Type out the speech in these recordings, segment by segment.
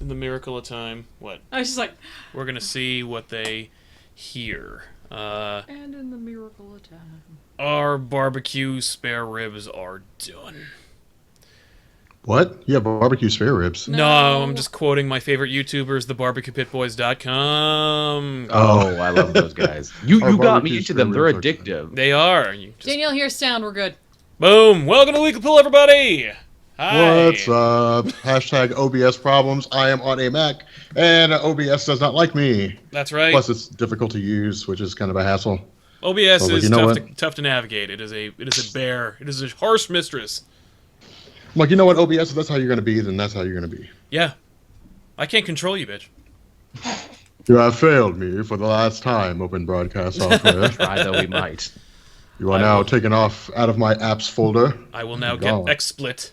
in the miracle of time. What? I was just like... We're going to see what they hear. And in the miracle of time. Our barbecue spare ribs are done. What? You have barbecue spare ribs? No, I'm just quoting my favorite YouTubers, thebarbecuepitboys.com. Oh, I love those guys. You got me into them. They're addictive. They are. Danielle, here's sound. We're good. Boom. Welcome to Weekly Pull, everybody. Hi. What's up? Hashtag OBS problems. I am on a Mac, and OBS does not like me. That's right. Plus, it's difficult to use, which is kind of a hassle. OBS So, is tough to navigate. It is a bear. It is a harsh mistress. I'm like, you know what, OBS, if that's how you're going to be, then that's how you're going to be. Yeah. I can't control you, bitch. You have failed me for the last time, Open Broadcast Software. Try though we might. You are now taken off out of my apps folder. I will now get XSplit.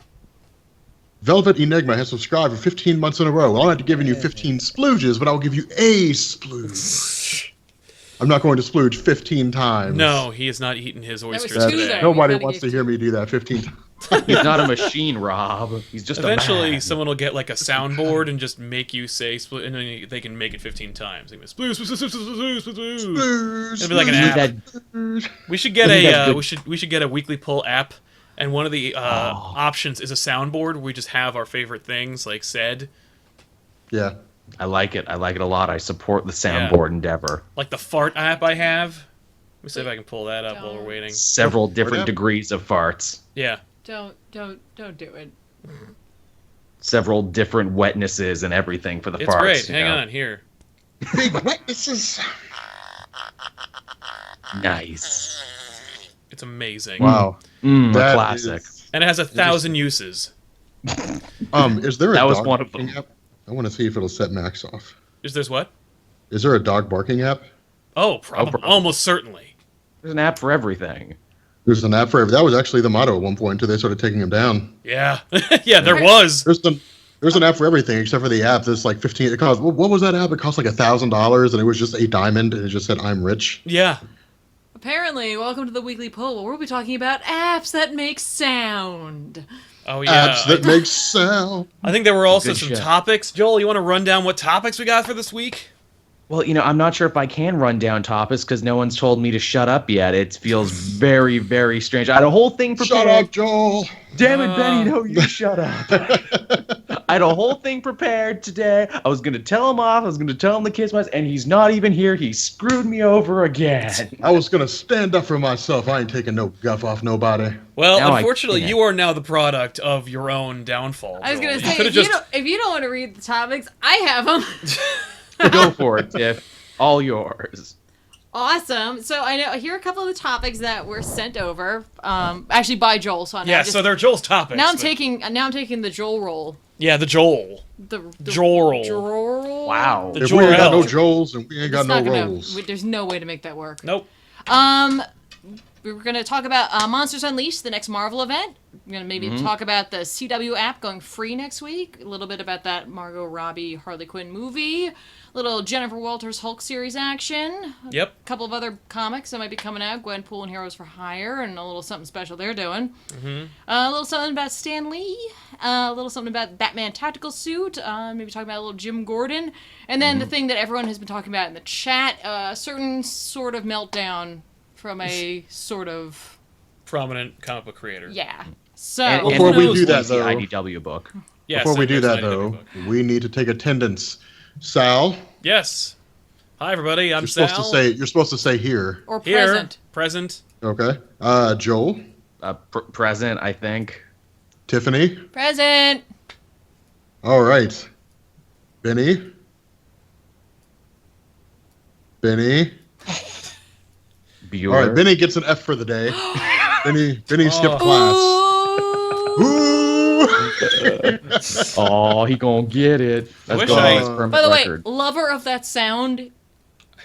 Velvet Enigma has subscribed for 15 months in a row. I'm not giving you 15 splooges, but I will give you a splooge. I'm not going to splooge 15 times. No, he has not eaten his oysters today. Nobody wants to hear me do that 15 times. He's not a machine, Rob. He's just Eventually, a man. someone will get like a soundboard and just make you say split, and then they can make it 15 times. They go, splooge, splooge, splooge, splooge, splooge, splooge. It'll be like an app. We should get a we should get a Weekly Pull app, and one of the options is a soundboard where we just have our favorite things like said. Yeah. I like it. I like it a lot. I support the soundboard endeavor. Like the fart app I have. Let me see if I can pull that up while we're waiting. Several different degrees of farts. Yeah. Don't do it. Several different wetnesses and everything for the farts. It's great. Hang on, here. Big wetnesses. Nice. It's amazing. Wow. A classic. And it has 1,000 uses. Is there a That was dog one of barking them. app? I want to see if it'll set Max off. There's what? Is there a dog barking app? Oh, probably. Almost certainly. There's an app for everything. There's an app for every. That was actually the motto at one point until they started taking them down. Yeah. Yeah, there was. There's an app for everything except for the app that's like 15. It cost, what was that app? It cost like $1,000 and it was just a diamond and it just said I'm rich. Yeah. Apparently, welcome to the Weekly Pull, where we'll be talking about apps that make sound. Oh, yeah. Apps that make sound. I think there were also Good some shit. topics. Joel, you want to run down what topics we got for this week? Well, I'm not sure if I can run down topics because no one's told me to shut up yet. It feels very, very strange. I had a whole thing prepared. Shut up, Joel. Damn it, Benny, no, you shut up. I had a whole thing prepared today. I was going to tell him off. I was going to tell him to kiss my ass, and he's not even here. He screwed me over again. I was going to stand up for myself. I ain't taking no guff off nobody. Well, Now unfortunately, I you are now the product of your own downfall. I was Joel. going to say, could've if you don't want to read the topics, I have them. Go for it, Tiff. All yours. Awesome. So I know here are a couple of the topics that were sent over, actually by Joel. So so they're Joel's topics. Now I'm taking the Joel role. Yeah, the Joel. The Joel roll. Joel roll. Wow. The If we ain't got no Jor-El. Joels and we ain't got no rolls. There's no way to make that work. Nope. We were going to talk about Monsters Unleashed, the next Marvel event. We're going to maybe talk about the CW app going free next week. A little bit about that Margot Robbie Harley Quinn movie. A little Jennifer Walters Hulk series action. Yep. A couple of other comics that might be coming out. Gwenpool and Heroes for Hire, and a little something special they're doing. A little something about Stan Lee. A little something about Batman Tactical Suit. Maybe talking about a little Jim Gordon. And then the thing that everyone has been talking about in the chat, a certain sort of meltdown from a sort of Prominent comic book creator. yeah. So And Before we do that, who's the though- IDW book. Yes, Before we do there's that, an though, IDW book. we need to take attendance. Sal, Yes. Hi, everybody. I'm you're Sal. supposed to say here. or Here. present. Present. Okay. Joel, Present, I think. Tiffany. Present. All right. Benny. Benny. Bueller. All right. Benny gets an F for the day. Benny skipped class. Ooh. Oh, he gonna get it. That's Wish going I- on his permanent By the way, record. lover of that sound,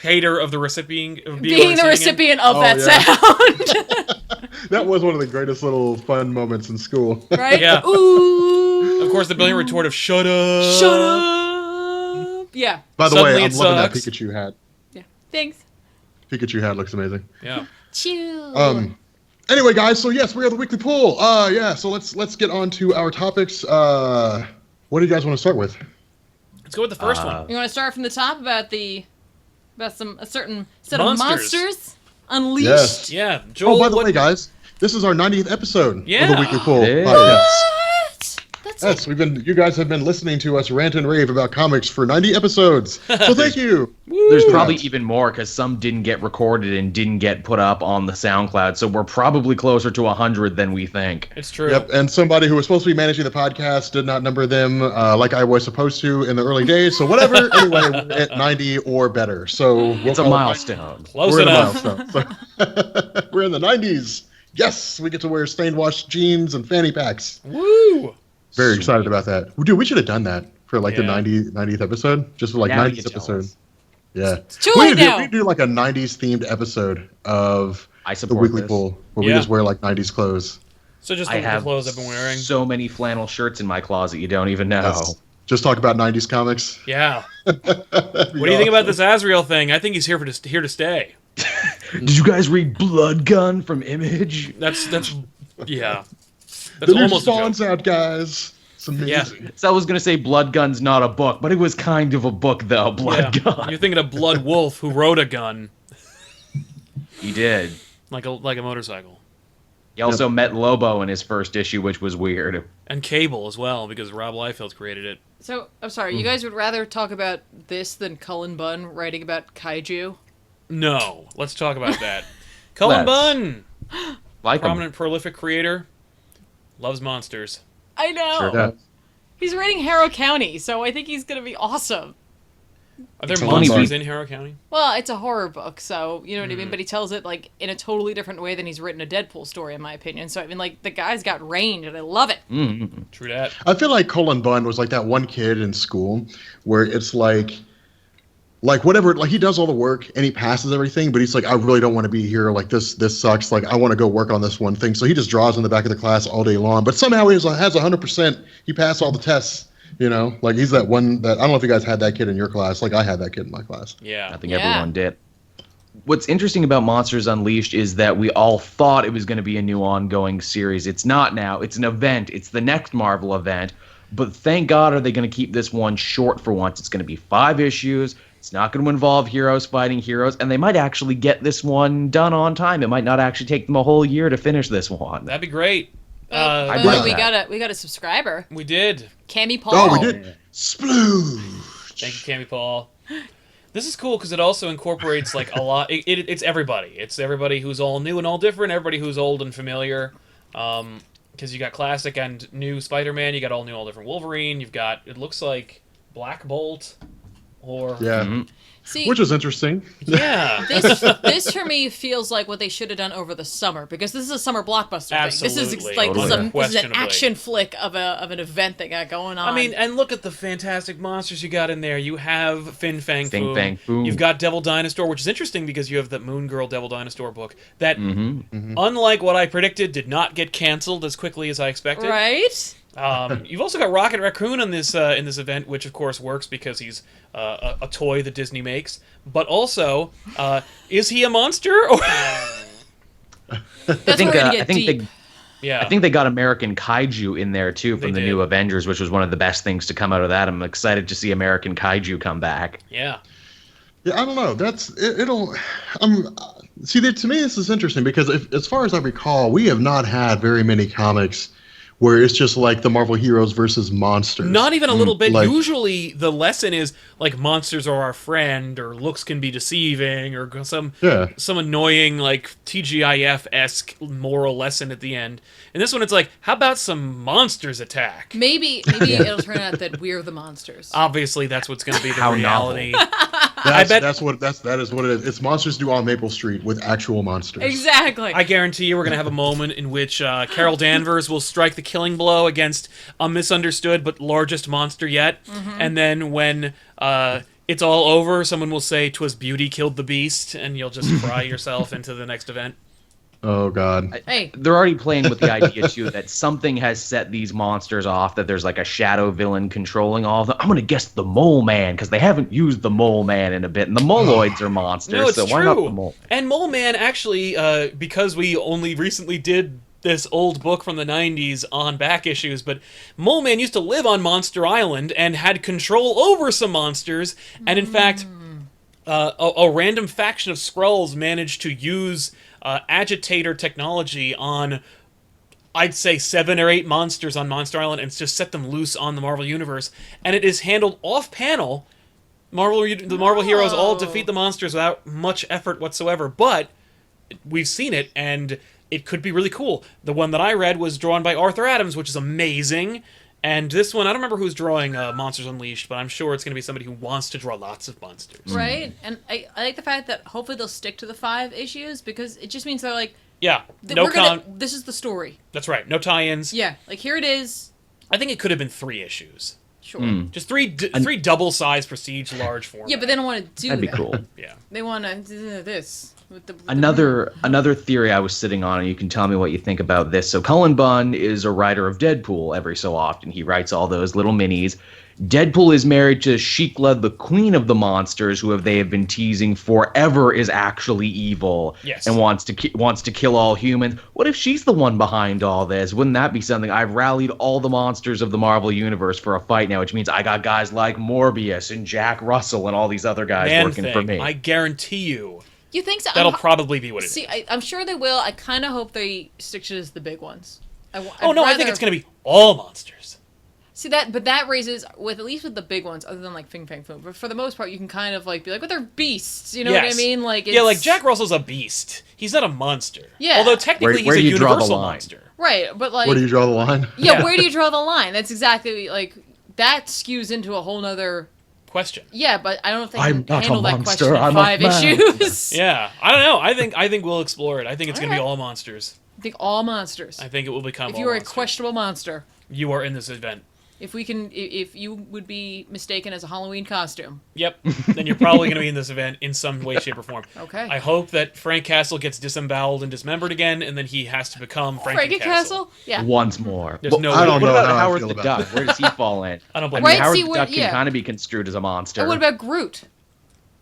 Hater of the recipient. Of being the recipient of that sound. That was one of the greatest little fun moments in school. Right? Yeah. Ooh. Of course, the brilliant retort of "Shut up." Shut up. Yeah. By the Suddenly way, I'm it loving that sucks. Pikachu hat. Yeah. Thanks. Pikachu hat looks amazing. Yeah. Chill. Anyway, guys, so yes, we are the weekly poll. So let's get on to our topics. What do you guys want to start with? Let's go with the first one. You want to start from the top about a certain set Monsters. of monsters unleashed? Yes. Yeah, Joel. Oh, by the way, guys, this is our 90th episode of Yeah. the Weekly Pull Yeah. podcast. What? That's Yes, you guys have been listening to us rant and rave about comics for 90 episodes. So thank you. There's probably even more because some didn't get recorded and didn't get put up on the SoundCloud. So we're probably closer to 100 than we think. It's true. Yep, and somebody who was supposed to be managing the podcast did not number them like I was supposed to in the early days. So whatever. Anyway, we're at 90 or better. So It's a milestone. Close We're in a enough. milestone. So we're in the 90s. Yes, we get to wear stained wash jeans and fanny packs. Woo! Very excited about that. Dude, we should have done that for like the Yeah. 90th episode. Just for like Now 90th you tell episode. us. Yeah. It's too late now. We do like a 90s themed episode of I the support Weekly this. Pull where Yeah. we just wear like 90s clothes. So just I the have clothes I've been wearing. so many flannel shirts in my closet you don't even know. Yes. Just talk about 90s comics. Yeah. What do you think about this Azrael thing? I think he's here to stay. Did you guys read Blood Gun from Image? That's yeah. That's The new almost a joke. song's out, guys. It's amazing. So I was gonna say Blood Gun's not a book, but it was kind of a book though. Blood Yeah. Gun. You're thinking of Blood Wolf, who rode a gun He did. like a motorcycle, He also met Lobo in his first issue, which was weird. and Cable as well because Rob Liefeld created it. So, I'm sorry, you guys would rather talk about this than Cullen Bunn writing about kaiju? No, let's talk about that. Cullen Let's. Bunn, Like him. prominent, prolific creator, loves monsters. I know. Sure. Yeah. He's writing Harrow County, so I think he's going to be awesome. Are there Cullen monsters Bunn. in Harrow County? Well, it's a horror book, so you know what I mean. But he tells it like in a totally different way than he's written a Deadpool story, in my opinion. So I mean, like the guy's got range, and I love it. True that. I feel like Cullen Bunn was like that one kid in school where it's like whatever, like he does all the work and he passes everything, but he's like, I really don't want to be here. Like this sucks. Like I want to go work on this one thing. So he just draws in the back of the class all day long, but somehow he has 100%. He passed all the tests, you know, like he's that one that, I don't know if you guys had that kid in your class. Like I had that kid in my class. Yeah. I think Yeah. everyone did. What's interesting about Monsters Unleashed is that we all thought it was going to be a new ongoing series. It's not now. It's an event. It's the next Marvel event. But thank God are they going to keep this one short for once. It's going to be 5 issues. It's not going to involve heroes fighting heroes. And they might actually get this one done on time. It might not actually take them a whole year to finish this one. That'd be great. I'd Oh, like we that. got a subscriber, We did. Cammy Paul. Oh, we did. Splooge. Thank you, Cammy Paul. This is cool because it also incorporates like a lot. It's everybody. It's everybody who's all new and all different. Everybody who's old and familiar. Because you got classic and new Spider-Man. You got all new, all different Wolverine. You've got, it looks like Black Bolt, or Yeah. See, Which is interesting. yeah. this for me feels like what they should have done over the summer, because this is a summer blockbuster thing. This is Absolutely. like Totally. this is an Unquestionably. action flick of an event that got going on. I mean, and look at the fantastic monsters you got in there. You have Fin Fang Fin Foom. Fang Foom. You've got Devil Dinosaur, which is interesting because you have the Moon Girl Devil Dinosaur book that, Mm-hmm. unlike what I predicted, did not get canceled as quickly as I expected. right? You've also got Rocket Raccoon in this event, which of course works because he's a toy that Disney makes. But also, is he a monster? That's where we're gonna get deep. Yeah. I think they got American Kaiju in there too from They the did. new Avengers, which was one of the best things to come out of that. I'm excited to see American Kaiju come back. Yeah. Yeah, I don't know. It'll. See, to me, this is interesting because as far as I recall, we have not had very many comics where it's just like the Marvel heroes versus monsters. Not even a little bit. Like- Usually, the lesson is like monsters are our friend, or looks can be deceiving, or some annoying like TGIF-esque moral lesson at the end. And this one, it's like, how about some monsters attack? Maybe it'll turn out that we're the monsters. Obviously, that's what's going to be the How reality. That is what it is. It's Monsters Do on Maple Street with actual monsters. Exactly. I guarantee you we're going to have a moment in which Carol Danvers will strike the killing blow against a misunderstood but largest monster yet. And then when it's all over, someone will say, "'Twas beauty killed the beast," and you'll just cry yourself into the next event. Oh God. Hey, They're already playing with the idea too that something has set these monsters off, that there's like a shadow villain controlling all of them. I'm gonna guess the Mole Man, because they haven't used the Mole Man in a bit, and the Moloids are monsters, No, it's so true. why not the Mole? And Mole Man, actually, because we only recently did this old book from the 90s on back issues, but Mole Man used to live on Monster Island and had control over some monsters, and in fact, a random faction of Skrulls managed to use agitator technology on, I'd say, 7 or 8 monsters on Monster Island and just set them loose on the Marvel Universe, and it is handled off-panel. The Marvel heroes all defeat the monsters without much effort whatsoever, but we've seen it, and it could be really cool. The one that I read was drawn by Arthur Adams, which is amazing. And this one, I don't remember who's drawing Monsters Unleashed, but I'm sure it's going to be somebody who wants to draw lots of monsters. Right? And I like the fact that hopefully they'll stick to the 5 issues, because it just means they're like, yeah, this is the story. That's right, no tie-ins. Yeah, like here it is. I think it could have been 3 issues. Sure. Just three double-sized prestige large format. Yeah, but they don't want to do that. That'd be cool. Yeah. They want to do this. With the Another theory I was sitting on, and you can tell me what you think about this. So Cullen Bunn is a writer of Deadpool every so often. He writes all those little minis. Deadpool is married to Sheikla, the queen of the monsters, who they have been teasing forever is actually evil. Yes. And wants to kill all humans. What if she's the one behind all this? Wouldn't that be something? I've rallied all the monsters of the Marvel Universe for a fight now, which means I got guys like Morbius and Jack Russell and all these other guys working for me. I guarantee you. You think so? That'll probably be what it is. See, I'm sure they will. I kind of hope they stick to just the big ones. I think it's going to be all monsters. See but that raises at least with the big ones, other than like Fing Fang Foom. But for the most part, you can kind of like be like, "But they're beasts," you know what I mean? Like, like Jack Russell's a beast. He's not a monster. Yeah. Although technically he's a universal monster. Right, but like, Where do you draw the line? Yeah, where do you draw the line? That's exactly like that skews into a whole nother question. Yeah, but I don't think I'm can not handle a that monster, question in I'm 5 a man. issues. Yeah, I don't know. I think we'll explore it. I think it's going to be all monsters. I think all monsters. I think it will become. If all you are monsters. a questionable monster, you are in this event. If you would be mistaken as a Halloween costume. Yep. Then you're probably going to be in this event in some way, shape, or form. Okay. I hope that Frank Castle gets disemboweled and dismembered again, and then he has to become Frank Castle? Yeah. Once more. There's no I don't What know about how I Howard feel the about Duck? that. Where does he fall in? I don't believe Right, Howard see, the Duck can kind of be construed as a monster. And what about Groot?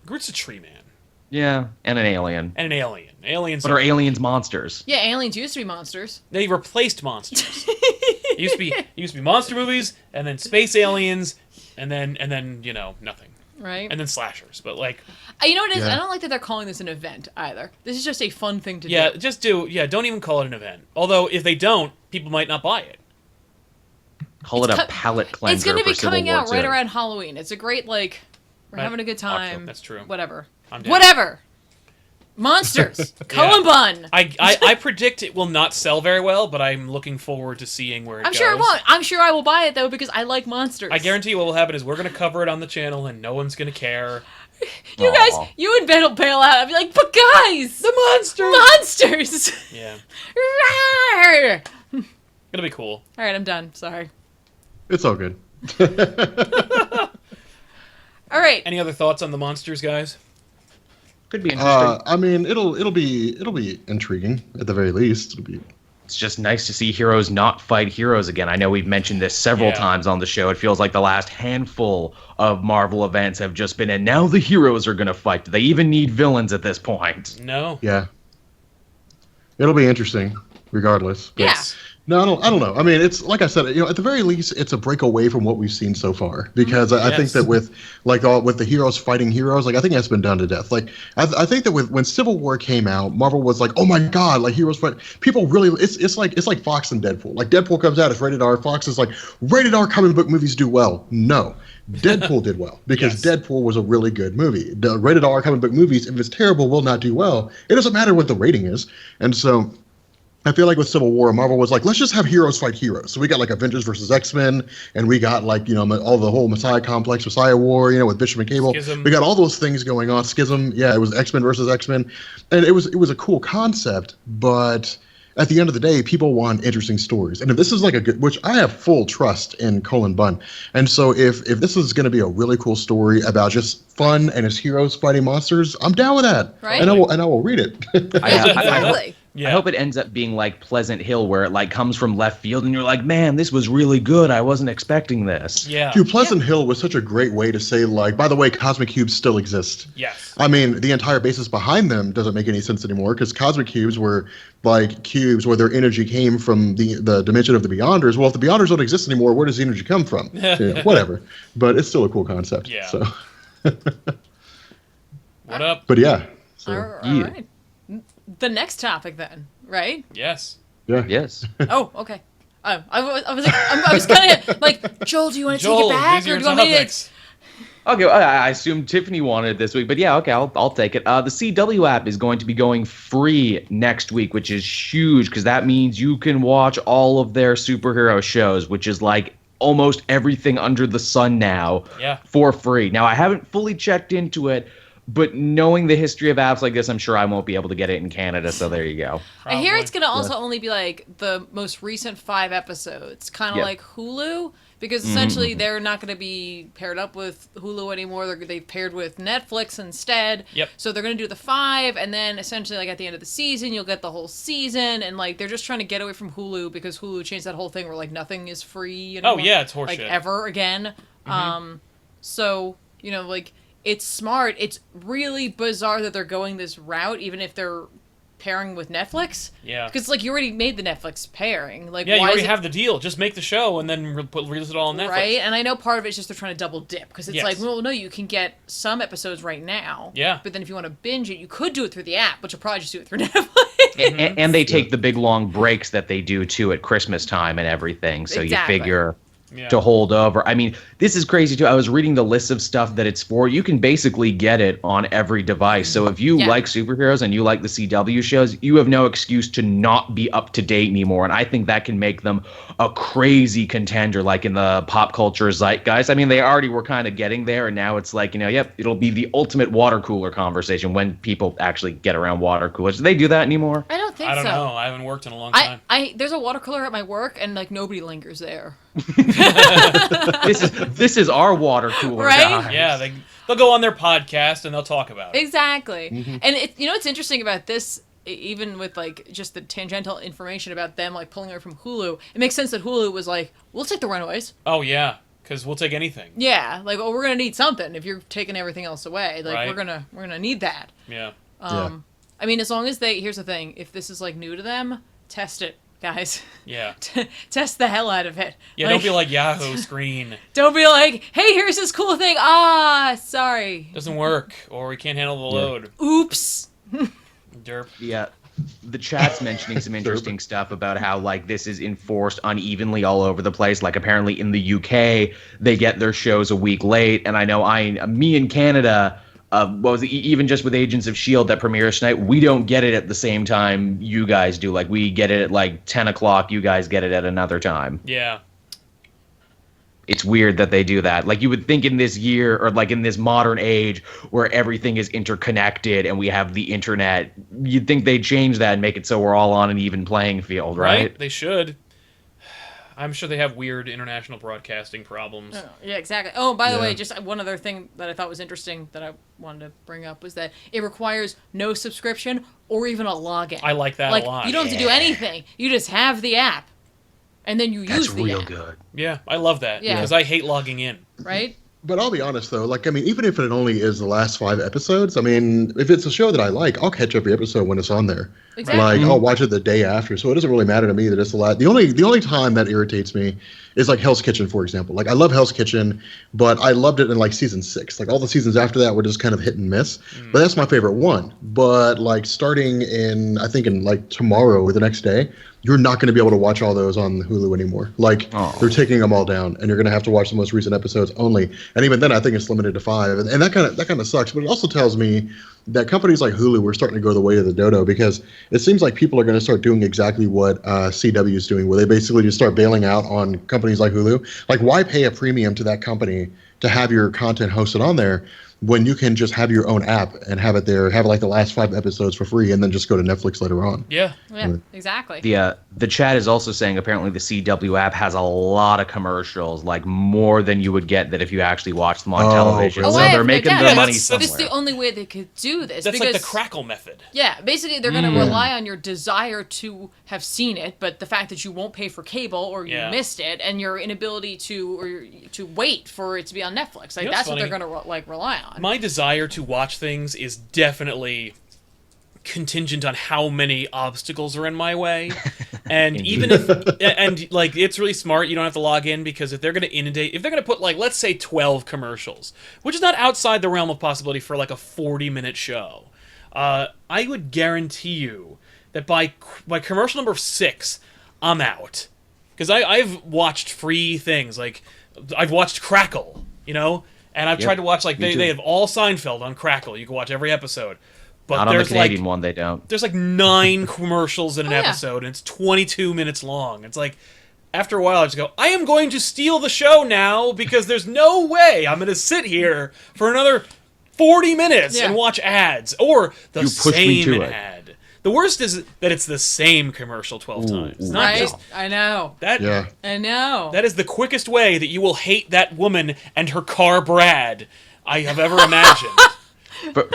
Groot's a tree man. Yeah, and an alien. And an alien. Aliens But are aliens monsters? Yeah, aliens used to be monsters. They replaced monsters. It used to be monster movies, and then space aliens, and then nothing. Right. And then slashers. But like, you know what it is? Yeah. I don't like that they're calling this an event either. This is just a fun thing to do. Don't even call it an event. Although if they don't, people might not buy it. Call it a palate cleanser. It's going to be for coming Civil out War right II. around Halloween. It's a great we're having a good time. That's true. Whatever. I'm down. Whatever. Monsters. Cullen Bunn. I predict it will not sell very well, but I'm looking forward to seeing where it goes. I'm sure it won't. I'm sure I will buy it though because I like monsters. I guarantee you what will happen is we're going to cover it on the channel and no one's going to care. You guys, you and Ben will bail out. I'll be like, but guys, The monsters! monsters. Yeah. Rawr. It'll be cool. All right, I'm done. Sorry. It's all good. All right. Any other thoughts on the monsters, guys? Could be interesting. I mean, it'll be intriguing at the very least. It's just nice to see heroes not fight heroes again. I know we've mentioned this several times on the show. It feels like the last handful of Marvel events have just been, and now the heroes are going to fight. Do they even need villains at this point? No. Yeah. It'll be interesting, regardless. Yeah. Yes. No, I don't know. I mean, it's like I said, at the very least, it's a break away from what we've seen so far. Because I think that with the heroes fighting heroes, I think that's been done to death. Like I think that when Civil War came out, Marvel was like, oh my god, like heroes fight. People really, it's like Fox and Deadpool. Like Deadpool comes out, it's rated R. Fox is like, rated R comic book movies do well. No, Deadpool did well because Deadpool was a really good movie. The rated R comic book movies, if it's terrible, will not do well. It doesn't matter what the rating is, and so. I feel like with Civil War, Marvel was like, let's just have heroes fight heroes. So we got like Avengers versus X-Men, and we got like, all the whole Messiah complex, Messiah War, with Bishop and Cable. Schism. We got all those things going on. Schism, yeah, it was X-Men versus X-Men. And it was a cool concept, but at the end of the day, people want interesting stories. And if this is like a good, which I have full trust in Cullen Bunn. And so if this is going to be a really cool story about just fun and his heroes fighting monsters, I'm down with that. Right. And I will read it. Absolutely. Yeah. I hope it ends up being like Pleasant Hill, where it like comes from left field, and you're like, man, this was really good. I wasn't expecting this. Yeah. Dude, Pleasant Hill was such a great way to say, like, by the way, cosmic cubes still exist. Yes. I mean, the entire basis behind them doesn't make any sense anymore, because cosmic cubes were like cubes where their energy came from the dimension of the Beyonders. Well, if the Beyonders don't exist anymore, where does the energy come from? Whatever. But it's still a cool concept. Yeah. So. What up? But yeah. So, All right. The next topic then, right? Yes. yeah. Yes. Oh, okay. I was like, I was kind of like, Joel, do you want to take it back, these are or do your you want me to? topics. Okay, I assume Tiffany wanted it this week, but yeah, okay, I'll take it. The CW app is going to be going free next week, which is huge because that means you can watch all of their superhero shows, which is like almost everything under the sun now, for free. Now, I haven't fully checked into it, but knowing the history of apps like this, I'm sure I won't be able to get it in Canada, so there you go. I hear it's going to also only be like the most recent 5 episodes, kind of like Hulu, because essentially they're not going to be paired up with Hulu anymore. They've paired with Netflix instead. Yep. So they're going to do the 5, and then essentially like at the end of the season, you'll get the whole season, and like they're just trying to get away from Hulu because Hulu changed that whole thing where like nothing is free anymore. Oh yeah, it's horseshit. Like ever again. So, you know, like it's smart. It's really bizarre that they're going this route, even if they're pairing with Netflix. Yeah. Because, like, you already made the Netflix pairing. Like, Yeah, you why already is it... have the deal. Just make the show and then release it all on Netflix. Right? And I know part of it's just they're trying to double dip. Because it's Yes. like, well, no, you can get some episodes right now. Yeah. But then if you want to binge it, you could do it through the app, but you'll probably just do it through Netflix. And they take the big long breaks that they do too at Christmas time and everything. So Exactly. you figure Yeah. to hold over. I mean, this is crazy too. I was reading the list of stuff that it's for. You can basically get it on every device. So if you like superheroes and you like the CW shows, you have no excuse to not be up to date anymore. And I think that can make them a crazy contender, like in the pop culture zeitgeist. I mean, they already were kind of getting there, and now it's like, you know, yep, it'll be the ultimate water cooler conversation when people actually get around water coolers. Do they do that anymore? I don't think so. I don't know. I haven't worked in a long time. There's a water cooler at my work, and, like, nobody lingers there. This is our water cooler, Right? guys. Yeah, they'll go on their podcast and they'll talk about it. Exactly. And you know what's interesting about this, even with like just the tangential information about them like pulling away from Hulu, it makes sense that Hulu was like, we'll take the Runaways. Oh yeah, because we'll take anything. Yeah, like, oh, we're gonna need something if you're taking everything else away. Like, Right. we're gonna need that. Yeah. I mean, as long as here's the thing, if this is like new to them, test it, guys. Yeah. Test the hell out of it. Yeah, don't be like Yahoo screen. Don't be like, hey, here's this cool thing. Ah, sorry. Doesn't work, or we can't handle the load. Oops. Derp. Yeah. The chat's mentioning some interesting stuff about how, like, this is enforced unevenly all over the place. Like, apparently in the UK, they get their shows a week late. And I know me in Canada, even just with Agents of S.H.I.E.L.D. that premieres tonight, we don't get it at the same time you guys do. Like, we get it at, like, 10 o'clock. You guys get it at another time. Yeah. It's weird that they do that. Like, you would think in this year, or like in this modern age where everything is interconnected and we have the internet, you'd think they'd change that and make it so we're all on an even playing field, right? They should. I'm sure they have weird international broadcasting problems. Yeah, exactly. Oh, by the way, just one other thing that I thought was interesting that I wanted to bring up was that it requires no subscription or even a login. I like that a lot. You don't have to do anything. You just have the app, and then you use the app. That's real good. Yeah, I love that. Yeah. Because I hate logging in. Right? But I'll be honest, though. Like, I mean, even if it only is the last 5 episodes, I mean, if it's a show that I like, I'll catch every episode when it's on there. Exactly. Like, I'll watch it the day after. So it doesn't really matter to me that it's the last. The only time that irritates me is like Hell's Kitchen, for example. Like, I love Hell's Kitchen, but I loved it in like season 6. Like, all the seasons after that were just kind of hit and miss. But that's my favorite one. But like, starting in, I think in like tomorrow or the next day, you're not going to be able to watch all those on Hulu anymore. Like, they're taking them all down, and you're going to have to watch the most recent episodes only. And even then, I think it's limited to 5, and that kind of sucks. But it also tells me that companies like Hulu are starting to go the way of the dodo, because it seems like people are going to start doing exactly what CW is doing, where they basically just start bailing out on companies like Hulu. Like, why pay a premium to that company to have your content hosted on there when you can just have your own app and have it there, have like the last 5 episodes for free, and then just go to Netflix later on. Yeah. Yeah, exactly. The chat is also saying apparently the CW app has a lot of commercials, like more than you would get that if you actually watch them on television. really? So I have they're no making doubt. their Yeah, money that's somewhere. This is the only way they could do this. That's because, like the Crackle method. Yeah, basically they're going to rely on your desire to have seen it, but the fact that you won't pay for cable or you missed it, and your inability to wait for it to be on Netflix. Like, You know that's what's what they're funny? going to rely on. My desire to watch things is definitely contingent on how many obstacles are in my way. And even if, and like, it's really smart, you don't have to log in, because if they're going to inundate, if they're going to put, like, let's say 12 commercials, which is not outside the realm of possibility for like a 40-minute show, I would guarantee you that by commercial number 6, I'm out. Because I've watched free things, like, I've watched Crackle, you know? And I've tried to watch, like, they have all Seinfeld on Crackle. You can watch every episode. But Not on the there's Canadian like, one, they don't. There's like 9 commercials in an yeah. episode, and it's 22 minutes long. It's like, after a while, I just go, I am going to steal the show now, because there's no way I'm going to sit here for another 40 minutes and watch ads. Or the same ad. The worst is that it's the same commercial 12 times. Not Right? just I know. that. Yeah. I know. That is the quickest way that you will hate that woman and her car Brad I have ever imagined.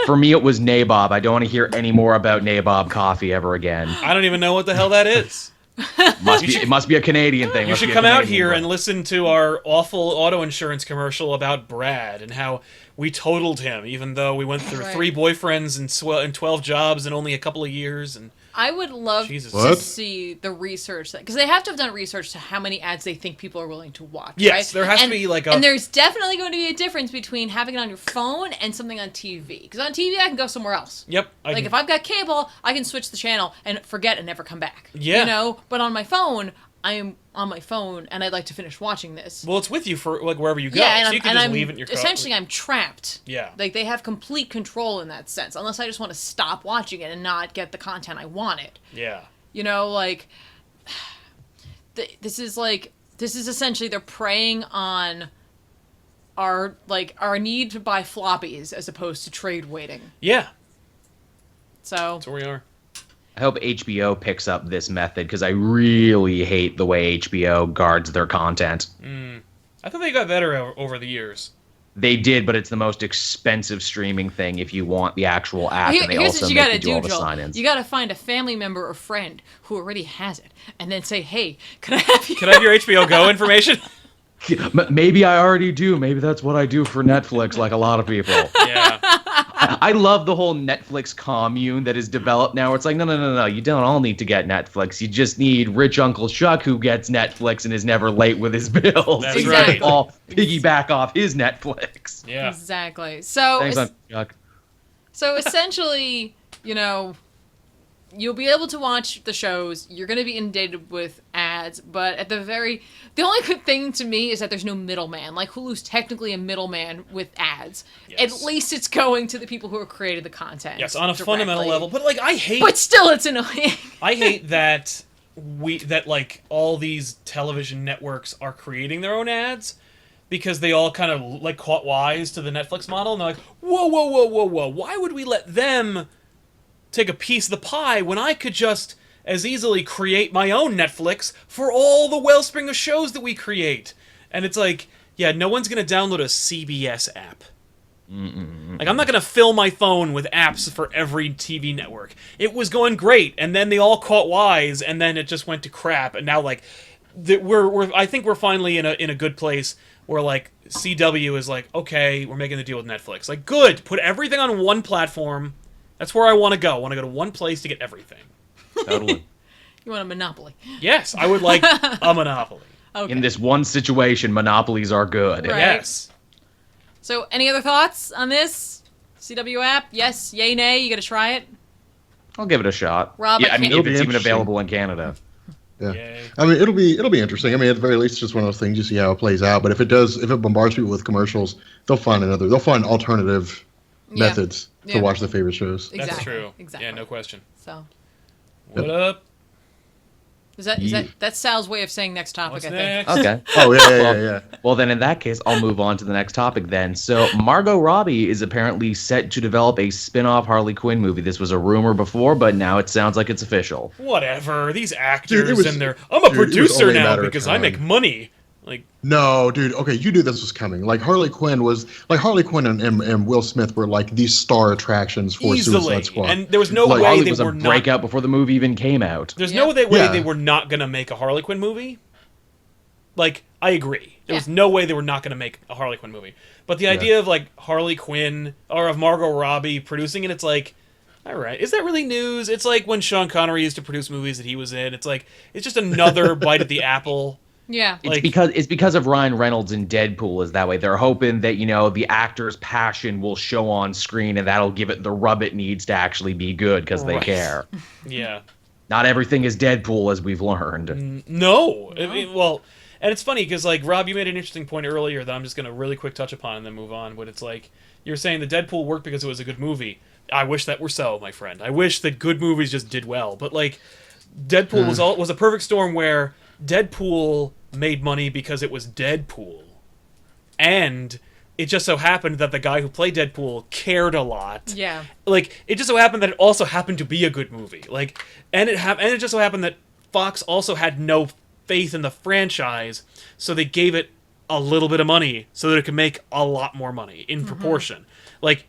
For me, it was Nabob. I don't want to hear any more about Nabob coffee ever again. I don't even know what the hell that is. It must be a Canadian thing. You should come out here and listen to our awful auto insurance commercial about Brad and how we totaled him, even though we went through 3 boyfriends and 12 jobs in only a couple of years. And I would love Jesus. to What? see the research, because they have to have done research to how many ads they think people are willing to watch. Yes, right? there has to be like a... And there's definitely going to be a difference between having it on your phone and something on TV. Because on TV, I can go somewhere else. Yep. Like, if I've got cable, I can switch the channel and forget and never come back. Yeah. You know? But on my phone, I am on my phone, and I'd like to finish watching this. Well, it's with you for like wherever you go, Yeah, and so you can just leave it in your car. essentially, I'm trapped. Yeah. Like, they have complete control in that sense, unless I just want to stop watching it and not get the content I wanted. Yeah. You know, like, this is essentially they're preying on our need to buy floppies as opposed to trade waiting. Yeah. So That's where we are. I hope HBO picks up this method, because I really hate the way HBO guards their content. I thought they got better over the years. They did, but it's the most expensive streaming thing if you want the actual app, and they here's also what you make gotta you do all do, the Joel. sign-ins. You gotta find a family member or friend who already has it, and then say, "Hey, can I have you?" Can I have your HBO Go information? Maybe I already do. Maybe that's what I do for Netflix, like a lot of people. Yeah. I love the whole Netflix commune that is developed now. It's like, no. You don't all need to get Netflix. You just need rich Uncle Chuck who gets Netflix and is never late with his bills. That's Exactly. right. All piggyback off his Netflix. Yeah. Exactly. So Thanks, Uncle Chuck. So essentially, you know, you'll be able to watch the shows. You're going to be inundated with ads, but the only good thing to me is that there's no middleman. Like, Hulu's technically a middleman with ads. Yes. At least it's going to the people who have created the content. Yes, on a directly. fundamental level. But like, I hate. But still, it's annoying. I hate that like all these television networks are creating their own ads, because they all kind of like caught wise to the Netflix model, and they're like, whoa, why would we let them take a piece of the pie when I could just as easily create my own Netflix for all the wellspring of shows that we create? And it's like, yeah, no one's gonna download a CBS app. Like, I'm not going to fill my phone with apps for every TV network. It was going great, and then they all caught wise, and then it just went to crap. And now, like, I think we're finally in a good place where, like, CW is like, okay, we're making the deal with Netflix. Like, good, put everything on one platform. That's where I want to go. I want to go to one place to get everything. Totally. You want a monopoly. Yes, I would like a monopoly. Okay. In this one situation, monopolies are good. Right. Yes. So, any other thoughts on this CW app? Yes, yay, nay. You got to try it. I'll give it a shot. Rob, yeah, I I mean, can't- if it's It'll even be interesting. available in Canada. Yeah. Yay. I mean, it'll be interesting. I mean, at the very least, it's just one of those things. You see how it plays out. But if it bombards people with commercials, they'll find alternative methods to watch their favorite shows. That's Exactly. true. Exactly. Yeah, no question. So, What up? Is that's Sal's way of saying next topic? What's I next? think. Okay. Oh yeah. Well, then in that case, I'll move on to the next topic then. So, Margot Robbie is apparently set to develop a spin-off Harley Quinn movie. This was a rumor before, but now it sounds like it's official. Whatever. These actors Dude, and their I'm a dude, it was producer only a now matter of because I time. make money. Like, No, dude. Okay, you knew this was coming. Like Harley Quinn and Will Smith were like these star attractions for easily. Suicide Squad. And there was no Like, way Harley they was a were not. breakout before the movie even came out. There's Yeah. no way Yeah. they were not gonna make a Harley Quinn movie. Like, I agree. There was Yeah. no way they were not gonna make a Harley Quinn movie. But the idea of like Harley Quinn or of Margot Robbie producing it, it's like, all right, is that really news? It's like when Sean Connery used to produce movies that he was in. It's like it's just another bite at the apple. Yeah. It's Like- because of Ryan Reynolds in Deadpool is that way. They're hoping that, the actor's passion will show on screen and that'll give it the rub it needs to actually be good because they Right. care. Yeah. Not everything is Deadpool, as we've learned. No. I mean, well, and it's funny because, like, Rob, you made an interesting point earlier that I'm just going to really quick touch upon and then move on. But it's like, you're saying the Deadpool worked because it was a good movie. I wish that were so, my friend. I wish that good movies just did well. But, like, Deadpool was a perfect storm where Deadpool made money because it was Deadpool. And it just so happened that the guy who played Deadpool cared a lot. Yeah. Like, it just so happened that it also happened to be a good movie. Like, and it just so happened that Fox also had no faith in the franchise, so they gave it a little bit of money so that it could make a lot more money in proportion. Like,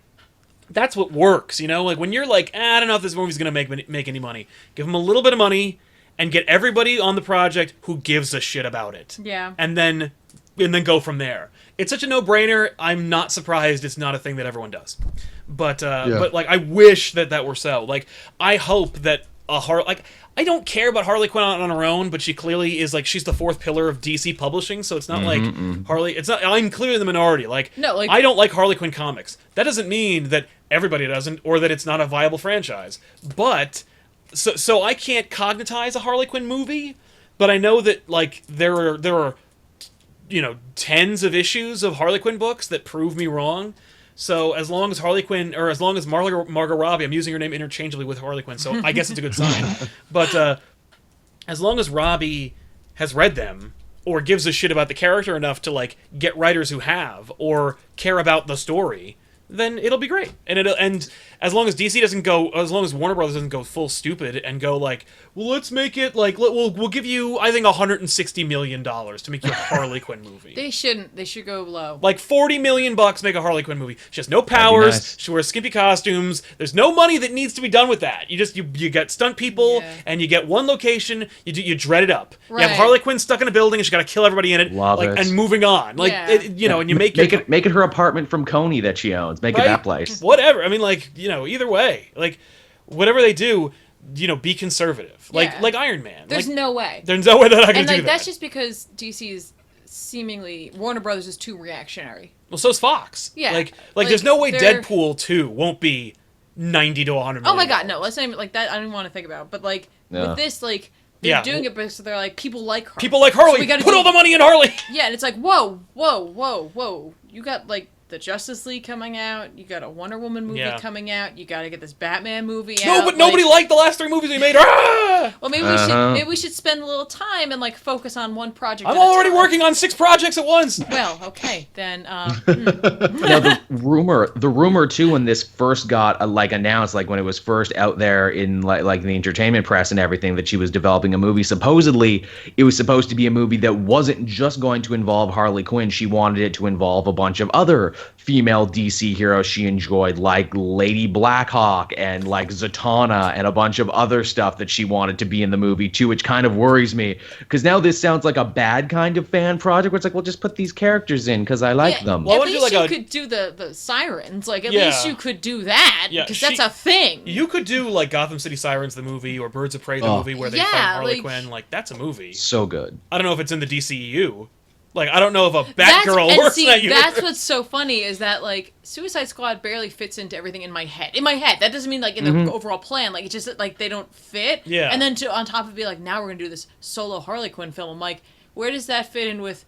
that's what works, Like, when you're like, I don't know if this movie's gonna make any money, give them a little bit of money and get everybody on the project who gives a shit about it. Yeah. And then go from there. It's such a no-brainer. I'm not surprised it's not a thing that everyone does. But like, I wish that were so. Like, I hope that I don't care about Harley Quinn on her own, but she clearly is like, she's the fourth pillar of DC publishing, so it's not like Harley. It's not. I'm clearly the minority. Like, No, like- I don't like Harley Quinn comics. That doesn't mean that everybody doesn't, or that it's not a viable franchise. But so I can't cognitize a Harley Quinn movie, but I know that like there are tens of issues of Harley Quinn books that prove me wrong. So as long as Harley Quinn, or as long as Margot Robbie, I'm using her name interchangeably with Harley Quinn, so I guess it's a good sign. But as long as Robbie has read them, or gives a shit about the character enough to like get writers who have, or care about the story, then it'll be great. And as long as DC doesn't go, as long as Warner Brothers doesn't go full stupid and go like, well, let's make it like we'll give you, I think, $160 million to make you a Harley Quinn movie. They shouldn't. They should go low. Like $40 million make a Harley Quinn movie. She has no powers. nice. She wears skimpy costumes. There's no money that needs to be done with that. You get stunt people, Yeah. and you get one location. You dread it up. You have Right. Harley Quinn stuck in a building, and she got to kill everybody in it. Love it. And moving on. Like Yeah. and you make Make it her apartment from Coney that she owns. Make it right? that place. Whatever. I mean, like, either way, like, whatever they do, be conservative. Like Yeah. Iron Man. There's like, no way. There's no way that I can And do like that. that's just because DC is seemingly Warner Brothers is too reactionary. Well, so's Fox. Yeah. Like there's no way they're- Deadpool 2 won't be 90 to 100 million. Oh my god, no, let's not even like that. I don't want to think about. But like Yeah. with this, like they're Yeah. doing it because they're like people like her. People like Harley. So we gotta Put do- all the money in Harley. Yeah, and it's like whoa. You got like the Justice League coming out. You got a Wonder Woman movie Yeah. coming out. You got to get this Batman movie out. No, but nobody liked the last 3 movies we made. Ah! Well, maybe we should spend a little time and like focus on one project. I'm at a already time. working on 6 projects at once. Well, okay then. Now the rumor too, when this first got announced, like when it was first out there in like the entertainment press and everything, that she was developing a movie. Supposedly, it was supposed to be a movie that wasn't just going to involve Harley Quinn. She wanted it to involve a bunch of other female DC heroes she enjoyed, like Lady Blackhawk and like Zatanna and a bunch of other stuff that she wanted to be in the movie too, which kind of worries me because now this sounds like a bad kind of fan project where it's like, well, just put these characters in because I like them. Well, I At wanna do, least like, you a- could do the sirens. Like at Yeah. least you could do that Yeah, because she- that's a thing. You could do like Gotham City Sirens the movie or Birds of Prey the Oh. movie where they Yeah, fight Harley like- Quinn. Like that's a movie. So good. I don't know if it's in the DCEU. Like I don't know if a That's- Batgirl and works see, in that universe. that's what's so funny is that like Suicide Squad barely fits into everything in my head. In my head, that doesn't mean like in the overall plan. Like it's just that, like they don't fit. Yeah. And then on top of it, be like, now we're gonna do this solo Harley Quinn film. I'm like, where does that fit in with?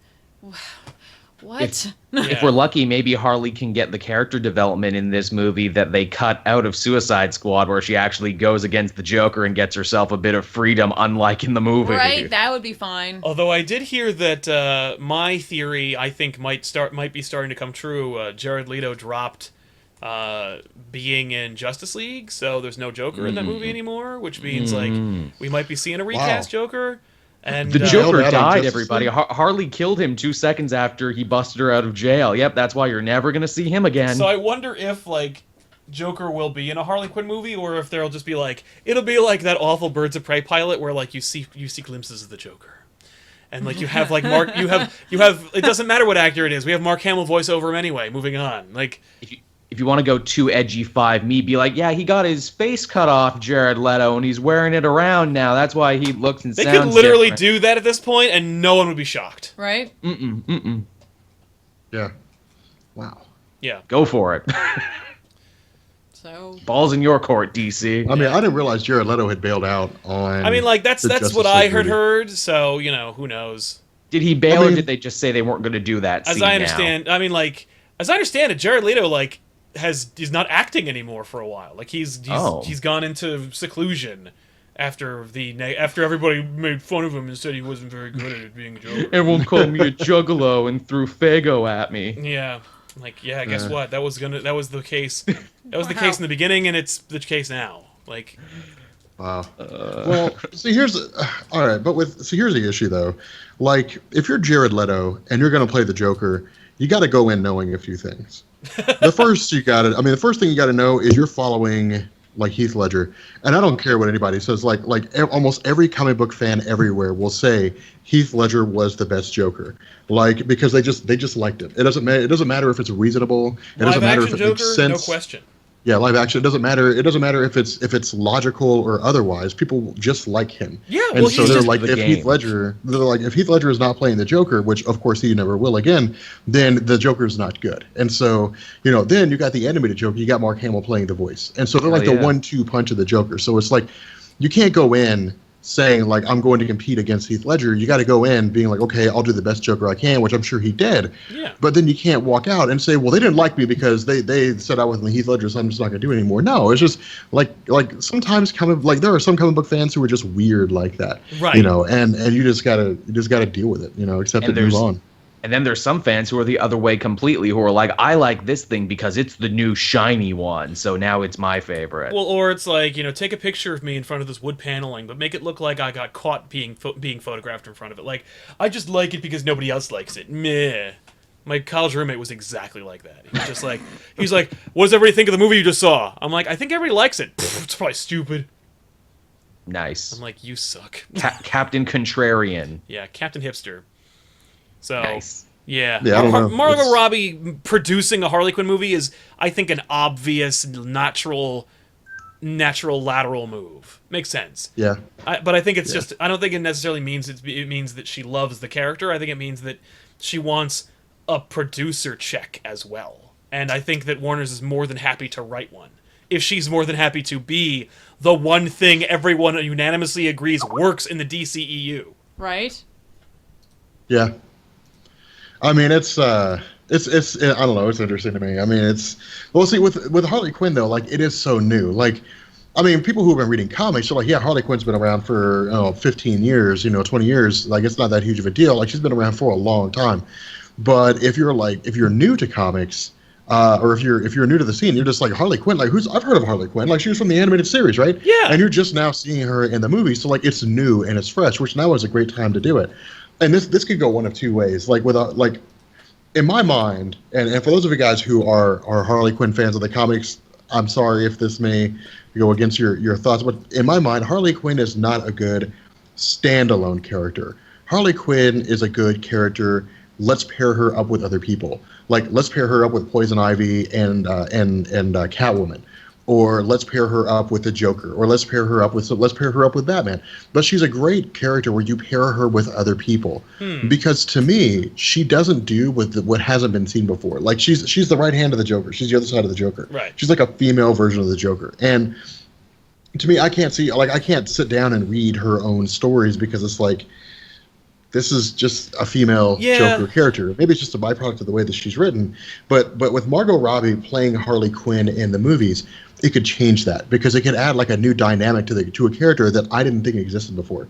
What? If we're lucky, maybe Harley can get the character development in this movie that they cut out of Suicide Squad, where she actually goes against the Joker and gets herself a bit of freedom, unlike in the movie. Right, that would be fine. Although I did hear that my theory, I think, might be starting to come true. Jared Leto dropped being in Justice League, so there's no Joker in that movie anymore, which means like we might be seeing a recast Joker. And the Joker died, everybody. Harley killed him 2 seconds after he busted her out of jail. Yep, that's why you're never going to see him again. So I wonder if, like, Joker will be in a Harley Quinn movie, or if there'll just be, like, it'll be like that awful Birds of Prey pilot where, like, you see glimpses of the Joker. And, like, you have, like, Mark, you have, it doesn't matter what actor it is. We have Mark Hamill voice over him anyway. Moving on. Like, if you want to go too edgy 5 me, be like, yeah, he got his face cut off, Jared Leto, and he's wearing it around now. That's why he looks and sounds different. They could literally different. do that at this point, and no one would be shocked. Right? Yeah. Wow. Yeah. Go for it. So Ball's in your court, DC. I mean, I didn't realize Jared Leto had bailed out on. I mean, like, that's Justice what I League movie. heard, so, you know, who knows. Did he bail, or did they just say they weren't going to do that As scene I understand, I mean, like, as I understand it, Jared Leto, like, he's not acting anymore for a while. Like, he's gone into seclusion after everybody made fun of him and said he wasn't very good at being a Joker. Everyone called me a juggalo and threw Fago at me. Yeah. Like, yeah, guess what? That was the case. That was the case in the beginning, and it's the case now. Like, wow. Well, see, here's the issue though. Like, if you're Jared Leto and you're going to play the Joker, you got to go in knowing a few things. The first thing you got to know is you're following like Heath Ledger, and I don't care what anybody says. Like almost every comic book fan everywhere will say Heath Ledger was the best Joker, like because they just liked it. It doesn't matter if it's reasonable. It doesn't matter if it makes sense. No question. Yeah, live action. It doesn't matter. It doesn't matter if it's logical or otherwise. People just like him. Yeah, and well, so he's they're just like, if Heath Ledger is not playing the Joker, which of course he never will again, then the Joker's not good. And so then you got the animated Joker. You got Mark Hamill playing the voice, and so they're like the 1-2 punch of the Joker. So it's like you can't go in saying like I'm going to compete against Heath Ledger. You got to go in being like, okay, I'll do the best Joker I can, which I'm sure he did. Yeah. But then you can't walk out and say, well, they didn't like me because they said I wasn't Heath Ledger, so I'm just not going to do it anymore. No, it's just like sometimes there are some comic book fans who are just weird like that, right? And you just gotta deal with it, accept it, move on. And then there's some fans who are the other way completely, who are like, I like this thing because it's the new shiny one, so now it's my favorite. Well, or it's like, take a picture of me in front of this wood paneling, but make it look like I got caught being photographed in front of it. Like, I just like it because nobody else likes it. Meh. My college roommate was exactly like that. He was just like, what does everybody think of the movie you just saw? I'm like, I think everybody likes it. Pfft, it's probably stupid. Nice. I'm like, you suck. Captain Contrarian. Yeah, Captain Hipster. So, nice. Yeah. I don't know. Margot Robbie producing a Harley Quinn movie is, I think, an obvious, natural lateral move. Makes sense. Yeah. But I think it's just, I don't think it necessarily means it means that she loves the character. I think it means that she wants a producer check as well. And I think that Warner's is more than happy to write one. If she's more than happy to be the one thing everyone unanimously agrees works in the DCEU. Right? Yeah. I mean, it's I don't know, it's interesting to me. I mean, see, with Harley Quinn though, like it is so new. Like, I mean, people who have been reading comics are like, yeah, Harley Quinn's been around for 15 years, 20 years. Like, it's not that huge of a deal. Like, she's been around for a long time. But if you're new to comics, or if you're new to the scene, you're just like, Harley Quinn, like I've heard of Harley Quinn, like she was from the animated series, right? Yeah. And you're just now seeing her in the movie, so like it's new and it's fresh, which now is a great time to do it. And this could go one of two ways. Like in my mind, and for those of you guys who are Harley Quinn fans of the comics, I'm sorry if this may go against your thoughts, but in my mind, Harley Quinn is not a good standalone character. Harley Quinn is a good character. Let's pair her up with other people. Like, let's pair her up with Poison Ivy and Catwoman, or let's pair her up with the Joker, or let's pair her up with Batman. But she's a great character where you pair her with other people, because to me, she doesn't do what hasn't been seen before. Like, she's the right hand of the Joker. She's the other side of the Joker. Right. She's like a female version of the Joker, and to me, I can't sit down and read her own stories because it's like, this is just a female Joker character. Maybe it's just a byproduct of the way that she's written. But with Margot Robbie playing Harley Quinn in the movies, it could change that because it could add like a new dynamic to a character that I didn't think existed before.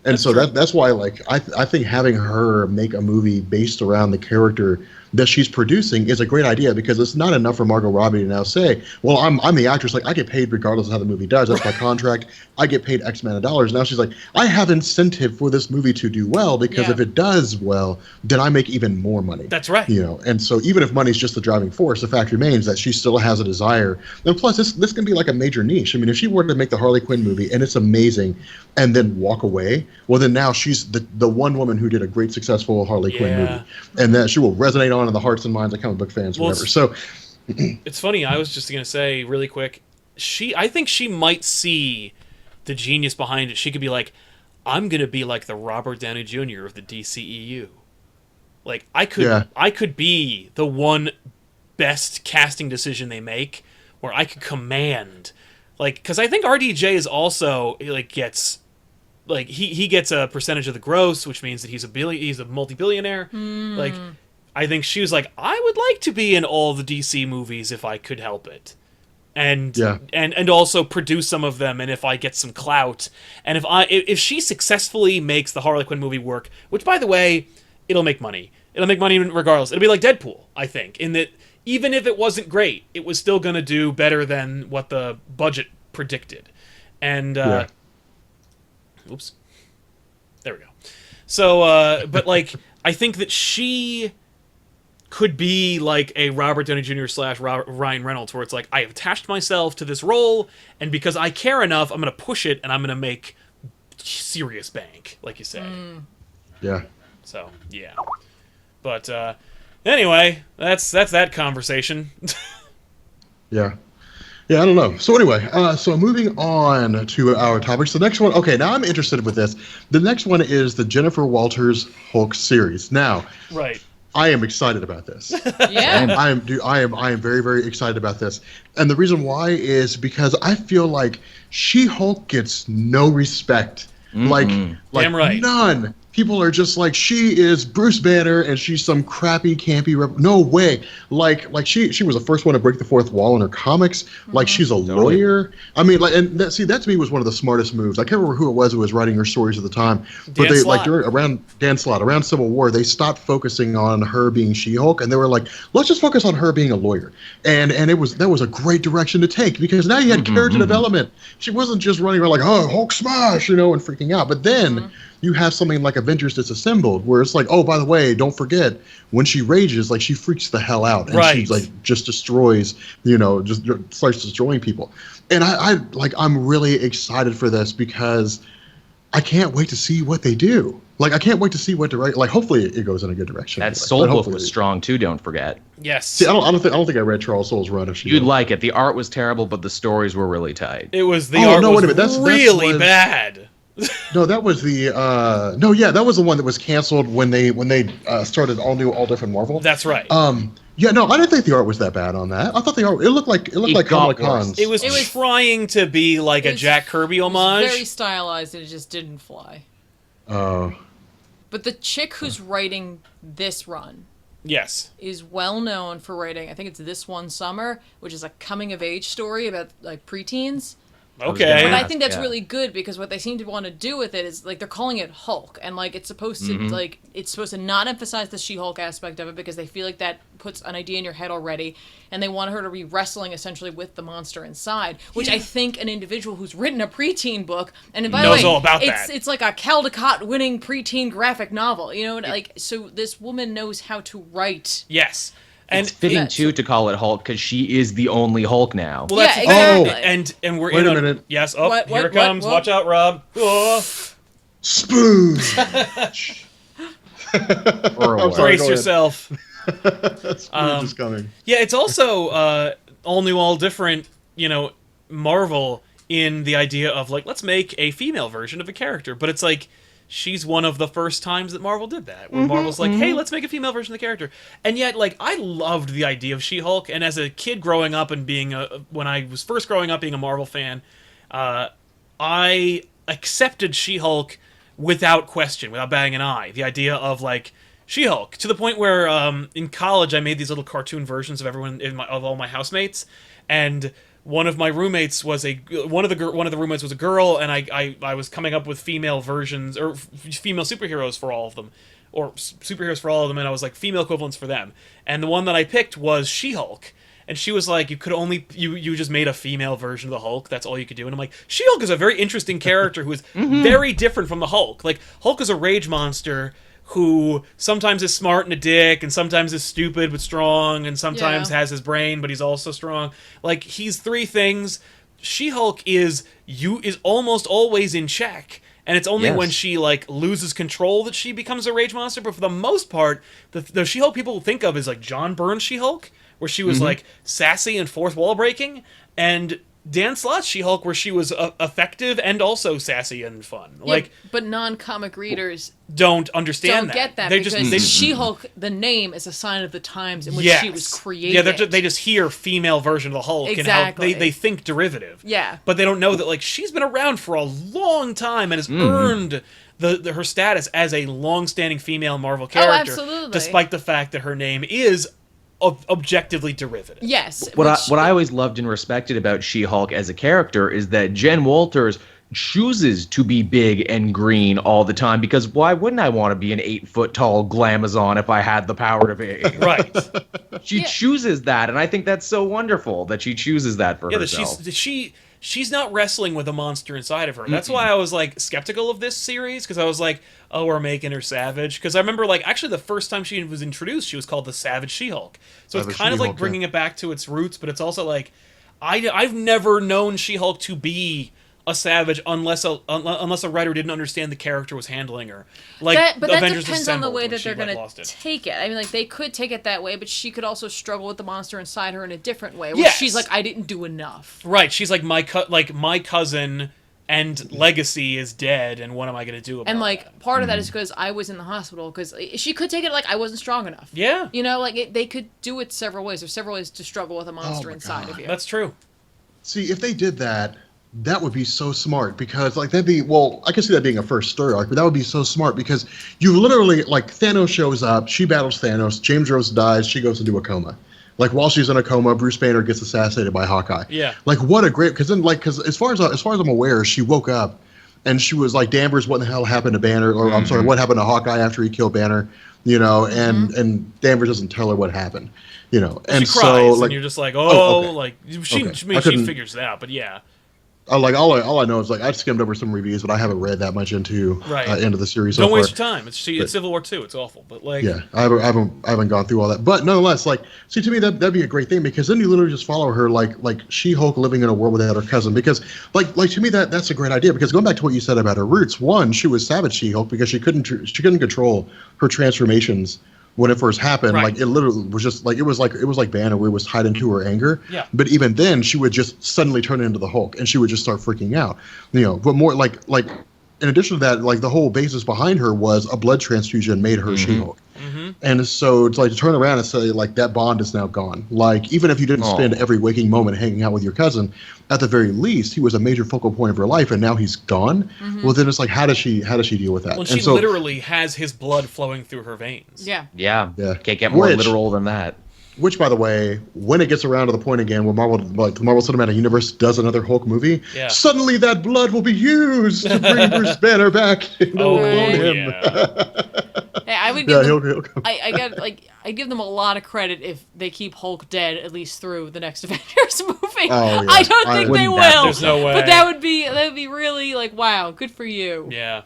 And so that's why like I think having her make a movie based around the character that she's producing is a great idea because it's not enough for Margot Robbie to now say, well, I'm the actress, like I get paid regardless of how the movie does. That's my contract. I get paid X amount of dollars. Now she's like, I have incentive for this movie to do well because if it does well, then I make even more money. That's right. You know, and so even if money's just the driving force, the fact remains that she still has a desire. And plus, this can be like a major niche. I mean, if she were to make the Harley Quinn movie and it's amazing, and then walk away, well, then now she's the one woman who did a great, successful Harley Quinn movie, and that she will resonate on in the hearts and minds of comic book fans, whatever. So it's funny. I was just gonna say really quick. I think she might see the genius behind it. She could be like, I'm gonna be like the Robert Downey Jr. of the DCEU. Like I could be the one best casting decision they make, where I could command, like, because I think RDJ is also like gets. Like he gets a percentage of the gross, which means that he's a multi-billionaire. Like I think she was like, I would like to be in all the DC movies if I could help it. And and also produce some of them, and if I get some clout, and if she successfully makes the Harley Quinn movie work, which by the way, it'll make money. It'll make money regardless. It'll be like Deadpool, I think, in that even if it wasn't great, it was still gonna do better than what the budget predicted. And oops. There we go. So, but like, I think that she could be like a Robert Downey Jr. / Ryan Reynolds, where it's like, I have attached myself to this role, and because I care enough, I'm going to push it, and I'm going to make serious bank, like you said. Yeah. So, yeah. But, anyway, that's that conversation. Yeah. Yeah, I don't know. So anyway, so moving on to our topics. The next one, okay, now I'm interested with this. The next one is the Jennifer Walters Hulk series. Now, right. I am excited about this. Yeah. I am very, very excited about this. And the reason why is because I feel like She-Hulk gets no respect. Like damn right. None. People are just like, she is Bruce Banner and she's some crappy, campy no way. Like she was the first one to break the fourth wall in her comics. Like she's a lawyer. I mean, like, and that to me was one of the smartest moves. I can't remember who it was writing her stories at the time, but they like around Dan Slott, around Civil War, they stopped focusing on her being She-Hulk, and they were like, let's just focus on her being a lawyer. And that was a great direction to take because now you had character development. She wasn't just running around like, oh, Hulk smash, and freaking out. But then you have something like Avengers Disassembled, where it's like, oh, by the way, don't forget, when she rages, like, she freaks the hell out, and she like just destroys, just starts destroying people. And I'm really excited for this because I can't wait to see what they do. Like, I can't wait to see what direction. Like, hopefully it goes in a good direction. That Soul book was strong too. Don't forget. Yes. See, I don't think I read Charles Soule's run. You'd like it. The art was terrible, but the stories were really tight. It was art was that's really bad. No, that was the that was the one that was canceled when they started all different Marvel. That's right. Yeah, no, I didn't think the art was that bad on that. I thought the art it looked like Comic Cons. It was trying to be like a Jack Kirby homage. Very stylized, and it just didn't fly. Oh. But the chick who's writing this run, yes, is well known for writing. I think it's This One Summer, which is a coming of age story about like preteens. Okay. But I think that's really good because what they seem to want to do with it is like they're calling it Hulk, and like it's supposed to not emphasize the She-Hulk aspect of it because they feel like that puts an idea in your head already, and they want her to be wrestling essentially with the monster inside, which I think an individual who's written a preteen book, and by the way, all about that. It's like a Caldecott winning preteen graphic novel, like so this woman knows how to write. Yes. And it's fitting too to call it Hulk because she is the only Hulk now. Well, that's exactly. And we're Wait in a minute. Yes. Oh, here it comes. What? Watch out, Rob. Oh. Spoon. Brace yourself. Spoon is coming. Yeah, it's also all new, all different. Marvel in the idea of like, let's make a female version of a character, but it's like. She's one of the first times that Marvel did that, where Marvel's like, hey, let's make a female version of the character. And yet, like, I loved the idea of She-Hulk, and as a kid growing up and when I was first growing up being a Marvel fan, I accepted She-Hulk without question, without batting an eye. The idea of like She-Hulk, to the point where in college I made these little cartoon versions of everyone of all my housemates, and one of my roommates was one of the roommates was a girl, and I was coming up with female versions or female superheroes for all of them, or superheroes for all of them, and I was like female equivalents for them. And the one that I picked was She-Hulk. And she was like, you just made a female version of the Hulk. That's all you could do. And I'm like, She-Hulk is a very interesting character who is very different from the Hulk. Like, Hulk is a rage monster who sometimes is smart and a dick, and sometimes is stupid but strong, and sometimes has his brain, but he's also strong. Like, he's three things. She-Hulk is almost always in check. And it's only when she, like, loses control that she becomes a rage monster. But for the most part, the She-Hulk people think of is, like, John Byrne's She-Hulk, where she was, like, sassy and fourth wall breaking, and Dan Slott's She-Hulk, where she was effective and also sassy and fun. Yeah, like, but non-comic readers don't understand don't get that they because She-Hulk, the name, is a sign of the times in which she was created. Yeah, they just hear female version of the Hulk and how they think derivative. Yeah. But they don't know that, like, she's been around for a long time and has earned her status as a long-standing female Marvel character. Oh, absolutely. Despite the fact that her name is objectively derivative. Yes. What I always loved and respected about She-Hulk as a character is that Jen Walters chooses to be big and green all the time, because why wouldn't I want to be an 8-foot-tall glamazon if I had the power to be? Right. She chooses that, and I think that's so wonderful that she chooses that for herself. She's not wrestling with a monster inside of her. That's why I was, like, skeptical of this series, because I was like, oh, we're making her savage. Because I remember, like, actually the first time she was introduced, she was called the Savage She-Hulk. So it's kind of like bringing it back to its roots, but it's also like, I've never known She-Hulk to be a savage unless a writer didn't understand the character was handling her. Like, but that depends on the way that they're going to take it. I mean, like, they could take it that way, but she could also struggle with the monster inside her in a different way. Where she's like, I didn't do enough. Right. She's like, my cousin and legacy is dead, and what am I going to do about it? And, like, part of that is because I was in the hospital, because she could take it like I wasn't strong enough. Yeah. You know, like, they could do it several ways. There's several ways to struggle with a monster inside of you. That's true. See, if they did that, that would be so smart, because, like, that'd be, well, I can see that being a first story arc, but that would be so smart, because you literally, like, Thanos shows up, she battles Thanos, James Rose dies, she goes into a coma. Like, while she's in a coma, Bruce Banner gets assassinated by Hawkeye. Yeah. Like, what a great, because as far as I'm aware, she woke up and she was like, Danvers, what the hell happened to Banner? Or I'm sorry, what happened to Hawkeye after he killed Banner? You know, and Danvers doesn't tell her what happened. You know, and she cries, so, like, and you're just like, oh, okay. Like she figures it out, but yeah. Like all I know is, like, I skimmed over some reviews, but I haven't read that much into the series. Don't waste your time. It's Civil War 2. It's awful, but like I haven't gone through all that. But nonetheless, like, see, to me that'd be a great thing, because then you literally just follow her like She-Hulk living in a world without her cousin. Because like to me that's a great idea, because going back to what you said about her roots, one, she was Savage She-Hulk because she couldn't control her transformations. When it first happened, like, it literally was just like it was like Banner, where it was tied into her anger. Yeah. But even then, she would just suddenly turn into the Hulk, and she would just start freaking out. You know, but more like in addition to that, like, the whole basis behind her was a blood transfusion made her She-Hulk. And so it's like to turn around and say, like, that bond is now gone. Like, even if you didn't spend every waking moment hanging out with your cousin, at the very least, he was a major focal point of her life, and now he's gone. Well, then it's like, how does she deal with that? Well, she literally has his blood flowing through her veins. Yeah. Can't get more literal than that. Which, by the way, when it gets around to the point again where the Marvel Cinematic Universe does another Hulk movie, suddenly that blood will be used to bring Bruce Banner back. Clone him. Hey, I would give I give them a lot of credit if they keep Hulk dead at least through the next Avengers movie. I don't think they will. There's no way. But that would be really, like, wow, good for you. Yeah.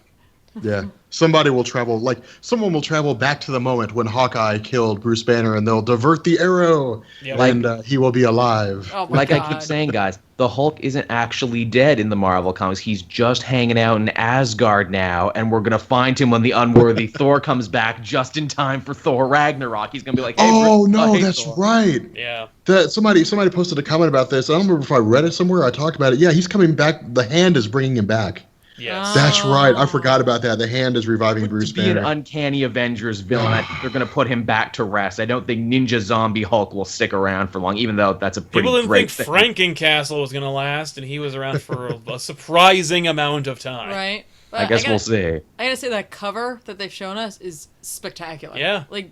Yeah. Someone will travel back to the moment when Hawkeye killed Bruce Banner, and they'll divert the arrow, and he will be alive. Oh my God. I keep saying, guys, the Hulk isn't actually dead in the Marvel comics. He's just hanging out in Asgard now, and we're gonna find him when the unworthy Thor comes back just in time for Thor Ragnarok. He's gonna be like, hey, hey, that's Thor. right. Yeah. Somebody posted a comment about this. I don't remember if I read it somewhere. I talked about it. Yeah, he's coming back. The Hand is bringing him back. Yes. That's right. I forgot about that. The Hand is reviving Bruce Banner. To be an uncanny Avengers villain, I think they're going to put him back to rest. I don't think Ninja Zombie Hulk will stick around for long, even though that's a pretty great thing. Frankencastle was going to last, and he was around for a surprising amount of time. Right. I guess we'll see. I gotta say that cover that they've shown us is spectacular. Yeah. Like,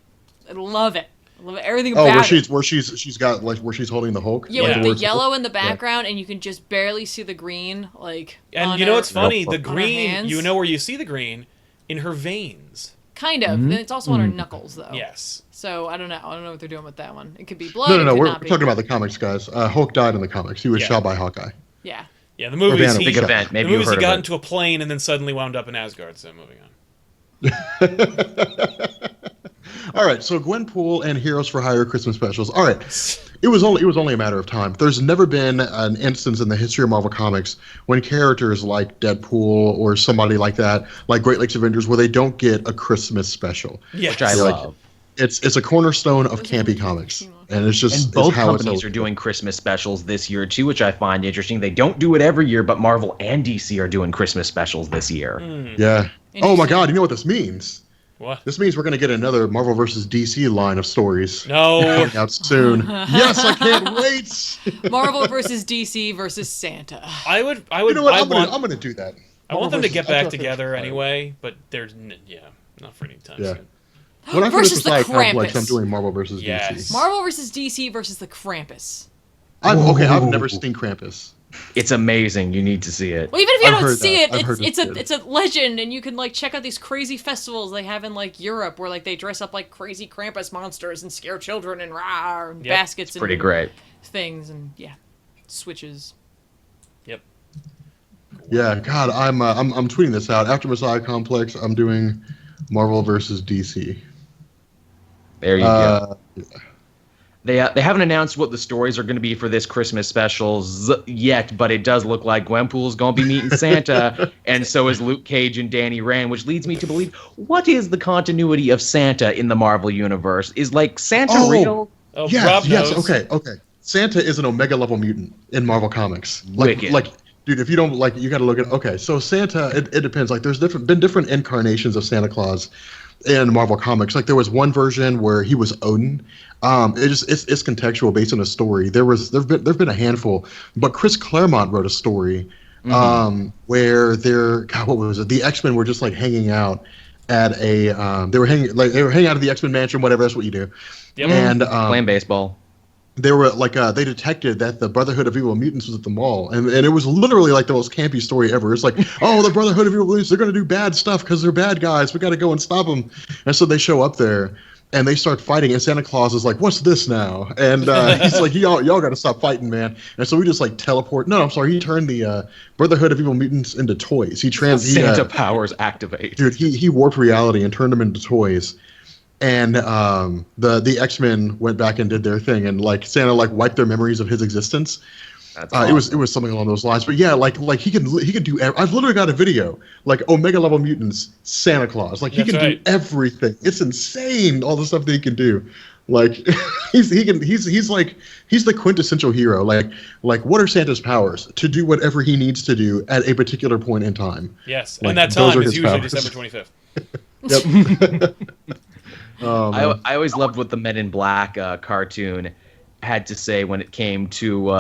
I love it. I love everything Oh, about it. where she's got like where she's holding the Hulk. Yeah, like with the the words yellow Hulk? in the background, and you can just barely see the green. Like, And on you know her- what's funny? The her green, hands. you know where you see the green? In her veins. Kind of. And it's also on her knuckles, though. Yes. So I don't know. I don't know what they're doing with that one. It could be blood. No, it no, could we're not be. talking about the comics, guys. Hulk died in the comics. He was Yeah. shot by Hawkeye. Yeah. Yeah, the movies Banner. he, Big event. Maybe the you movies heard he got of it. into a plane and then suddenly wound up in Asgard, so moving on. All right, so Gwenpool and Heroes for Hire Christmas specials. All right, it was only a matter of time. There's never been an instance in the history of Marvel Comics when characters like Deadpool or somebody like that, like Great Lakes Avengers, where they don't get a Christmas special. Yes. Which I love. It's a cornerstone of campy comics, and it's just And both it's how it's companies always are been. doing Christmas specials this year too, which I find interesting. They don't do it every year, but Marvel and DC are doing Christmas specials this year. Yeah. Oh my God! You know what this means? What? This means we're going to get another Marvel versus DC line of stories No. coming out soon. Yes, I can't wait. Marvel versus DC versus Santa. I would. You know what? I I'm want. going to do that. I want them to get back I thought together they were anyway, but there's not for any time Yeah. soon. When I finish Versus the the Complex, I'm Krampus. doing Marvel versus Yes. DC. Marvel versus DC versus the Krampus. I've never seen Krampus. It's amazing. You need to see it. Well, even if you I've don't heard see that. it, I've heard it's it's a good. it's a legend, and you can like check out these crazy festivals they have in like Europe, where like they dress up like crazy Krampus monsters and scare children and rah and Yep. baskets and Pretty great. things and switches. Yep. Yeah, God, I'm tweeting this out after Messiah Complex. I'm doing Marvel versus DC. There you go. Uh, They haven't announced what the stories are going to be for this Christmas specials yet, but it does look like Gwenpool's going to be meeting Santa, and so is Luke Cage and Danny Rand, which leads me to believe, what is the continuity of Santa in the Marvel universe? Is like Santa real? Oh, Rob yes, knows. okay. Santa is an Omega level mutant in Marvel Comics. Wicked. Like, dude, if you don't like, you got to look at. Okay, so Santa, it depends. Like, there's been different incarnations of Santa Claus in Marvel Comics. Like, there was one version where he was Odin. It's contextual based on a story. There've been a handful, but Chris Claremont wrote a story where what was it? The X-Men were just like hanging out at a they were hanging out at the X-Men mansion, whatever. That's what you do. Yep. And Playing baseball. they were like they detected that the Brotherhood of Evil Mutants was at the mall, and it was literally like the most campy story ever. It's like, oh, the Brotherhood of Evil Mutants, they're going to do bad stuff because they're bad guys. We got to go and stop them. And so they show up there and they start fighting, and Santa Claus is like, what's this now? And he's like, y'all got to stop fighting, man. And so we just like teleport. No, I'm sorry, he turned the Brotherhood of Evil Mutants into toys. Santa powers activate. Dude, he warped reality and turned them into toys. And the X-Men went back and did their thing, and like Santa like wiped their memories of his existence. That's It was something along those lines. But yeah, like he can do. I've literally got a video like Omega level mutants Santa Claus. Like he That's can right. do everything. It's insane all the stuff that he can do. Like he's the quintessential hero. Like what are Santa's powers? To do whatever he needs to do at a particular point in time. Yes, Like, and that those time are is his usually powers. December 25th. Yep. Oh, man. I always loved what the Men in Black cartoon had to say when it came to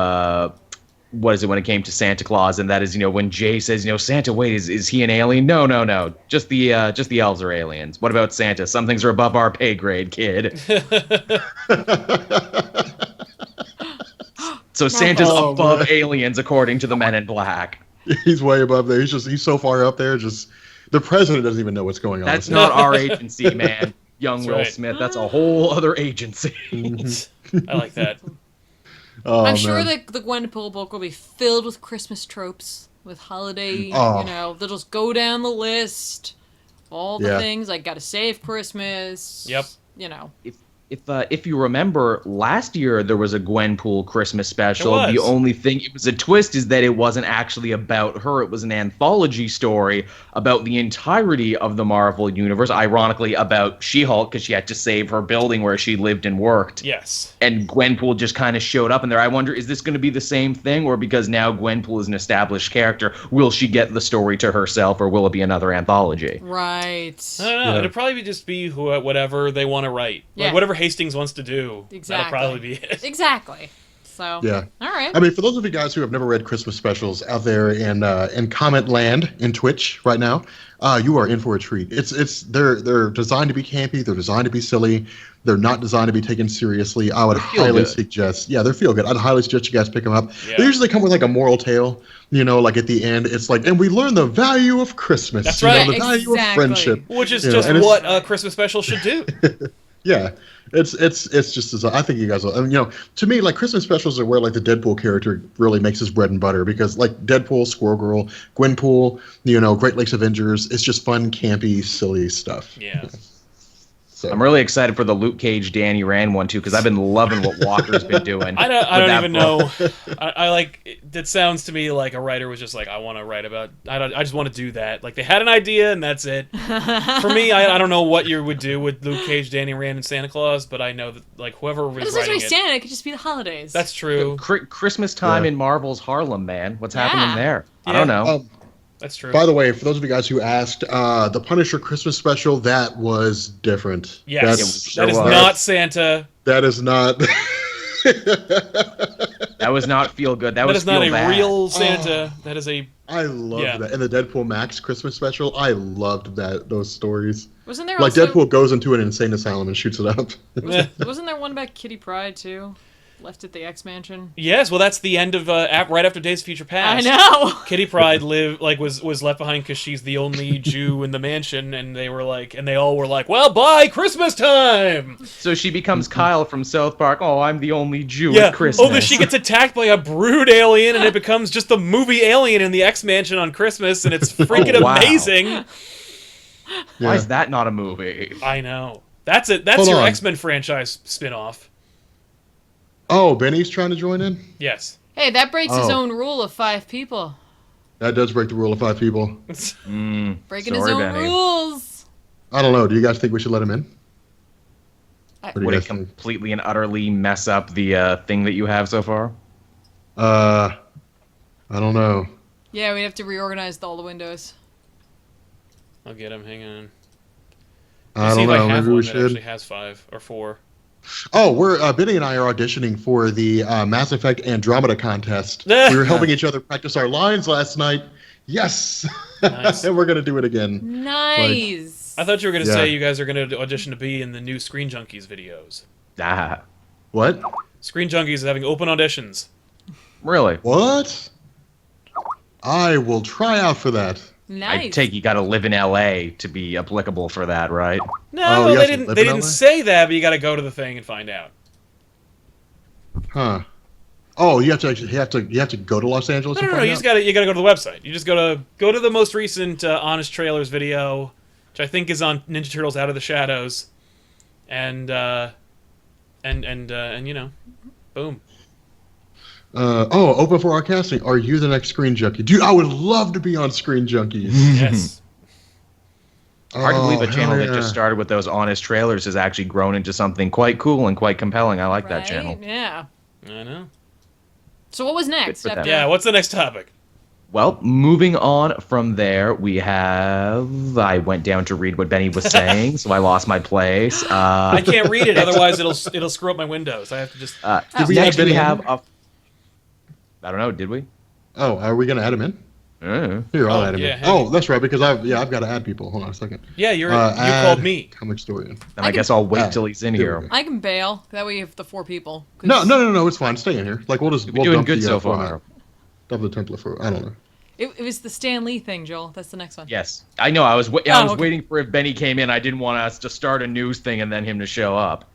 when it came to Santa Claus, and that is, when Jay says, Santa, wait, is he an alien? No, just the elves are aliens. What about Santa? Some things are above our pay grade, kid. So Santa's Oh, above man. aliens according to the Men in Black. He's way above there. He's so far up there. Just the president doesn't even know what's going on. That's with not our agency, man. Young That's Will right. Smith. That's a whole other agency. I like that. Oh, I'm sure man. that the Gwenpool book will be filled with Christmas tropes, with holiday. Oh. They'll just go down the list, all the Yeah. things like gotta save Christmas. Yep. If you remember, last year there was a Gwenpool Christmas special. There was. The only thing, it was a twist, is that it wasn't actually about her. It was an anthology story about the entirety of the Marvel Universe, ironically about She-Hulk, because she had to save her building where she lived and worked. Yes. And Gwenpool just kind of showed up in there. I wonder, is this going to be the same thing, or because now Gwenpool is an established character, will she get the story to herself, or will it be another anthology? Right. I don't know. Yeah. It'll probably just be whatever they want to write. Yeah. Like whatever Hastings wants to do. Exactly. That'll probably be it. Exactly. So Yeah. all right. I mean, for those of you guys who have never read Christmas specials out there in comment land in Twitch right now, you are in for a treat. They're designed to be campy. They're designed to be silly. They're not designed to be taken seriously. I would highly suggest. Yeah, they feel good. I'd highly suggest you guys pick them up. Yeah. They usually come with like a moral tale. You know, like at the end, it's like, and we learn the value of Christmas. That's you right. know, the value of friendship. Which is you know, just what a Christmas special should do. Yeah, it's just as I think you guys will. I mean, you know, to me, like Christmas specials are where like the Deadpool character really makes his bread and butter because like Deadpool, Squirrel Girl, Gwenpool, you know, Great Lakes Avengers, it's just fun, campy, silly stuff. Yeah. So. I'm really excited for the Luke Cage, Danny Rand one too because I've been loving what Walker's been doing. I don't even know. I like it sounds to me like a writer was just like, I want to write about. I just want to do that. Like they had an idea and that's it. For me, I don't know what you would do with Luke Cage, Danny Rand, and Santa Claus, but I know that like whoever was writing it. Santa. It could just be the holidays. That's true. Christmas time in Marvel's Harlem, man. What's happening there? I don't know. That's true. By the way, for those of you guys who asked, the Punisher Christmas special, that was different. Yes, that is not Santa. That is not. That was not feel good. That was not feel a bad. real Santa. That is a. I loved that. And the Deadpool Max Christmas special, I loved those stories. Wasn't there like also... Deadpool goes into an insane asylum and shoots it up. Wasn't there one about Kitty Pryde too? Left at the X Mansion. Yes, well, that's the end of right after Days of Future Past. I know. Kitty Pryde was left behind because she's the only Jew in the mansion, and they all were like, "Well, bye, Christmas time." So she becomes Kyle from South Park. Oh, I'm the only Jew at Christmas. Oh, then she gets attacked by a brood alien, and it becomes just the movie Alien in the X Mansion on Christmas, and it's freaking amazing. Why is that not a movie? I know. That's it. That's your X-Men franchise spin-off. Oh, Benny's trying to join in? Yes. Hey, that breaks his own rule of 5 people. That does break the rule of 5 people. Breaking his own rules. I don't know. Do you guys think we should let him in? Would it completely and utterly mess up the thing that you have so far? I don't know. Yeah, we'd have to reorganize all the windows. I'll get him. Hang on. I don't know. Maybe we should. Actually has 5 or 4. Oh, Benny and I are auditioning for the Mass Effect Andromeda contest. We were helping each other practice our lines last night. Yes, nice. And we're gonna do it again. Nice. I thought you were gonna say you guys are gonna audition to be in the new Screen Junkies videos. What? Screen Junkies is having open auditions. Really? What? I will try out for that. Nice. I take you got to live in LA to be applicable for that, right? No, they didn't say that, but you got to go to the thing and find out. Huh. Oh, you have to go to Los Angeles. No, you gotta go to the website. You just go to the most recent Honest Trailers video, which I think is on Ninja Turtles Out of the Shadows, and you know, boom. Open for our casting. Are you the next Screen Junkie? Dude, I would love to be on Screen Junkies. Yes. Hard to believe a channel that just started with those honest trailers has actually grown into something quite cool and quite compelling. I like that channel. Yeah. I know. So what was next? Yeah, what's the next topic? Well, moving on from there, I went down to read what Benny was saying, so I lost my place. I can't read it, otherwise it'll screw up my windows. I have to just... next we have a... I don't know, did we? Oh, are we going to add him in? Here, I'll add him in. Oh, that's right, because I've got to add people. Hold on a second. Yeah, you called me. Comicstorian. And I guess I'll wait till he's in here. I can bail. That way you have the 4 people. No, it's fine. Stay in here. Like, we'll doing good so far. Dump the template for, I don't know. It was the Stan Lee thing, Joel. That's the next one. Yes. I know. I was waiting for if Benny came in. I didn't want us to start a news thing and then him to show up.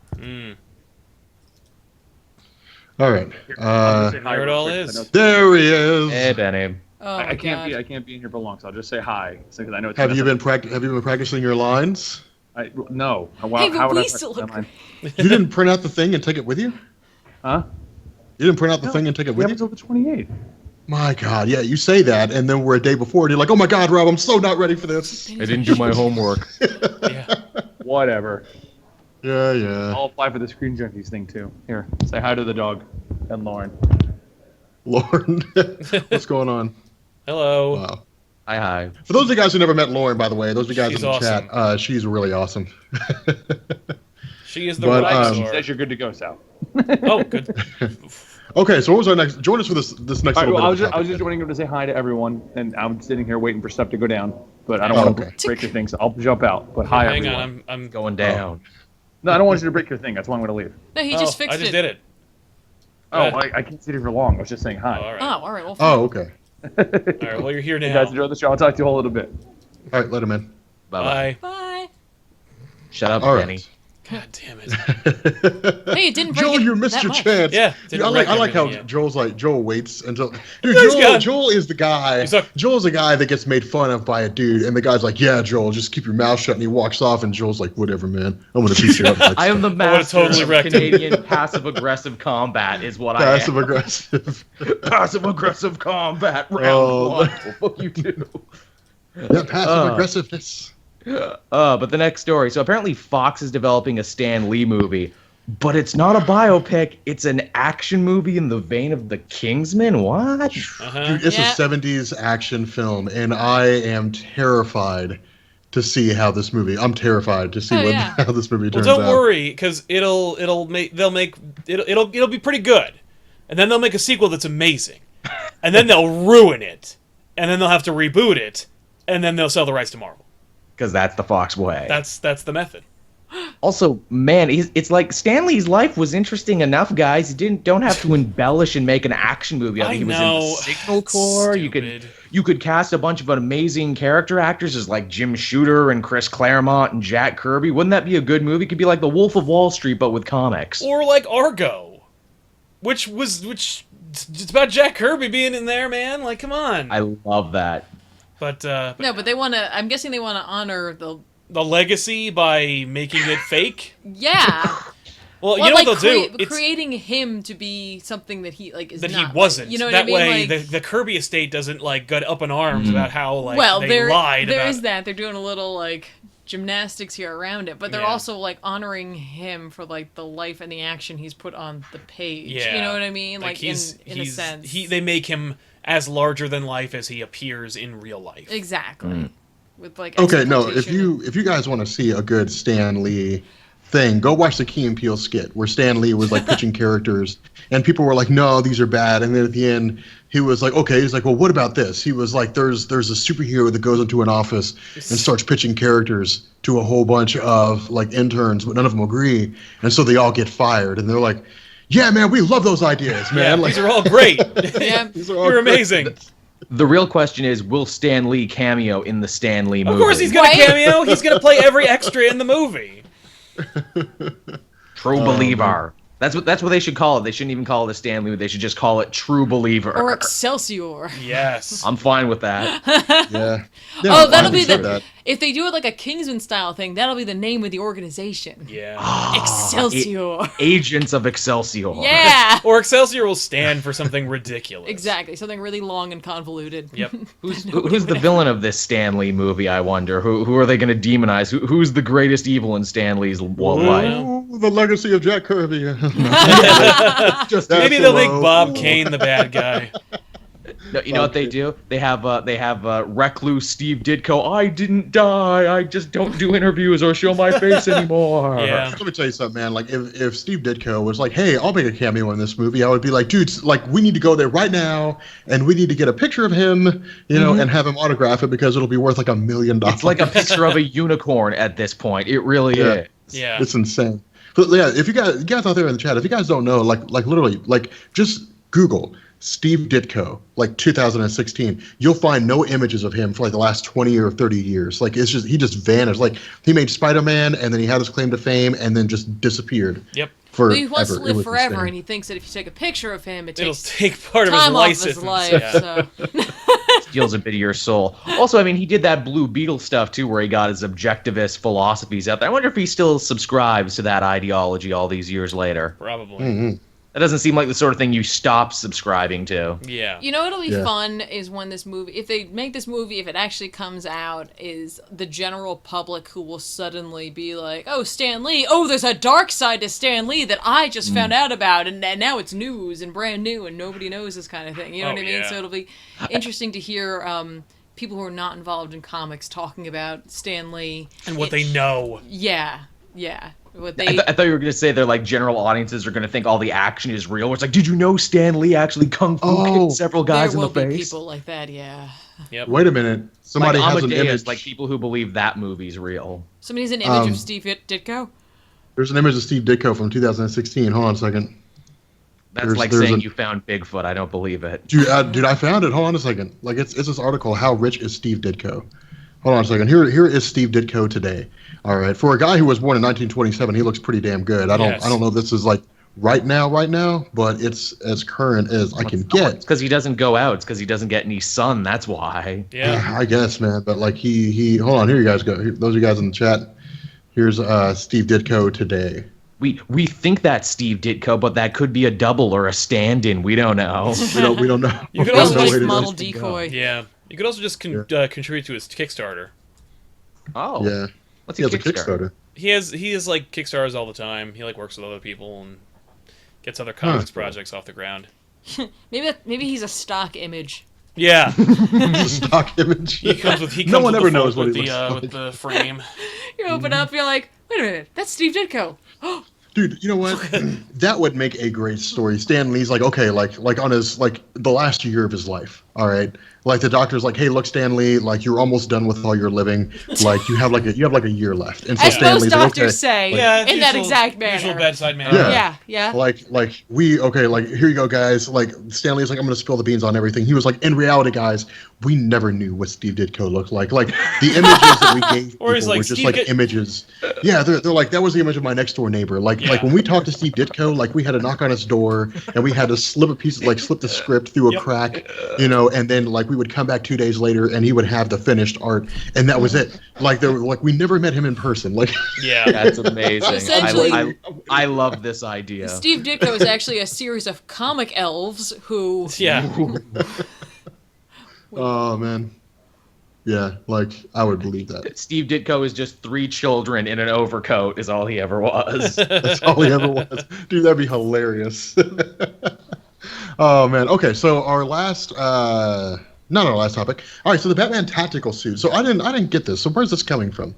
All right. Here it all is. There he is. Hey, Benny. Oh, I can't be in here for long, so I'll just say hi. Because I know it's have you been practicing your lines? No. Hey, but we still look great. You didn't print out the thing and take it with you? Huh? You didn't print out the thing and take it with you? Until the 28th. My God, yeah, you say that, and then we're a day before, and you're like, oh my God, Rob, I'm so not ready for this. I didn't do my homework. Yeah. Whatever. Yeah. I'll apply for the Screen Junkies thing, too. Here, say hi to the dog and Lauren. Lauren, what's going on? Hello. Wow. Hi. For those of you guys who never met Lauren, by the way, those of you guys in the awesome. chat, she's really awesome. She is the right She says you're good to go, Sal. Oh, good. Okay, so what was our next? Join us for this next All right, little well, I bit. was just joining to say hi to everyone, and I'm sitting here waiting for stuff to go down. But I don't want to break your thing, so I'll jump out. But hi, Hang everyone. on, I'm Going down. No, I don't want you to break your thing. That's why I'm going to leave. No, he just fixed I just it. did it. Oh, I can't sit here for long. I was just saying hi. Oh, all right. Oh, all right. Well, Oh, okay. All right. Well, you're here You now. guys enjoy the show. I'll talk to you all in a bit. All right, let him in. Bye-bye. Bye. bye. Shut up, All Kenny. right. God damn it. Hey, it didn't break Joel, it you missed that your much. chance. Yeah, Dude, didn't I like break how everything yet. Joel waits until. Dude, He's gone. Joel is the guy. Joel's the guy that gets made fun of by a dude, and the guy's like, "Yeah, Joel, just keep your mouth shut," and he walks off, and Joel's like, "Whatever, man. I'm gonna beat you up." Next I am the time." master totally of wrecked him. Canadian passive-aggressive combat is what I Passive am. aggressive. Passive-aggressive combat, round Oh. one. What you do. Yeah, passive aggressiveness. But the next story. So apparently Fox is developing a Stan Lee movie, but it's not a biopic. It's an action movie in the vein of The Kingsman. What? Uh-huh. Dude, it's Yeah. a 70s action film, and I am terrified to see how this movie. I'm terrified to see Oh, yeah. how this movie Well, turns don't out. worry, because it'll be pretty good, and then they'll make a sequel that's amazing, and then they'll ruin it, and then they'll have to reboot it, and then they'll sell the rights to Marvel. Because that's the Fox way. That's the method. Also, man, it's like Stan Lee's life was interesting enough, guys. You don't have to embellish and make an action movie. I I think he was in know. the Signal It's Corps. stupid. You could cast a bunch of amazing character actors as like Jim Shooter and Chris Claremont and Jack Kirby. Wouldn't that be a good movie? It could be like The Wolf of Wall Street, but with comics. Or like Argo, which it's about Jack Kirby being in there, man. Like, come on. I love that. But No, but they want to. I'm guessing they want to honor the. the legacy by making it fake. Yeah. Well, you Well, know like what they'll do? It's creating him to be something that he like is that not. he wasn't. Like, you know what that I mean? way, Like, the Kirby estate doesn't like get up in arms about how like well, they there lied there about. is that they're doing a little like gymnastics here around it, but they're Yeah. also like honoring him for like the life and the action he's put on the page. Yeah, You know what I mean? Like he's in a sense. they make him as larger than life as he appears in real life. Exactly. With like Okay, no, if execution you guys want to see a good Stan Lee thing, go watch the Key and Peele skit where Stan Lee was like pitching characters, and people were like, "No, these are bad." And then at the end, he was like, "Okay." He's like, "Well, what about this?" He was like, "There's a superhero that goes into an office and starts pitching characters to a whole bunch of like interns, but none of them agree, and so they all get fired." And they're like, "Yeah, man, we love those ideas, Yeah, man. Like, these are all great. Yeah. these are all You're great." amazing. The real question is, will Stan Lee cameo in the Stan Lee movie? Of course, he's gonna Right? cameo. He's gonna play every extra in the movie. True Believer. That's what they should call it. They shouldn't even call it a Stan Lee. They should just call it True Believer. or Excelsior. Yes. I'm fine with that. Yeah. Oh, that'll be said the that. if they do it like a Kingsman style thing, that'll be the name of the organization. Yeah. Excelsior. Agents of Excelsior. Yeah. Or Excelsior will stand for something ridiculous. Exactly. Something really long and convoluted. Yep. Who's the villain of this Stan Lee movie, I wonder? Who are they going to demonize? Who's the greatest evil in Stan Lee's life? Oh, the legacy of Jack Kirby. Just Maybe ask they'll him, make Bob Kane the bad guy. No, you know what they do? They have recluse Steve Ditko. I didn't die. I just don't do interviews or show my face anymore. Yeah. Let me tell you something, man. Like, if Steve Ditko was like, "Hey, I'll make a cameo in this movie," I would be like, "Dude, like, we need to go there right now, and we need to get a picture of him, you know, and have him autograph it because it'll be worth like $1 million." It's like a picture of a unicorn at this point. It really Yeah. is. Yeah. It's insane. But yeah, if you guys out there in the chat, if you guys don't know, like literally, like just Google Steve Ditko, like 2016, you'll find no images of him for like the last 20 or 30 years. Like it's just he just vanished. Like he made Spider-Man, and then he had his claim to fame, and then just disappeared. Yep. Forever. But he wants to It live was forever, insane. and he thinks that if you take a picture of him, it It'll takes take part of his time off license. his life. Yeah. So. Steals a bit of your soul. Also, I mean, he did that Blue Beetle stuff too, where he got his objectivist philosophies out there. I wonder if he still subscribes to that ideology all these years later. Probably. Mm-hmm. That doesn't seem like the sort of thing you stop subscribing to. Yeah. You know what'll be Yeah. fun is when this movie, if they make this movie, if it actually comes out, is the general public who will suddenly be like, "Oh, Stan Lee! Oh, there's a dark side to Stan Lee that I just found out about, and now it's news and brand new, and nobody knows this kind of thing." You know Oh, what I mean? yeah. So it'll be interesting to hear people who are not involved in comics talking about Stan Lee And what they know. Yeah. Yeah. What I thought you were going to say they're like general audiences are going to think all the action is real. It's like, did you know Stan Lee actually kung fu kicked several guys in the There will be face? people like that, yeah. Yep. Wait a minute. Somebody like has an Amadeus, image. like people who believe that movie's real. Somebody has an image of Steve Ditko? There's an image of Steve Ditko from 2016. Hold on a second. That's like saying you found Bigfoot. I don't believe it. Dude, I found it. Hold on a second. Like it's this article. How rich is Steve Ditko? Hold on a second. Here is Steve Ditko today. All right. For a guy who was born in 1927, he looks pretty damn good. I don't know if this is like right now, but it's as current as I can get. It's because he doesn't go out. It's because he doesn't get any sun. That's why. Yeah. I guess, man. But like he hold on. Here you guys go. Those of you guys in the chat. Here's Steve Ditko today. We think that's Steve Ditko, but that could be a double or a stand-in. We don't know. we don't know. You could We don't also know just where it model is. decoy. Yeah. You could also just contribute to his Kickstarter. Oh. Yeah. What's He he has a Kickstarter. He is like Kickstarters all the time. He like works with other people and gets other comics projects off the ground. Maybe he's a stock image. Yeah. Stock image. He comes with No one ever knows what with he the looks like. with the frame. You open up, you're like, wait a minute, that's Steve Ditko. Dude, you know what? That would make a great story. Stan Lee's like, okay, like on his like the last year of his life. All right. Like the doctor's like, hey, look, Stan Lee, like you're almost done with all your living. Like you have like a year left. And so As Stan most Lee's doctors like, okay, say, Yeah, in that exact manner. Usual bedside manner. Yeah. Yeah. like here you go, guys. Like Stan Lee's like, I'm gonna spill the beans on everything. He was like, in reality, guys, we never knew what Steve Ditko looked like. Like the images that we gave Or he's people like, were just Steve like images. Yeah, they're like that was the image of my next door neighbor. Like when we talked to Steve Ditko, like we had to knock on his door and we had to slip the script through a crack, and then like we would come back 2 days later and he would have the finished art and that was it. Like we never met him in person. Like Yeah. That's amazing. Essentially- I love this idea. Steve Ditko is actually a series of comic elves who... Yeah. oh man. Yeah, like I would believe that. Steve Ditko is just 3 children in an overcoat is all he ever was. That's all he ever was. Dude, that'd be hilarious. Oh man. Okay, so our last not our last topic. All right, so the Batman tactical suit. So I didn't get this. So where's this coming from?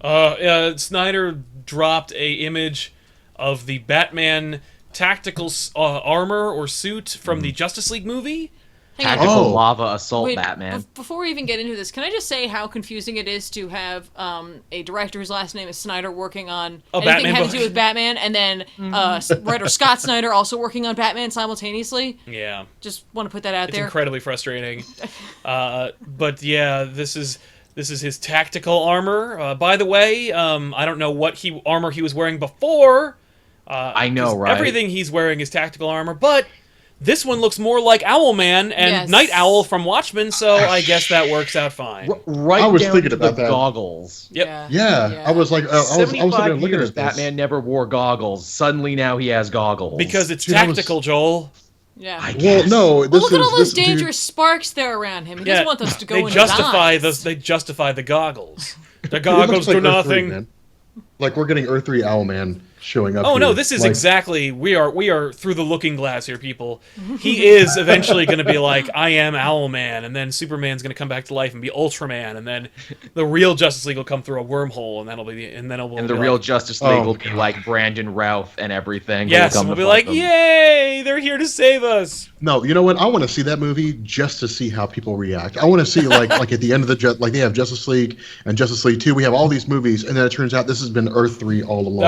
Snyder dropped a image of the Batman tactical armor or suit from the Justice League movie. Hang on. Tactical Oh. lava assault Wait, Batman. before we even get into this, can I just say how confusing it is to have a director whose last name is Snyder working on A anything Batman having to book. do with Batman, and then writer Scott Snyder also working on Batman simultaneously? Yeah. Just want to put that out It's there. incredibly frustrating. But yeah, this is his tactical armor. By the way, I don't know what armor he was wearing before. I know, 'cause right? Everything he's wearing is tactical armor, but this one looks more like Owlman and Yes. Night Owl from Watchmen, so I guess that works out fine. Right I was down thinking to about the that. goggles. Yep. Yeah, I was like, I was sitting 75 there looking years, at this. Batman never wore goggles. Suddenly now he has goggles. Because it's Dude, I was- tactical, Joel. Yeah. I Well, guess. no, Well, this look at all those this dude- dangerous sparks there around him. He doesn't want those to go they in justify his eyes. They justify the goggles. The It goggles looks do like Earth 3, nothing. man. Like we're getting Earth 3 Owlman showing up. Oh no, here. this is Like, exactly we are through the looking glass here, people. He is eventually going to be like, I am Owlman, and then Superman's going to come back to life and be Ultraman, and then the real Justice League will come through a wormhole, and And the real Justice League will be like Brandon Routh and everything. yes, will and come we'll to be fight like, them. yay, they're here to save us. No, you know what? I want to see that movie just to see how people react. I want to see like at the end of like they have Justice League and Justice League 2. We have all these movies, and then it turns out this has been Earth 3 all along.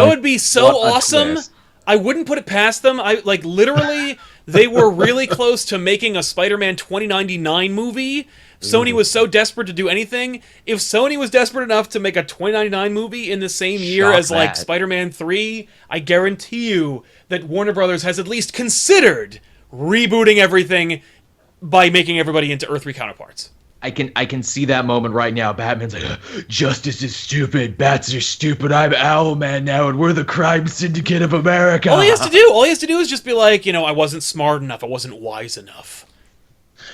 That would be so what a awesome. twist. I wouldn't put it past them. I like literally they were really close to making a Spider-Man 2099 movie. Sony was so desperate to do anything. If Sony was desperate enough to make a 2099 movie in the same year Shock as like that. Spider-Man 3, I guarantee you that Warner Brothers has at least considered rebooting everything by making everybody into Earth 3 counterparts. I can see that moment right now. Batman's like, justice is stupid, bats are stupid, I'm Owlman now, and we're the crime syndicate of America. All he has to do is just be like, I wasn't smart enough, I wasn't wise enough.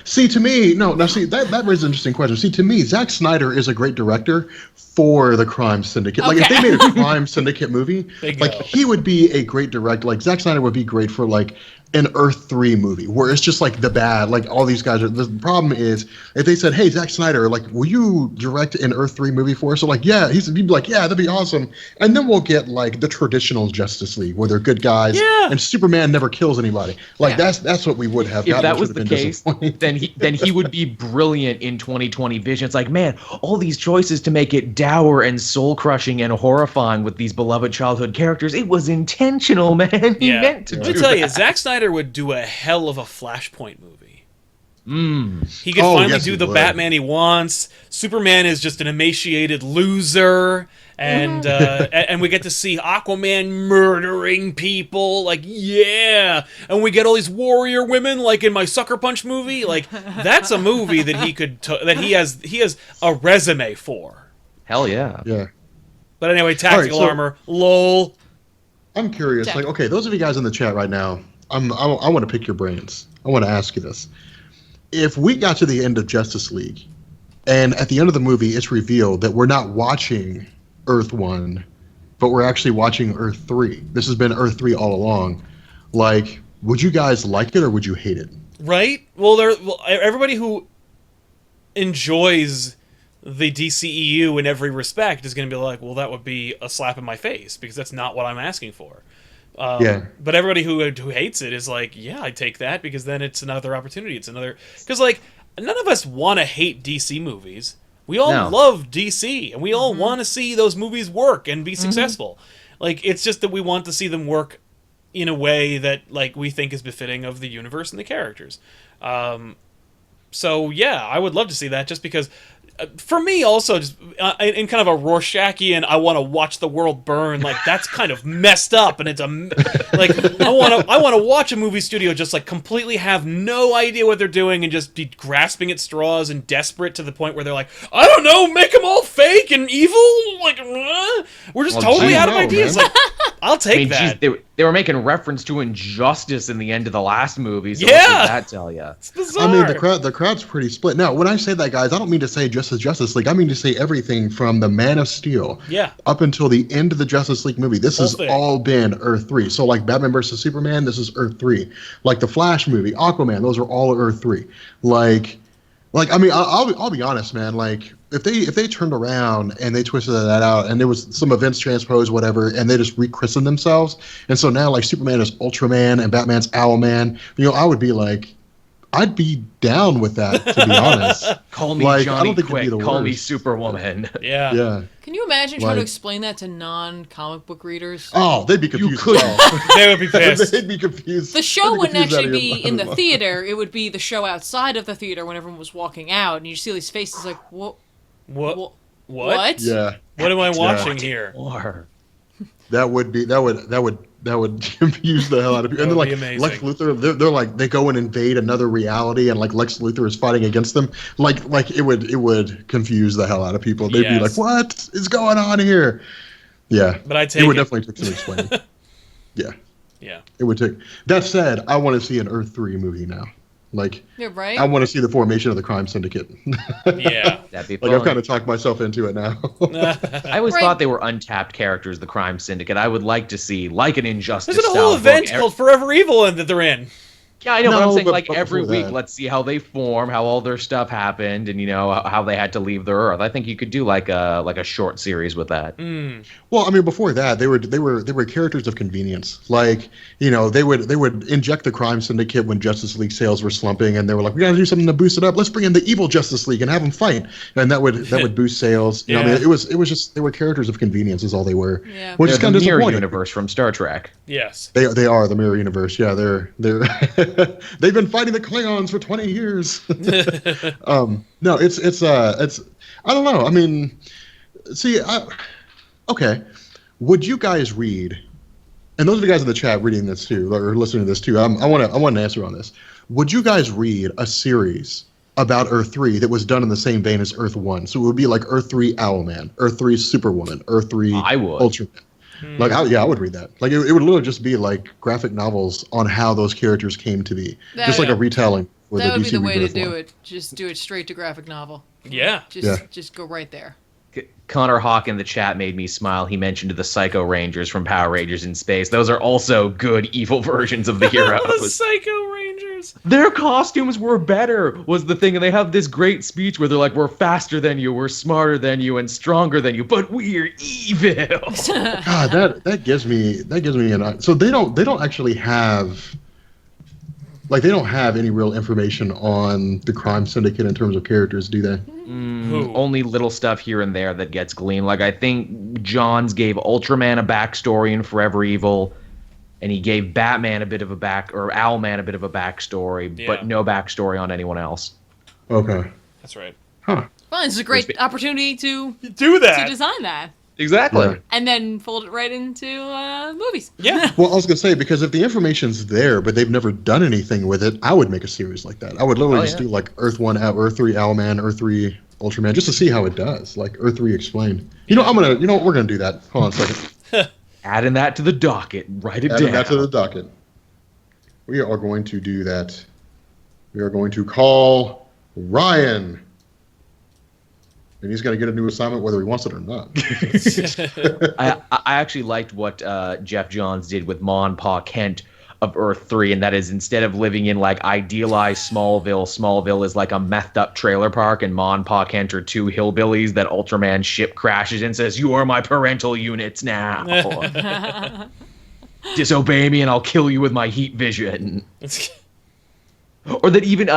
See, to me, no. Now, see, that raises an interesting question. See, to me, Zack Snyder is a great director for the Crime Syndicate. Like if they made a Crime Syndicate movie, like he would be a great director. Like Zack Snyder would be great for like an Earth 3 movie where it's just like the bad, like all these guys are. The problem is if they said, "Hey, Zack Snyder, like, will you direct an Earth 3 movie for us?" So like, yeah, he'd be like, "Yeah, that'd be awesome." And then we'll get like the traditional Justice League where they're good guys and Superman never kills anybody. Like that's what we would have. If that was the case, then he would be brilliant in 2020 Vision. It's like, man, all these choices to make it dour and soul crushing and horrifying with these beloved childhood characters. It was intentional, man. He meant to. Let me tell you, Zack Snyder would do a hell of a Flashpoint movie. He could finally do the Batman he wants. Superman is just an emaciated loser, and we get to see Aquaman murdering people. Like, and we get all these warrior women, like in my Sucker Punch movie. Like, that's a movie that he could that he has a resume for. Hell yeah. Yeah. But anyway, tactical armor. Lol. I'm curious. Like, okay, those of you guys in the chat right now, I want to pick your brains. I want to ask you this. If we got to the end of Justice League, and at the end of the movie it's revealed that we're not watching Earth 1, but we're actually watching Earth 3. This has been Earth 3 all along. Like, would you guys like it or would you hate it? Right? Well, everybody who enjoys the DCEU in every respect is going to be like, well, that would be a slap in my face because that's not what I'm asking for. But everybody who hates it is like, yeah, I'd take that because then it's another opportunity. It's another... Because, like, none of us want to hate DC movies. We all love DC, and we all want to see those movies work and be successful. Like, it's just that we want to see them work in a way that, like, we think is befitting of the universe and the characters. So, yeah, I would love to see that just because... For me, also, just in kind of a Rorschach-ian, I want to watch the world burn. Like, that's kind of messed up, and it's like I want to watch a movie studio just like completely have no idea what they're doing and just be grasping at straws and desperate to the point where they're like, I don't know, make them all fake and evil. Like, we're just totally out of ideas. Like, I'll take that. Geez, they were making reference to Injustice in the end of the last movie. So what does that tell you? It's bizarre. I mean, the crowd's pretty split. Now, when I say that, guys, I don't mean to say just as Justice League. I mean to say everything from the Man of Steel up until the end of the Justice League movie. This has all been Earth 3. So, like Batman vs. Superman, this is Earth 3. Like the Flash movie, Aquaman, those are all Earth 3. Like I mean, I'll be honest, man. Like if they turned around and they twisted that out and there was some events transposed, whatever, and they just rechristened themselves, and so now like Superman is Ultraman and Batman's Owlman, I would be like, I'd be down with that, to be honest. Call me Johnny Quick. Call me Superwoman. Yeah. Can you imagine trying to explain that to non-comic book readers? Oh, they'd be confused. They would be pissed. They'd be confused. The show wouldn't actually be in the theater. It would be the show outside of the theater when everyone was walking out, and you see these faces like, what? Yeah. What am I watching here? That would confuse the hell out of people. And then, like, amazing. Lex Luthor, they're like, they go and invade another reality, and like Lex Luthor is fighting against them. Like it would confuse the hell out of people. They'd be like, "What is going on here?" Yeah, but I take it would definitely take some explaining. Yeah, it would take. That said, I want to see an Earth 3 movie now. Like, right? I want to see the formation of the Crime Syndicate. That'd be fun. Like, I've kind of talked myself into it now. I always thought they were untapped characters, the Crime Syndicate. I would like to see, like an Injustice There's a whole event called Forever Evil that they're in. Yeah, I know, but I'm saying, like, every week, let's see how they form, how all their stuff happened, and, how they had to leave their Earth. I think you could do, like a short series with that. Well, I mean, before that, they were characters of convenience. Like, they would inject the Crime Syndicate when Justice League sales were slumping, and they were like, we got to do something to boost it up. Let's bring in the evil Justice League and have them fight. And that would boost sales. I mean, it was just, they were characters of convenience is all they were. Yeah. Which is kind of the mirror disappointing. universe from Star Trek. Yes. They are the mirror universe. Yeah, they're they've been fighting the Klingons for 20 years. No, it's I don't know. I mean, see, okay. Would you guys read? And those are the guys in the chat reading this too, or listening to this too. I want an answer on this. Would you guys read a series about Earth 3 that was done in the same vein as Earth 1? So it would be like Earth 3 Owlman, Earth 3 Superwoman, Earth 3 Ultraman. Like, I would read that. Like, it would literally just be like graphic novels on how those characters came to be, just like a retelling. That would be the way to do it. Just do it straight to graphic novel. Yeah. Just go right there. Connor Hawk in the chat made me smile. He mentioned the Psycho Rangers from Power Rangers in Space. Those are also good evil versions of the heroes. Psycho Rangers. Their costumes were better, was the thing. And they have this great speech where they're like, we're faster than you, we're smarter than you, and stronger than you, but we're evil. God, that gives me an. So they don't actually have. Like, they don't have any real information on the crime syndicate in terms of characters, do they? Only little stuff here and there that gets gleaned. Like, I think Johns gave Ultraman a backstory in Forever Evil, and he gave Batman a bit of a Owlman a bit of a backstory, but no backstory on anyone else. Okay. That's right. Huh. Well, it's a great opportunity to do that. To design that. Exactly. Yeah. And then fold it right into movies. Yeah. Well, I was gonna say, because if the information's there, but they've never done anything with it, I would make a series like that. I would literally just do like Earth 1, Earth 3 Owlman, Earth 3 Ultraman, just to see how it does. Like Earth 3 Explained. You know what, we're gonna do that. Hold on a second. Adding that to the docket. Write it down. Adding that to the docket. We are going to do that. We are going to call Ryan. And he's going to get a new assignment whether he wants it or not. I actually liked what Jeff Johns did with Ma and Pa Kent of Earth 3, and that is, instead of living in like idealized Smallville is like a methed up trailer park, and Ma and Pa Kent are two hillbillies that Ultraman ship crashes and says, "You are my parental units now. Disobey me and I'll kill you with my heat vision." Or that even,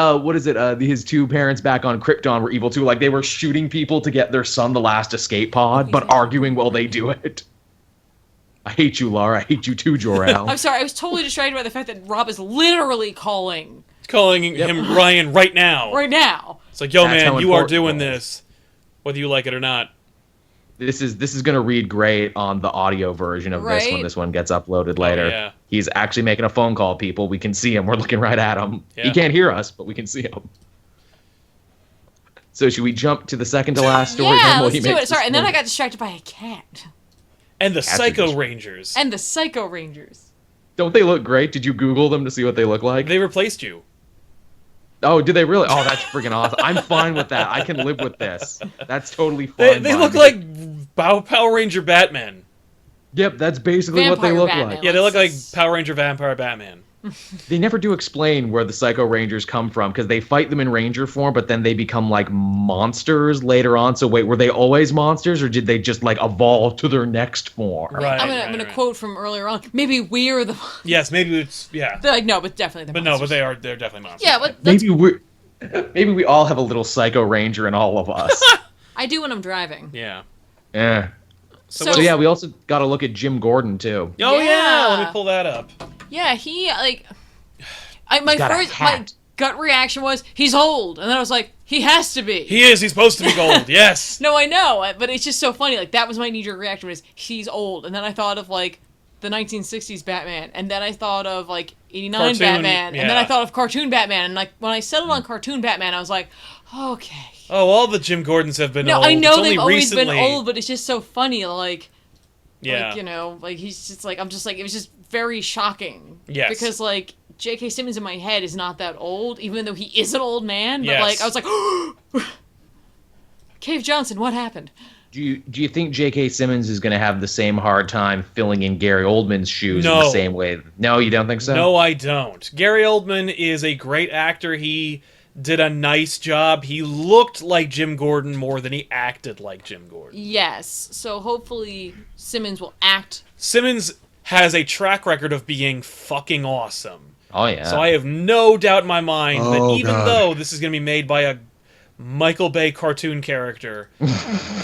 his two parents back on Krypton were evil too. Like, they were shooting people to get their son the last escape pod, but arguing while they do it. I hate you, Laura. I hate you too, Jor-El. I'm sorry, I was totally distracted by the fact that Rob is literally calling him Ryan right now. Right now. It's like, yo, man, you are doing this, whether you like it or not. This is going to read great on the audio version of this when this one gets uploaded later. Yeah. He's actually making a phone call, people. We can see him. We're looking right at him. Yeah. He can't hear us, but we can see him. So should we jump to the second to last story? Yeah, let's do it. Sorry, and then I got distracted by a cat. And the Psycho Rangers. And the Psycho Rangers. Don't they look great? Did you Google them to see what they look like? They replaced you. Oh, did they really? Oh, that's freaking awesome. I'm fine with that. I can live with this. That's totally fine. They look like Power Ranger Batman. Yep, that's basically what they look like. Yeah, they look like Power Ranger Vampire Batman. They never do explain where the Psycho Rangers come from, because they fight them in Ranger form, but then they become like monsters later on. So wait, were they always monsters, or did they just like evolve to their next form? Right. I'm gonna quote from earlier on. Maybe we're the. Yes, maybe it's They're like, no, but definitely they're monsters. No, but they're definitely monsters. Yeah, but maybe we all have a little Psycho Ranger in all of us. I do when I'm driving. Yeah. Yeah. So yeah, we also got to look at Jim Gordon too. Oh yeah, let me pull that up. Yeah, he my gut reaction was he's old, and then I was like, he has to be. He is. He's supposed to be old. Yes. No, I know, but it's just so funny. Like, that was my knee-jerk reaction, was he's old, and then I thought of like the 1960s Batman, and then I thought of like 89 Batman, and then I thought of cartoon Batman, and like when I settled on cartoon Batman, I was like, okay. Oh, all the Jim Gordons have been old. No, I know they've always been old, but it's just so funny, like. Yeah. Like, you know, like, he's just like, I'm just like, it was just very shocking. Yes. Because, like, J.K. Simmons in my head is not that old, even though he is an old man. But, like, I was like, Cave Johnson, what happened? Do you think J.K. Simmons is going to have the same hard time filling in Gary Oldman's shoes in the same way? No, you don't think so? No, I don't. Gary Oldman is a great actor. He did a nice job. He looked like Jim Gordon more than he acted like Jim Gordon. Yes. So hopefully Simmons will act. Simmons has a track record of being fucking awesome. Oh, yeah. So I have no doubt in my mind that even though this is going to be made by a Michael Bay cartoon character,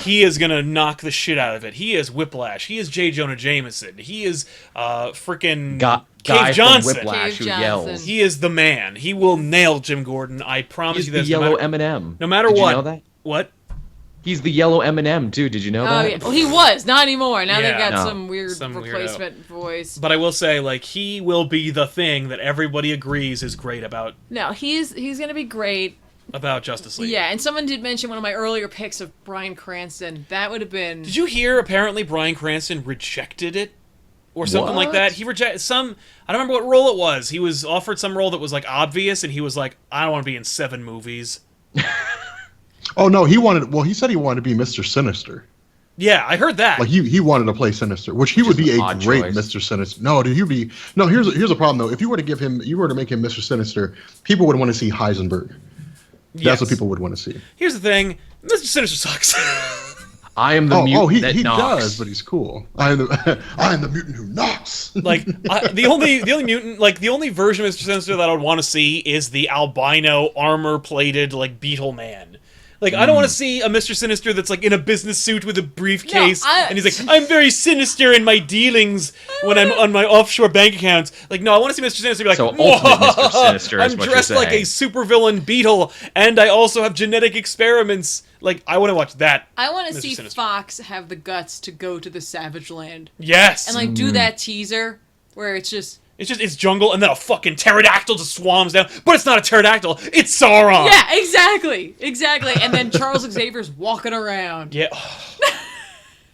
he is going to knock the shit out of it. He is Whiplash. He is J. Jonah Jameson. He is freaking Cave Johnson. Whiplash who yells. He is the man. He will nail Jim Gordon. I promise you this. He's the yellow M&M. No matter what. Did you know that? What? He's the yellow M&M too. Did you know that? Yeah. Well, he was. Not anymore. Now they've got some replacement voice. But I will say, like, he will be the thing that everybody agrees is great about. No, he's going to be great. About Justice League. Yeah, and someone did mention one of my earlier picks of Bryan Cranston. That would have been... Did you hear, apparently, Bryan Cranston rejected it? Or something like that? He rejected some... I don't remember what role it was. He was offered some role that was, like, obvious, and he was like, I don't want to be in 7 movies. Oh no, he wanted. Well, he said he wanted to be Mr. Sinister. Yeah, I heard that. Like he wanted to play Sinister, which he would be a great choice. Mr. Sinister. No, dude, he'd be. No, here's a problem though. If you were to make him Mr. Sinister, people would want to see Heisenberg. That's what people would want to see. Here's the thing, Mr. Sinister sucks. I am the mutant that he knocks. does, but he's cool. I am the mutant who knocks. Like the only mutant, like the only version of Mr. Sinister that I would want to see is the albino armor-plated like Beetle Man. Like I don't want to see a Mr. Sinister that's like in a business suit with a briefcase, and he's like, "I'm very sinister in my dealings when I'm on my offshore bank accounts." Like, no, I want to see Mr. Sinister be like, So ultimate Mr. Sinister is I'm what dressed you're like a saying. supervillain beetle, and I also have genetic experiments. Like, I want to watch that. I want to Mr. see Sinister. Fox have the guts to go to the Savage Land Yes, and like do that teaser where it's just. it's jungle, and then a fucking pterodactyl just swarms down. But it's not a pterodactyl; it's Sauron. Yeah, exactly. And then Charles Xavier's walking around. Yeah.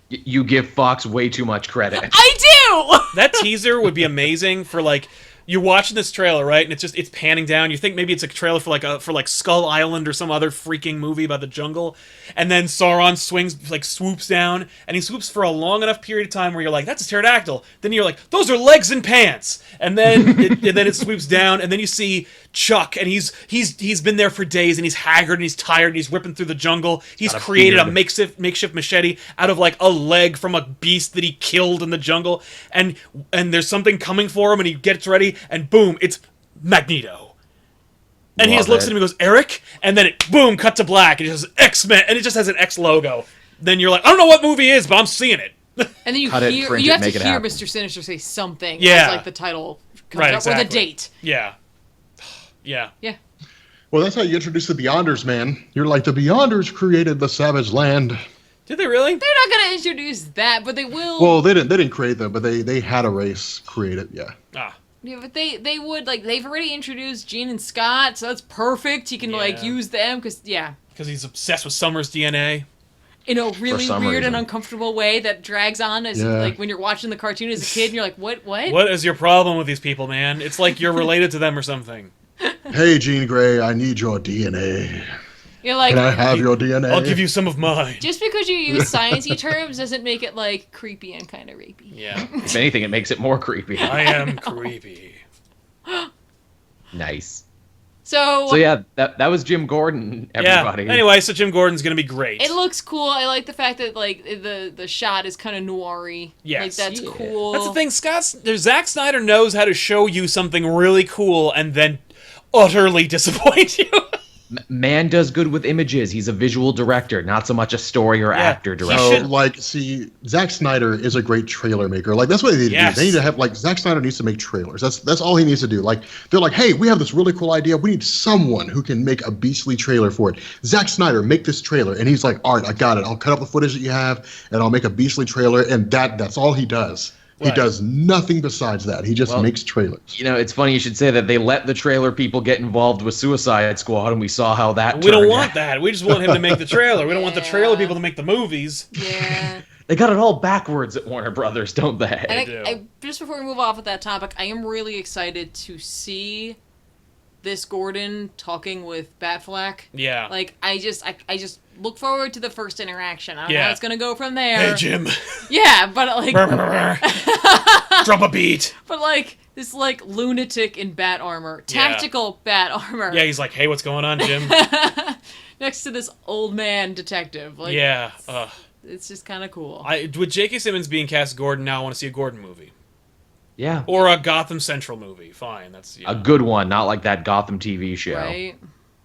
You give Fox way too much credit. I do. That teaser would be amazing for like you're watching this trailer, right? And it's panning down. You think maybe it's a trailer for like Skull Island or some other freaking movie about the jungle. And then Sauron swoops down, and he swoops for a long enough period of time where you're like, that's a pterodactyl. Then you're like, those are legs and pants. And then it swoops down, and then you see Chuck, and he's been there for days, and he's haggard, and he's tired, and he's ripping through the jungle. He's created a makeshift machete out of like a leg from a beast that he killed in the jungle, and there's something coming for him, and he gets ready, and boom, it's Magneto. And he just looks at him and goes, Eric? And then it, boom, cut to black, and it says X-Men, and it just has an X logo. Then you're like, I don't know what movie it is, but I'm seeing it. And then you Cut it, hear print you it, have to make it hear happen. Mr. Sinister say something. Yeah. As, like the title comes Right, up, exactly. or the date. Yeah. Yeah. Yeah. Well, that's how you introduce the Beyonders, man. You're like, the Beyonders created the Savage Land. Did they really? They're not gonna introduce that, but they will. Well, they didn't create them, but they had a race create it. Yeah. Ah. Yeah, but they would like they've already introduced Gene and Scott, so that's perfect. He can like Yeah. use them because Because he's obsessed with Summer's DNA. in a really some weird reason. and uncomfortable way that drags on as Yeah. like when you're watching the cartoon as a kid and you're like, what? What is your problem with these people, man? It's like you're related to them or something. Hey, Jean Grey, I need your DNA. You're like, Can I have your DNA? I'll give you some of mine. just because you use sciencey terms doesn't make it like creepy and kind of rapey. Yeah. If anything, it makes it more creepy. I am creepy. Nice. So yeah, that was Jim Gordon, everybody. Yeah. Anyway, so Jim Gordon's gonna be great. it looks cool. I like the fact that like the shot is kind of noir-y. Yes. Like that's cool. That's the thing, Zack Snyder knows how to show you something really cool and then utterly disappoint you. Man does good with images. He's a visual director, not so much a story or actor he director. So, should- like, see, Zack Snyder is a great trailer maker. Like, that's what they need to Yes. do. They need to have, like, Zack Snyder needs to make trailers. That's all he needs to do. Like, they're like, hey, we have this really cool idea. We need someone who can make a beastly trailer for it. Zack Snyder, make this trailer. And he's like, all right, I got it. I'll cut up the footage that you have, and I'll make a beastly trailer. And that's all he does. He Right. does nothing besides that. He just Well, makes trailers. You know, it's funny you should say that. They let the trailer people get involved with Suicide Squad, and we saw how that We don't turned want out. that. We just want him to make the trailer. We don't want the trailer people to make the movies. Yeah. They got it all backwards at Warner Brothers, don't they? And do. I just before we move off of that topic, I am really excited to see this Gordon talking with Batfleck. Yeah. Like I just look forward to the first interaction. I don't know Yeah. how it's gonna go from there. Hey, Jim. Yeah, but like Drop a beat. but like this like lunatic in bat armor. Tactical bat armor. Yeah, he's like, hey, what's going on, Jim? Next to this old man detective. Like Yeah. it's just kinda cool. With J.K. Simmons being cast Gordon, now I want to see a Gordon movie. Yeah. Or a Gotham Central movie. Fine. That's A good one, not like that Gotham TV show. Right?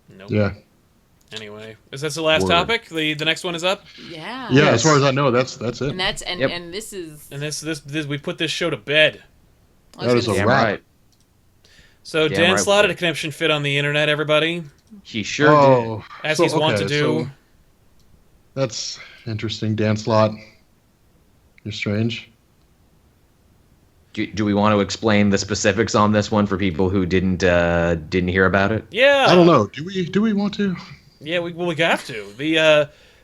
Nope. Yeah. Anyway, is that the last Word. topic? The next one is up, Yeah. Yeah, Yes. as far as I know, that's it. And that's and Yep. and this is and this we put this show to bed. I was That is gonna a Damn wrap. right. So Damn Dan right. slotted a connection fit on the internet. Everybody, He sure Oh, as he's wont to do. so that's interesting. Dan Slott. You're strange. did. Do we want to explain the specifics on this one for people who didn't hear about it? Yeah, I don't know. Do we want to? Yeah, we have to.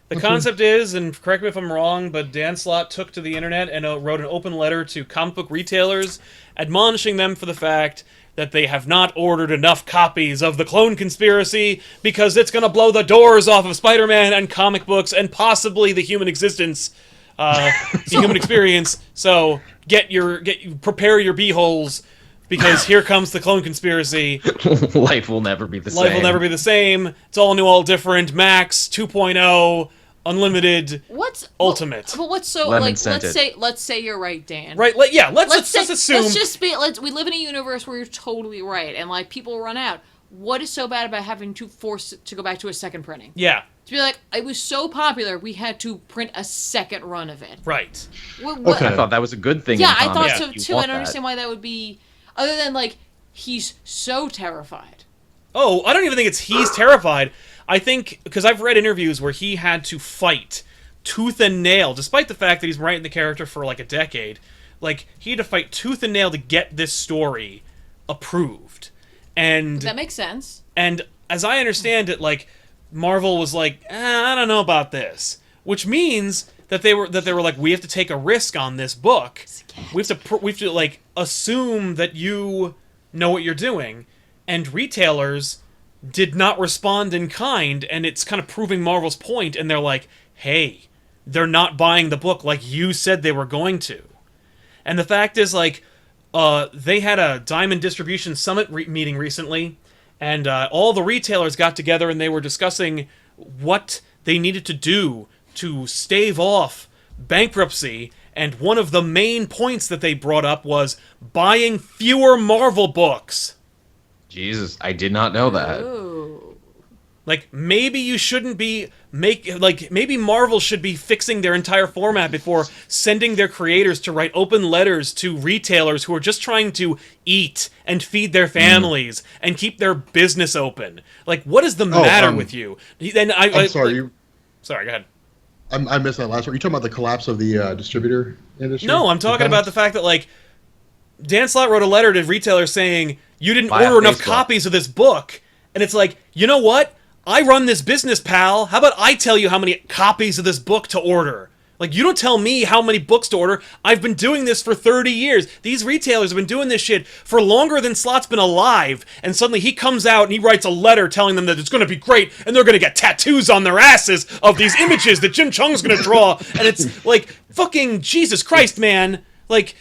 The concept is, and correct me if I'm wrong, but Dan Slott took to the internet and wrote an open letter to comic book retailers, admonishing them for the fact that they have not ordered enough copies of the Clone Conspiracy because it's going to blow the doors off of Spider-Man and comic books and possibly the human existence, the human experience. So prepare your beeholes, because here comes the Clone Conspiracy. Life will never be the same. Life will never be the same. It's all new, all different. Max 2.0. Unlimited, ultimate. But what's so Lemon let's say you're right, Dan. Right? Let's assume. We live in a universe where you're totally right, and like people run out. What is so bad about having to force it to go back to a second printing? Yeah. To be like, it was so popular, we had to print a second run of it. Right. Okay. I thought that was a good thing. Yeah, in I comics. thought so too. I don't understand why that would be, other than like he's so terrified. Oh, I don't even think it's he's terrified. I think, because I've read interviews where he had to fight tooth and nail, despite the fact that he's been writing the character for like a decade. Like, he had to fight tooth and nail to get this story approved. And that makes sense. And as I understand it, like, Marvel was like, I don't know about this. Which means that they were like, we have to take a risk on this book. We have to like assume that you know what you're doing. And retailers did not respond in kind, and it's kind of proving Marvel's point, and they're like, hey, they're not buying the book like you said they were going to. And the fact is, like, they had a Diamond Distribution Summit meeting recently, and all the retailers got together and they were discussing what they needed to do to stave off bankruptcy, and one of the main points that they brought up was buying fewer Marvel books. Jesus, I did not know that. Ooh. Like, maybe you shouldn't be maybe Marvel should be fixing their entire format before sending their creators to write open letters to retailers who are just trying to eat and feed their families and keep their business open. Like, what is the matter with you? I'm sorry. Sorry, go ahead. I missed that last part. You talking about the collapse of the distributor industry? No, I'm talking about the fact that, like, Dan Slott wrote a letter to retailers saying, you didn't Buy order enough Facebook. copies of this book. And it's like, you know what? I run this business, pal. How about I tell you how many copies of this book to order? Like, you don't tell me how many books to order. I've been doing this for 30 years. These retailers have been doing this shit for longer than Slott's been alive. And suddenly he comes out and he writes a letter telling them that it's going to be great and they're going to get tattoos on their asses of these images that Jim Chung's going to draw. And it's like, fucking Jesus Christ, man. Like,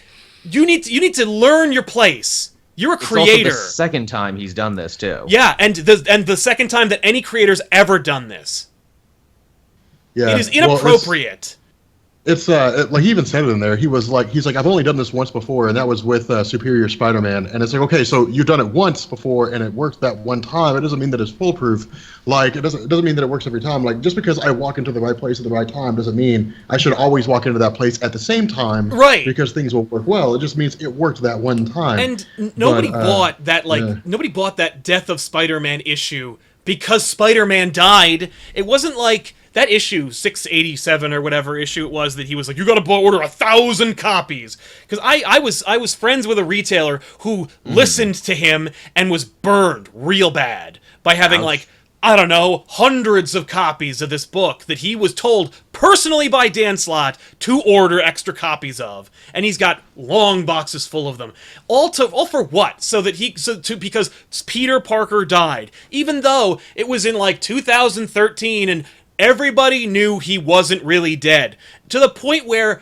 you need to learn your place. You're a creator. It's also the second time he's done this too. Yeah, and the second time that any creator's ever done this. Yeah. It is inappropriate. It's like he even said it in there. He's like, I've only done this once before, and that was with Superior Spider-Man. And it's like, okay, so you've done it once before, and it worked that one time. It doesn't mean that it's foolproof. Like, it doesn't mean that it works every time. Like, just because I walk into the right place at the right time doesn't mean I should always walk into that place at the same time. Right. Because things will work well. It just means it worked that one time. And nobody bought that. Nobody bought that Death of Spider-Man issue because Spider-Man died. It wasn't like that issue 687 or whatever issue it was that he was like, you gotta order 1,000 copies. Because I was friends with a retailer who listened to him and was burned real bad by having like, I don't know, hundreds of copies of this book that he was told personally by Dan Slott to order extra copies of, and he's got long boxes full of them. All for what? Because Peter Parker died, even though it was in like 2013 and everybody knew he wasn't really dead, to the point where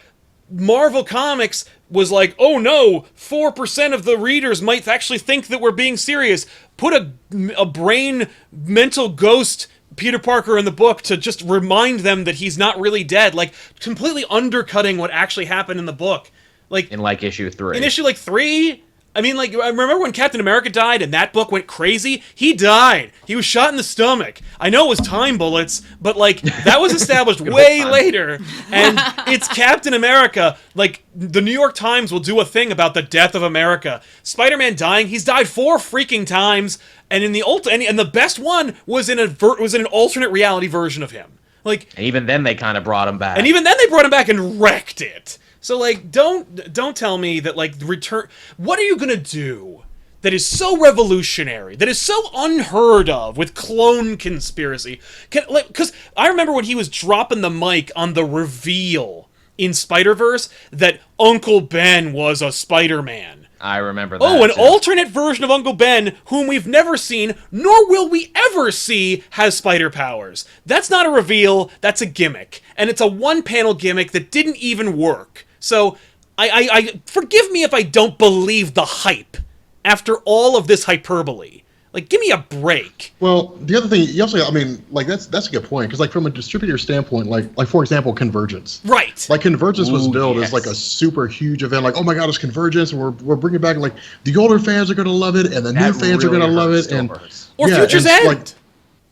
Marvel Comics was like, oh no, 4% of the readers might actually think that we're being serious. Put a brain, mental ghost Peter Parker in the book to just remind them that he's not really dead. Like, completely undercutting what actually happened in the book. Like, In like issue 3. in issue like 3, I mean, like, I remember when Captain America died and that book went crazy? He died. He was shot in the stomach. I know it was time bullets, but, like, that was established way later. And it's Captain America. Like, the New York Times will do a thing about the death of America. Spider-Man dying, he's died 4 freaking times. And in the and the best one was in an alternate reality version of him. Like, And even then they kind of brought him back. and even then they brought him back and wrecked it. So, like, don't tell me that, like, the return... What are you gonna do that is so revolutionary, that is so unheard of with Clone Conspiracy? Because I remember when he was dropping the mic on the reveal in Spider-Verse that Uncle Ben was a Spider-Man. I remember that. Oh, an alternate version of Uncle Ben, whom we've never seen, nor will we ever see, has spider powers. That's not a reveal, that's a gimmick. And it's a one-panel gimmick that didn't even work. So, I forgive me if I don't believe the hype after all of this hyperbole. Like, give me a break. Well, the other thing, you also, I mean, like, that's a good point, because, like, from a distributor standpoint, like for example, Convergence. Right. Like, Convergence was billed as, like, a super huge event, like, oh my god, it's Convergence, and we're bringing back, like, the older fans are going to love it, and the new fans are going to love it, and... Or Future's End! Like,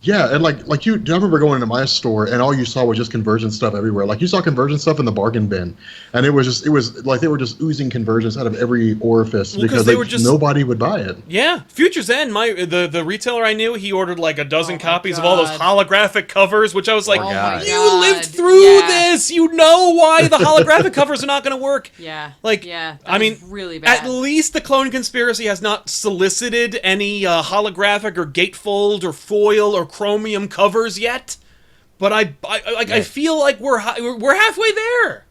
yeah, and like I remember going into my store and all you saw was just Convergence stuff everywhere. Like you saw Convergence stuff in the bargain bin, and it was like they were just oozing Convergence out of every orifice because nobody would buy it. Yeah, Future's End. The retailer I knew, he ordered like a dozen copies of all those holographic covers, which I was like, you lived through this, you know why the holographic covers are not going to work. Yeah, like I mean, really bad. At least the Clone Conspiracy has not solicited any holographic or gatefold or foil or chromium covers yet, but I feel like we're halfway there.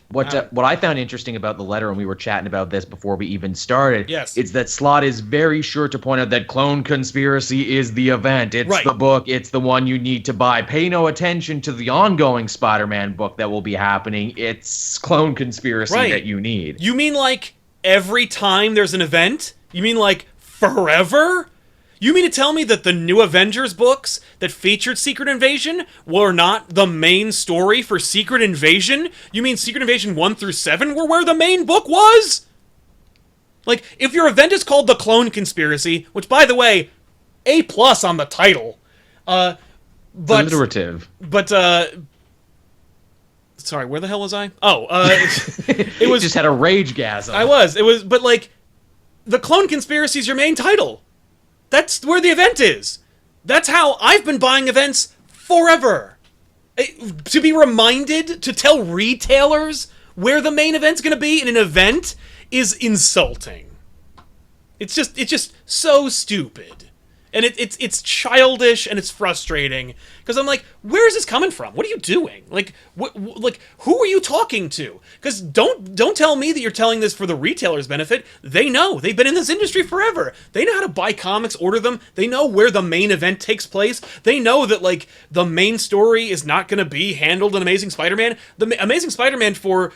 What I found interesting about the letter, and we were chatting about this before we even started, yes, is that Slott is very sure to point out that Clone Conspiracy is the event. It's the book. It's the one you need to buy. Pay no attention to the ongoing Spider-Man book that will be happening. It's Clone Conspiracy that you need. You mean like every time there's an event? You mean like forever? You mean to tell me that the new Avengers books that featured Secret Invasion were not the main story for Secret Invasion? You mean Secret Invasion 1 through 7 were where the main book was? Like, if your event is called The Clone Conspiracy, which, by the way, A+ on the title, but... alliterative. But, sorry, where the hell was I? Oh, it was... just had a rage-gasm. But, like, The Clone Conspiracy is your main title. That's where the event is. That's how I've been buying events forever. To be reminded to tell retailers where the main event's going to be in an event is insulting. It's just so stupid. And it's childish and it's frustrating because I'm like, where is this coming from? What are you doing? Like, who are you talking to? Because don't tell me that you're telling this for the retailer's benefit. They know. They've been in this industry forever. They know how to buy comics, order them. They know where the main event takes place. They know that like the main story is not going to be handled in Amazing Spider-Man. The Amazing Spider-Man for,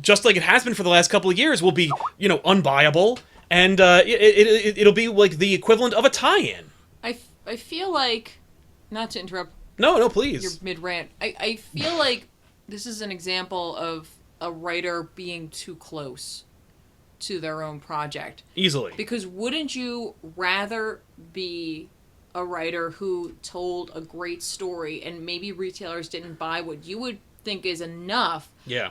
just like it has been for the last couple of years, will be, unbuyable. And it'll be like the equivalent of a tie-in. I feel like, not to interrupt. No, please. Your mid-rant. I feel like this is an example of a writer being too close to their own project. Easily. Because wouldn't you rather be a writer who told a great story and maybe retailers didn't buy what you would think is enough,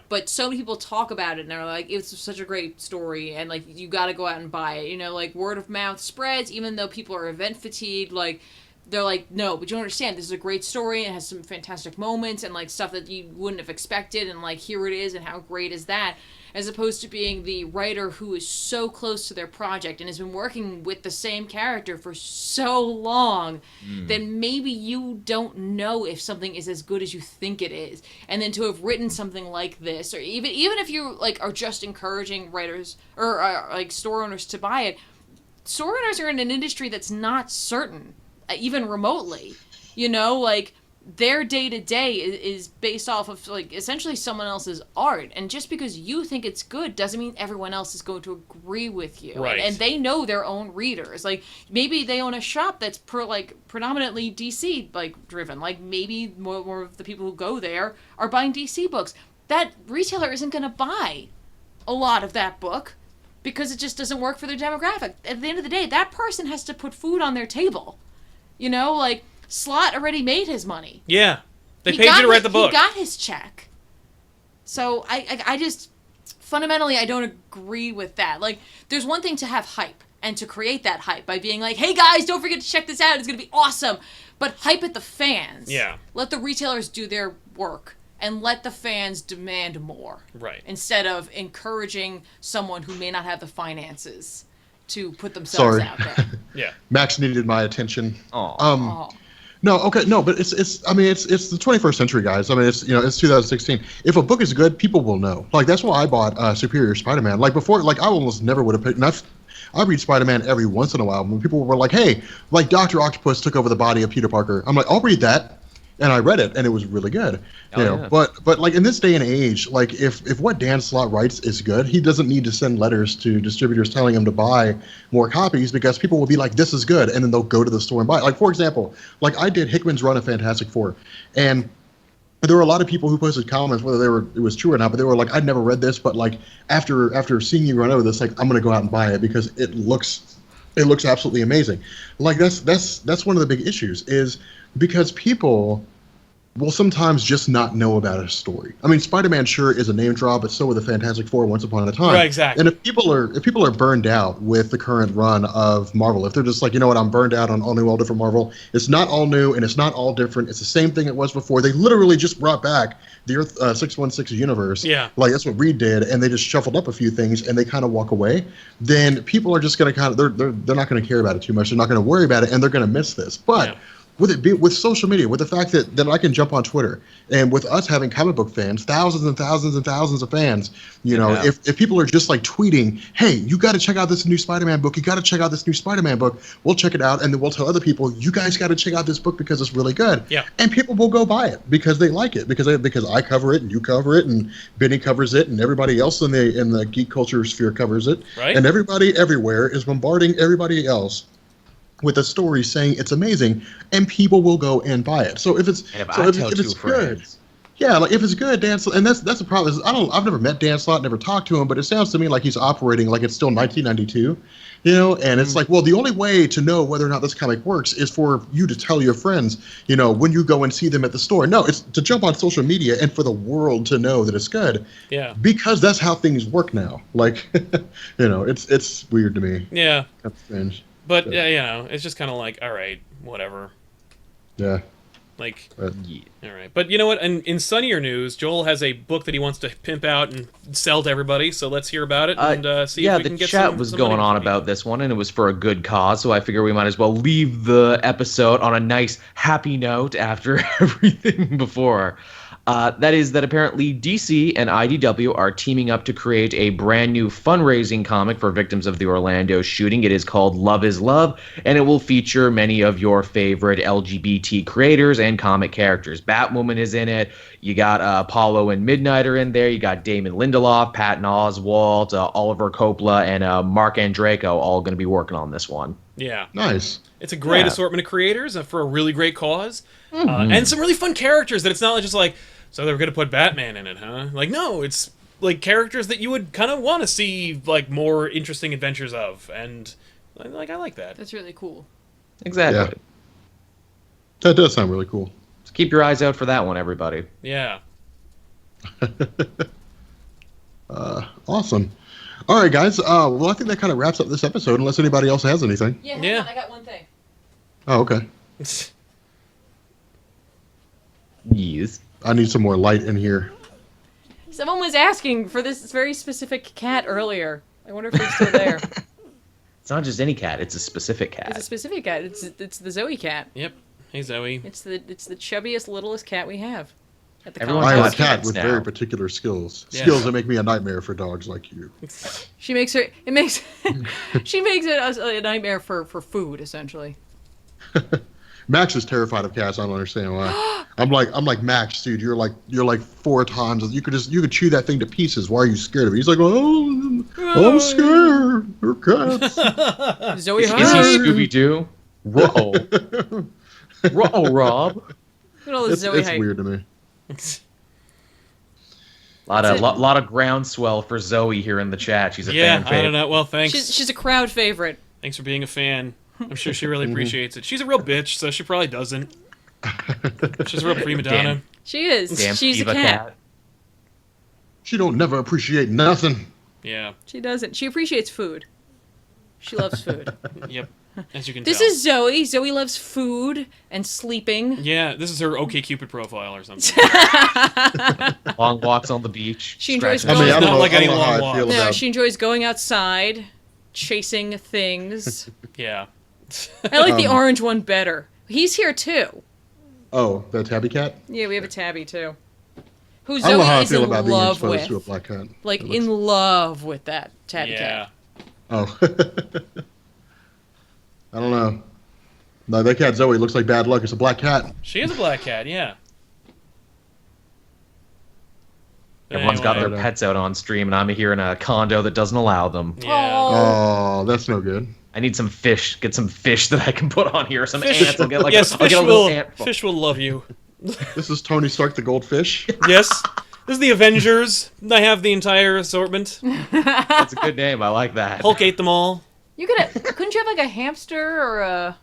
but so many people talk about it and they're like, it's such a great story and like you got to go out and buy it, like word of mouth spreads, even though people are event fatigued, like they're like, no, but you don't understand, this is a great story and it has some fantastic moments and like stuff that you wouldn't have expected and like here it is and how great is that, as opposed to being the writer who is so close to their project and has been working with the same character for so long that maybe you don't know if something is as good as you think it is. And then to have written something like this, or even if you like are just encouraging writers or like store owners to buy it, store owners are in an industry that's not certain, even remotely. Like their day-to-day is based off of like essentially someone else's art, and just because you think it's good doesn't mean everyone else is going to agree with you. Right. And they know their own readers. Like maybe they own a shop that's predominantly DC like driven. Like maybe more of the people who go there are buying DC books. That retailer isn't going to buy a lot of that book because it just doesn't work for their demographic. At the end of the day, that person has to put food on their table. Like Slott already made his money. Yeah. They paid you to write the book. He got his check. So I just, fundamentally, I don't agree with that. Like, there's one thing to have hype and to create that hype by being like, hey guys, don't forget to check this out. It's going to be awesome. But hype at the fans. Yeah. Let the retailers do their work and let the fans demand more. Right. Instead of encouraging someone who may not have the finances to put themselves out there. Yeah. Max needed my attention. Aww. No, okay, no, but it's I mean it's the 21st century, guys. I mean it's it's 2016. If a book is good, people will know. Like that's why I bought Superior Spider-Man. Like before, like I almost never would have picked. And I read Spider-Man every once in a while. When people were like, "Hey, like Dr. Octopus took over the body of Peter Parker," I'm like, "I'll read that," and I read it, and it was really good. Yeah. But like in this day and age, like if what Dan Slott writes is good, he doesn't need to send letters to distributors telling him to buy more copies because people will be like, "This is good," and then they'll go to the store and buy it. Like for example, like I did Hickman's run of Fantastic Four, and there were a lot of people who posted comments, whether it was true or not, but they were like, "I'd never read this, but like after seeing you run over this, like I'm gonna go out and buy it because it looks absolutely amazing." Like that's one of the big issues is because people will sometimes just not know about a story. I mean, Spider-Man sure is a name drop, but so were the Fantastic Four once upon a time. Right, exactly. And if people are burned out with the current run of Marvel, if they're just like, you know what, I'm burned out on all new, all different Marvel. It's not all new and it's not all different. It's the same thing it was before. They literally just brought back the Earth 616 universe. Yeah. Like that's what Reed did, and they just shuffled up a few things and they kind of walk away. Then people are just going to kind of they're not going to care about it too much. They're not going to worry about it, and they're going to miss this. But Yeah. with social media, with the fact that I can jump on Twitter, and with us having comic book fans, thousands and thousands and thousands of fans, if people are just like tweeting, "Hey, you got to check out this new Spider-Man book. You got to check out this new Spider-Man book." We'll check it out, and then we'll tell other people, "You guys got to check out this book because it's really good." Yeah. And people will go buy it because they like it because I cover it and you cover it and Benny covers it and everybody else in the geek culture sphere covers it. Right. And everybody everywhere is bombarding everybody else with a story saying it's amazing, and people will go and buy it. So if it's good, yeah, like if it's good, Dan Slott, and that's the problem. I've never met Dan Slott, never talked to him, but it sounds to me like he's operating like it's still 1992, And it's like, well, the only way to know whether or not this comic works is for you to tell your friends, when you go and see them at the store. No, it's to jump on social media and for the world to know that it's good. Yeah. Because that's how things work now. Like, it's weird to me. Yeah. That's strange. But it's just kind of like, all right, whatever. Yeah. Like, all right. But you know what? In sunnier news, Joel has a book that he wants to pimp out and sell to everybody. So let's hear about it and see if we can get some. Yeah, the chat was going on about this one, and it was for a good cause. So I figure we might as well leave the episode on a nice, happy note after everything before. That is that apparently DC and IDW are teaming up to create a brand new fundraising comic for victims of the Orlando shooting. It is called Love is Love, and it will feature many of your favorite LGBT creators and comic characters. Batwoman is in it. You got Apollo and Midnight are in there. You got Damon Lindelof, Patton Oswalt, Oliver Coppola, and Mark Andreyko all going to be working on this one. Yeah. Nice. It's a great assortment of creators for a really great cause. And some really fun characters that it's not just like, so they were going to put Batman in it, huh? Like, no, it's like characters that you would kind of want to see like more interesting adventures of. And like, I like that. That's really cool. Exactly. Yeah. That does sound really cool. So keep your eyes out for that one, everybody. Yeah. Awesome. All right, guys. Well, I think that kind of wraps up this episode, unless anybody else has anything. Yeah, hang on, I got one thing. Oh, okay. Yes. I need some more light in here. Someone was asking for this very specific cat earlier. I wonder if it's still there. It's not just any cat; it's a specific cat. It's a specific cat. It's the Zoe cat. Yep. Hey, Zoe. It's the chubbiest, littlest cat we have. At the Everyone I am a got cat cats with now. very particular skills. Yeah. Skills that make me a nightmare for dogs like you. She makes it a nightmare for food, essentially. Max is terrified of cats. I don't understand why. I'm like Max, dude. You're like 4 times. You could chew that thing to pieces. Why are you scared of it? He's like, oh, I'm scared. They're cats. Zoe, Is he hi. Scooby Doo? Ruh-oh. Ruh-oh, Rob. Look at all this Zoe It's hype. weird to me. Lot of groundswell for Zoe here in the chat. She's a fan favorite. I don't know. Well, thanks. She's a crowd favorite. Thanks for being a fan. I'm sure she really appreciates it. She's a real bitch, so she probably doesn't. She's a real prima donna. Damn. She is. Damn She's diva a cat. She don't never appreciate nothing. Yeah. She doesn't. She appreciates food. She loves food. Yep. As you can This tell. is Zoe. Zoe loves food and sleeping. Yeah, this is her OkCupid profile or something. Long walks on the beach. She enjoys scratching I mean, I Not don't know, like I any don't know how long I feel walk. No, about. she enjoys going outside, chasing things. Yeah. I like the orange one better. He's here too. Oh, the tabby cat? Yeah, we have a tabby too. Who I don't know how Zoe I is feel in about being love exposed to a with. black cat. Like, It looks- in love with that tabby Yeah. cat. Oh. I don't know. No, that cat Zoe looks like bad luck. It's a black cat. She is a black cat, yeah. But Everyone's got anyway, their pets out on stream, and I'm here in a condo that doesn't allow them. Yeah. Oh, that's no good. I need some fish. Get some fish that I can put on here. Some Fish- ants. I'll get like yes, I'll get a little ant. fish will love you. This is Tony Stark the goldfish. Yes. This is the Avengers. I have the entire assortment. That's a good name. I like that. Hulk ate them all. Couldn't you have like a hamster or a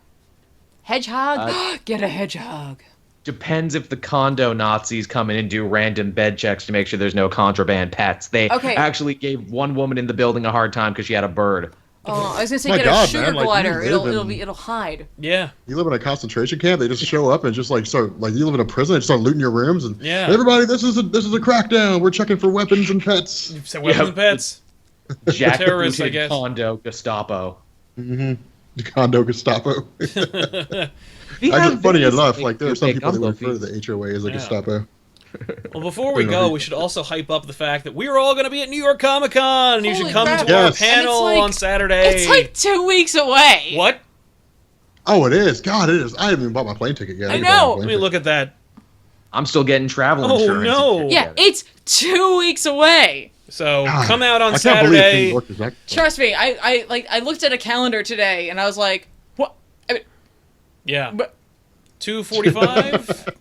hedgehog? Get a hedgehog. Depends if the condo Nazis come in and do random bed checks to make sure there's no contraband pets. They Okay. actually gave one woman in the building a hard time because she had a bird. Oh, I was gonna say My get God, a sugar man, like, glider. you live It'll hide. Yeah. You live in a concentration camp. They just show up and just like start like you live in a prison. They start looting your rooms and Yeah. everybody, this is a crackdown. We're checking for weapons and pets. You said weapons and pets. Jack Terrorists, I booted guess. condo Gestapo. The condo Gestapo. We Actually, have funny these- enough, like there are some Big people that gumbo refer to fees. the HOA as a Yeah. Gestapo. Well, before we go, we should also hype up the fact that we're all going to be at New York Comic Con, and you should Holy come crap. to our Yes. panel And it's like- on Saturday. It's like 2 weeks away. What? Oh, it is. God, it is. I haven't even bought my plane ticket yet. I need to buy my know. plane Let me ticket. look at that. I'm still getting travel Oh, insurance. no. Yeah, it's 2 weeks away. So God, come out on I can't believe New Saturday. York is that. Trust me, I looked at a calendar today and I was like, what? Yeah. But 2:45.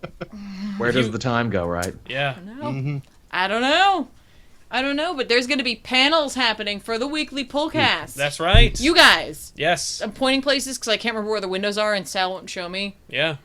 Where does the time go, right? Yeah. no, I don't know. I don't know, but there's going to be panels happening for the weekly Pullcast. That's right. You guys. Yes. I'm pointing places because I can't remember where the windows are and Sal won't show me. Yeah.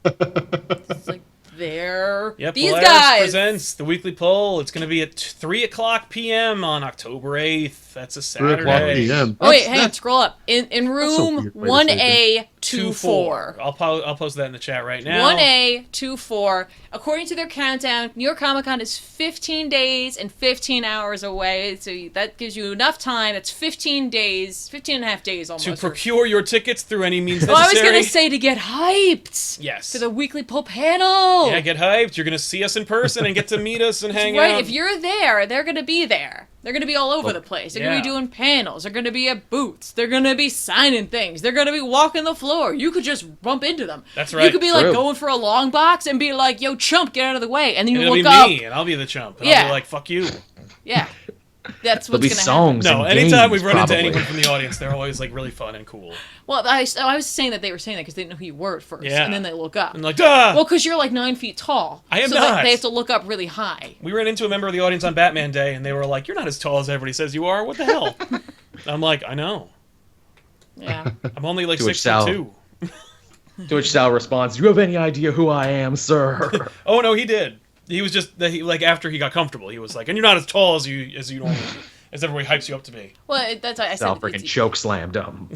It's like, there. Yep. These Polaris guys. presents the weekly poll. It's going to be at 3:00 p.m. on October 8th. That's a 3 o'clock Saturday. p.m. Oh, wait, That's- hang on, that's- scroll up. In room weird way to say 1A24. I'll post that in the chat right now. 1A24. According to their countdown, New York Comic Con is 15 days and 15 hours away. So that gives you enough time. It's 15 days, 15 and a half days almost. To procure your tickets through any means Well, I was necessary. going to say to get hyped. Yes. For the weekly poll panel. Yeah, get hyped. You're going to see us in person and get to meet us and hang Right, out. if you're there, they're going to be there. They're going to be all over the place. They're going to be yeah. doing panels. They're going to be at booths. They're going to be signing things. They're going to be walking the floor. You could just bump into them. That's You right. could be like True. going for a long box and be like, yo, chump, get out of the way. And then And you it'll look be up. me, and I'll be the chump. And Yeah. I'll be like, fuck you. Yeah. That's There'll what's be going to happen. songs. No, and anytime games, we've run into probably. anyone from the audience, they're always like really fun and cool. Well, I was saying that they were saying that because they didn't know who you were at first. Yeah. And then they look up. I'm like, duh! Well, because you're like 9 feet tall. I am so not. They have to look up really high. We ran into a member of the audience on Batman Day, and they were like, you're not as tall as everybody says you are. What the hell? I'm like, I know. Yeah. I'm only like To which Sal- 6'2". To which Sal responds, "Do you have any idea who I am, sir?" Oh, no, he did. He was just, like, after he got comfortable, he was like, and you're not as tall as you normally as everybody hypes you up to be. Well, that's why I Sal said freaking it's- choke slammed him.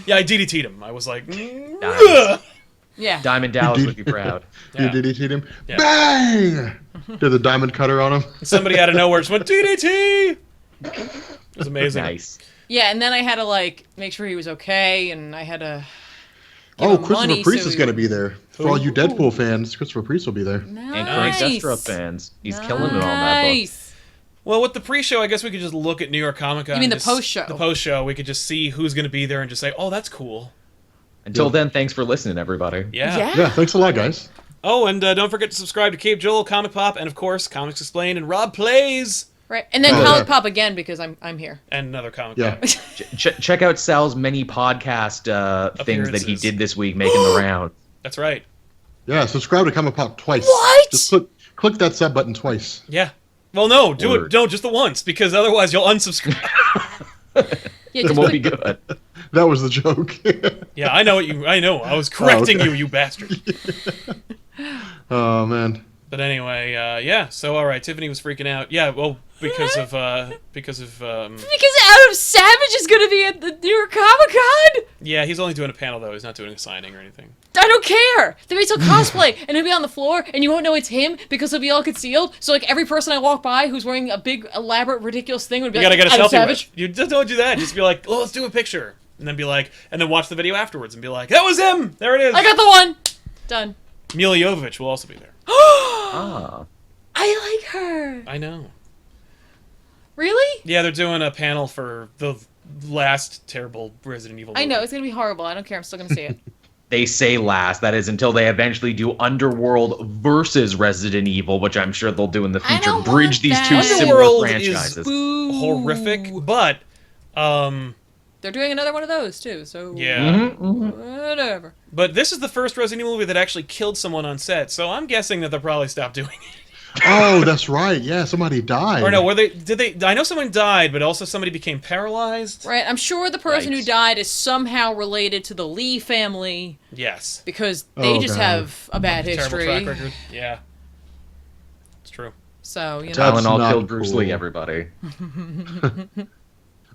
Yeah, I DDT'd him. I was like, Nice. ugh. Yeah. Diamond Dallas would be proud. Yeah. You DDT'd him. Yeah. Bang! Did the diamond cutter on him. Somebody out of nowhere just went, DDT! It was amazing. Nice. Yeah, and then I had to, like, make sure he was okay, and I had to give Oh, him Christopher money Priest so is he going to would- be there. For all you Deadpool fans, Christopher Priest will be there. Nice. And current Deathstroke fans. He's killing it on that book. Nice. Well, with the pre-show, I guess we could just look at New York Comic Con. You mean the just- post-show? The post-show. We could just see who's going to be there and just say, oh, that's cool. Until then, thanks for listening, everybody. Yeah. Yeah, thanks a lot, guys. Oh, and don't forget to subscribe to Cape Joel, Comic Pop, and of course, Comics Explained and Rob Plays, Right. And then Oh, Comic yeah. Pop again because I'm here. and another comic Yeah. pop. Check out Sal's many podcast things that he Appearances. did this week, making the round. That's right. Yeah, subscribe to Comic Pop twice. What? Just click that sub button twice. Yeah. Well, no, do Word. it. No, just the once, because otherwise you'll unsubscribe. Yeah, It just won't put- be good. That was the joke. Yeah, I know what you. I know. I was correcting okay. you bastard. Oh, man. But anyway, yeah. So all right, Tiffany was freaking out. Yeah, well, because of because Adam Savage is going to be at the New York Comic Con. yeah, he's only doing a panel though. He's not doing a signing or anything. I don't care. There'll be some cosplay, and he'll be on the floor, and you won't know it's him because he'll be all concealed. So like every person I walk by who's wearing a big, elaborate, ridiculous thing would be You like, gotta get a Adam selfie Savage. with. You just don't do that. Just be like, oh, let's do a picture, and then be like, and then watch the video afterwards and be like, that was him. There it is. I got the one. Done. Mila Jovovich will also be there. Ah. I like her. I know. Really? Yeah, they're doing a panel for the last terrible Resident Evil movie. I know, it's going to be horrible. I don't care. I'm still going to see it. They say last. That is until they eventually do Underworld versus Resident Evil, which I'm sure they'll do in the I future. don't Bridge want these that. two similar Underworld franchises. is horrific, but They're doing another one of those, too, so... yeah. Whatever. But this is the first Resident Evil movie that actually killed someone on set, so I'm guessing that they'll probably stop doing it. Oh, that's right. Yeah, somebody died. Or no, did they? I know someone died, but also somebody became paralyzed. Right, I'm sure the person who Yikes. died is somehow related to the Lee family, Yes. because they Oh, just God. have a bad Terrible history. track record. Yeah. It's true. So, you know... That's Tylenol not killed Bruce cool. Lee, everybody.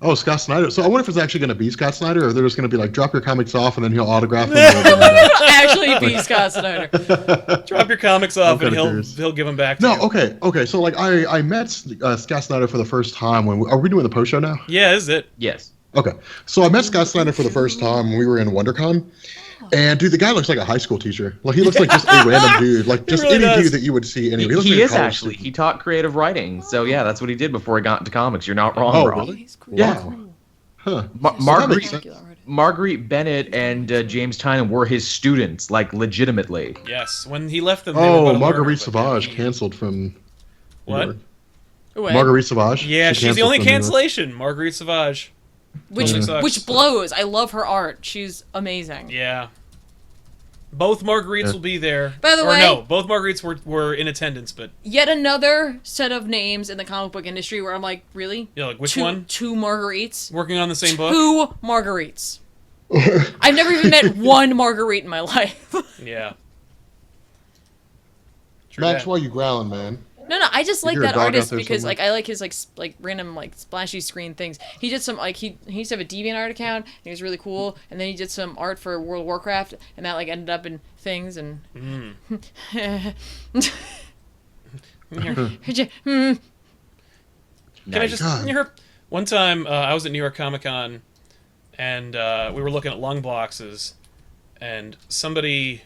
Oh, Scott Snyder. So I wonder if it's actually going to be Scott Snyder, or they're just going to be like, drop your comics off, and then he'll autograph them. Actually be Scott Snyder. Drop your comics off, I'm and kinda curious. he'll give them back to No, you. okay. So like, I met Scott Snyder for the first time when are we doing the post show now? Yeah, is it? Yes. Okay, so I met Scott Snyder for the first time when we were in WonderCon, and dude, the guy looks like a high school teacher. Like he looks like just a random dude, like just really any does. dude that you would see anywhere. looks He like a is college actually. student. He taught creative writing. So yeah, that's what he did before he got into comics. You're not wrong, Oh, Rob. really? He's cool. Yeah. Wow. Huh. Ma- So that Marguerite, makes sense. Marguerite Bennett and James Tynion were his students, like legitimately. Yes. When he left them. They were Oh, about to Marguerite learn, but Sauvage he- canceled from New What? York. Wait, Marguerite Sauvage. Yeah, She she's the canceled only from New York. cancellation. Marguerite Sauvage. which sucks. which blows. I love her art. She's amazing. Yeah. Both Marguerites Yeah. will be there. By the or way- no, both Marguerites were in attendance, but Yet another set of names in the comic book industry where I'm like, really? yeah, like which two, one? Two Marguerites. Working on the same book? Two Marguerites. I've never even met one Marguerite in my life. Yeah. True Max, that. why you growling, man? No, I just like hear a that dog out artist there because somewhere? like I like his like random like splashy screen things. He did some like he used to have a DeviantArt account and he was really cool. And then he did some art for World of Warcraft and that like ended up in things and. Can I just God. one time I was at New York Comic Con and we were looking at lung boxes and somebody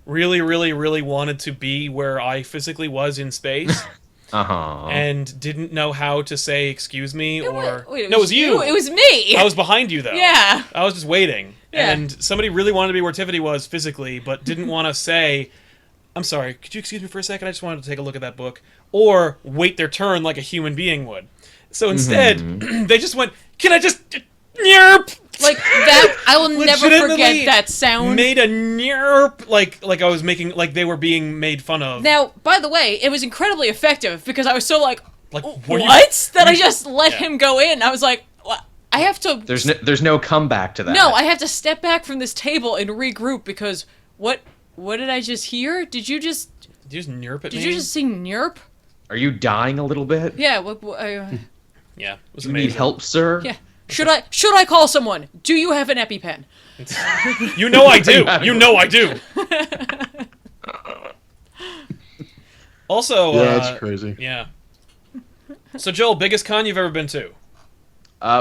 really wanted to be where I physically was in space Uh-huh. and didn't know how to say excuse me or Wait, no, it was you. It was me. I was behind you though. Yeah. I was just waiting. Yeah. And somebody really wanted to be where Tiffany was physically, but didn't want to say, I'm sorry, could you excuse me for a second? I just wanted to take a look at that book. Or wait their turn like a human being would. So instead, they just went, can I just... Nyerp! Like that, I will never Legitimately forget that sound. Made a nyerp, like I was making, like they were being made fun of. Now, by the way, it was incredibly effective because I was so like, Like, what? were you- That I just let Yeah. him go in. I was like, what? I have to. There's no comeback to that. No, I have to step back from this table and regroup because what did I just hear? Did you just Did you just nyerp at did me? you just sing Nerp? Are you dying a little bit? Yeah. Yeah, it was Do you amazing. need help, sir? Yeah. Should I call someone? Do you have an EpiPen? You know I do. You know I do. Also, Yeah, that's crazy. Yeah. So Joel, biggest con you've ever been to?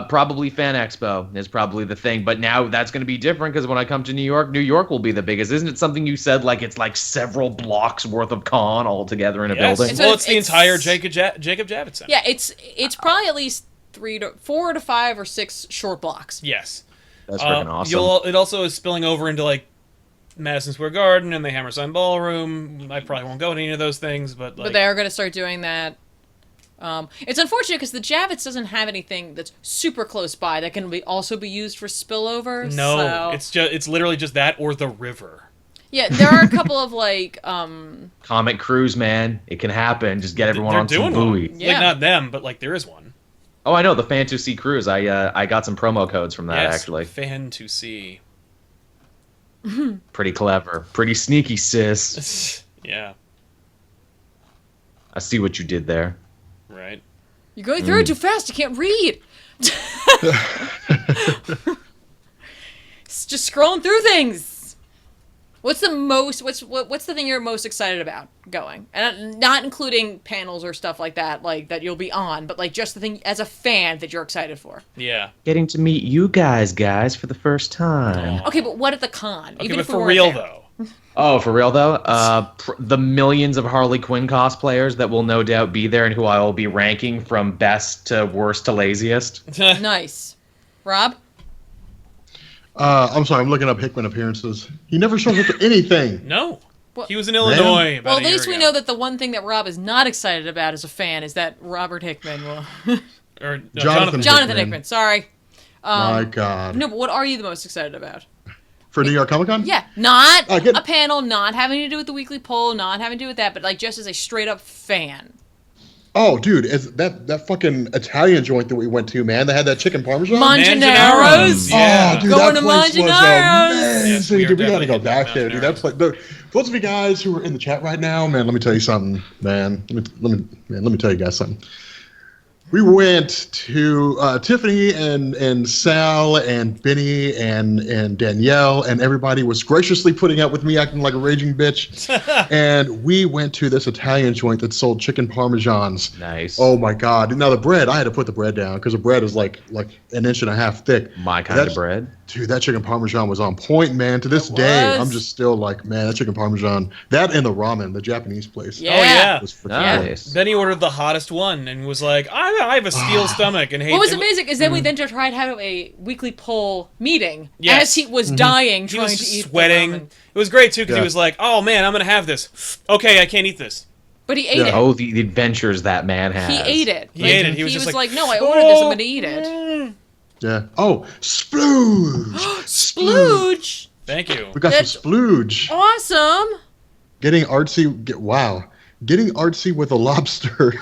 Probably Fan Expo is probably the thing, but now that's going to be different because when I come to New York will be the biggest. Isn't it something you said like it's like several blocks worth of con all together in a Yes. building? Well, it's the It's- entire Jacob Javits Center. Yeah. It's probably at least 4 to 5 or 6 short blocks. Yes. That's freaking awesome. It also is spilling over into like Madison Square Garden and the Hammerstein Ballroom. I probably won't go to any of those things, but like, But they are going to start doing that. It's unfortunate because the Javits doesn't have anything that's super close by that can also be used for spillover. no, so. it's literally just that or the river. Yeah, there are a couple of like Comic Cruise, man. It can happen. Just get everyone They're on some doing one. buoy. Yeah. Like not them, but like there is one. Oh, I know, the Fantasy Cruise. I got some promo codes from that, Yes, actually. fan to see. Pretty clever. Pretty sneaky, sis. Yeah, I see what you did there. right. you're going through it too fast. You can't read. It's just scrolling through things. What's the thing you're most excited about going? And not including panels or stuff like that, like that you'll be on, but like just the thing as a fan that you're excited for. Yeah. Getting to meet you guys for the first time. Aw. Okay, but what at the con? Okay, Even but if we for weren't real there. though. Oh, for real though? The millions of Harley Quinn cosplayers that will no doubt be there and who I will be ranking from best to worst to laziest. Nice. Rob? I'm sorry, I'm looking up Hickman appearances. He never shows up to anything. No. Well, He was in Illinois about well, a at year least we ago. know that the one thing that Rob is not excited about as a fan is that Robert Hickman will... Or, no, Jonathan Jonathan Hickman, sorry. My God. No, but what are you the most excited about? For New York Comic Con? Yeah, not good. a panel, not having to do with the weekly poll, not having to do with that, but like just as a straight up fan. Oh, dude, that fucking Italian joint that we went to, man. They had that chicken parmesan. Mangianaro's. Yeah. Oh, dude, Going that to place was Mangianaro's. amazing. Yes, we are dude, we gotta definitely go hitting back there, dude. That place. Those of you guys who are in the chat right now, man, let me tell you something, man. Let me tell you guys something. We went to Tiffany and Sal and Benny and Danielle, and everybody was graciously putting up with me acting like a raging bitch. And we went to this Italian joint that sold chicken parmesans. Nice. Oh my God! Now the bread, I had to put the bread down because the bread is like an inch and a half thick. My kind of bread. Dude, that chicken parmesan was on point, man. To this day, I'm just still like, man, that chicken parmesan. That and the ramen, the Japanese place. Yeah. Oh, yeah. Was Nice. Then he ordered the hottest one and was like, I have a steel stomach and hate What was amazing is then we then tried to have a weekly poll meeting as he was dying He trying was to eat sweating. the ramen. It was great, too, because he Yeah. was like, oh, man, I'm going to have this. Okay, I can't eat this. But he ate it. Oh, the adventures that man has. He ate it. He ate it. He was just like, like, no, I ordered this. I'm going to eat it. Yeah. Oh, splooge. Splooge. Thank you. We got That's- some splooge. Awesome. Getting artsy. Wow. Getting artsy with a lobster.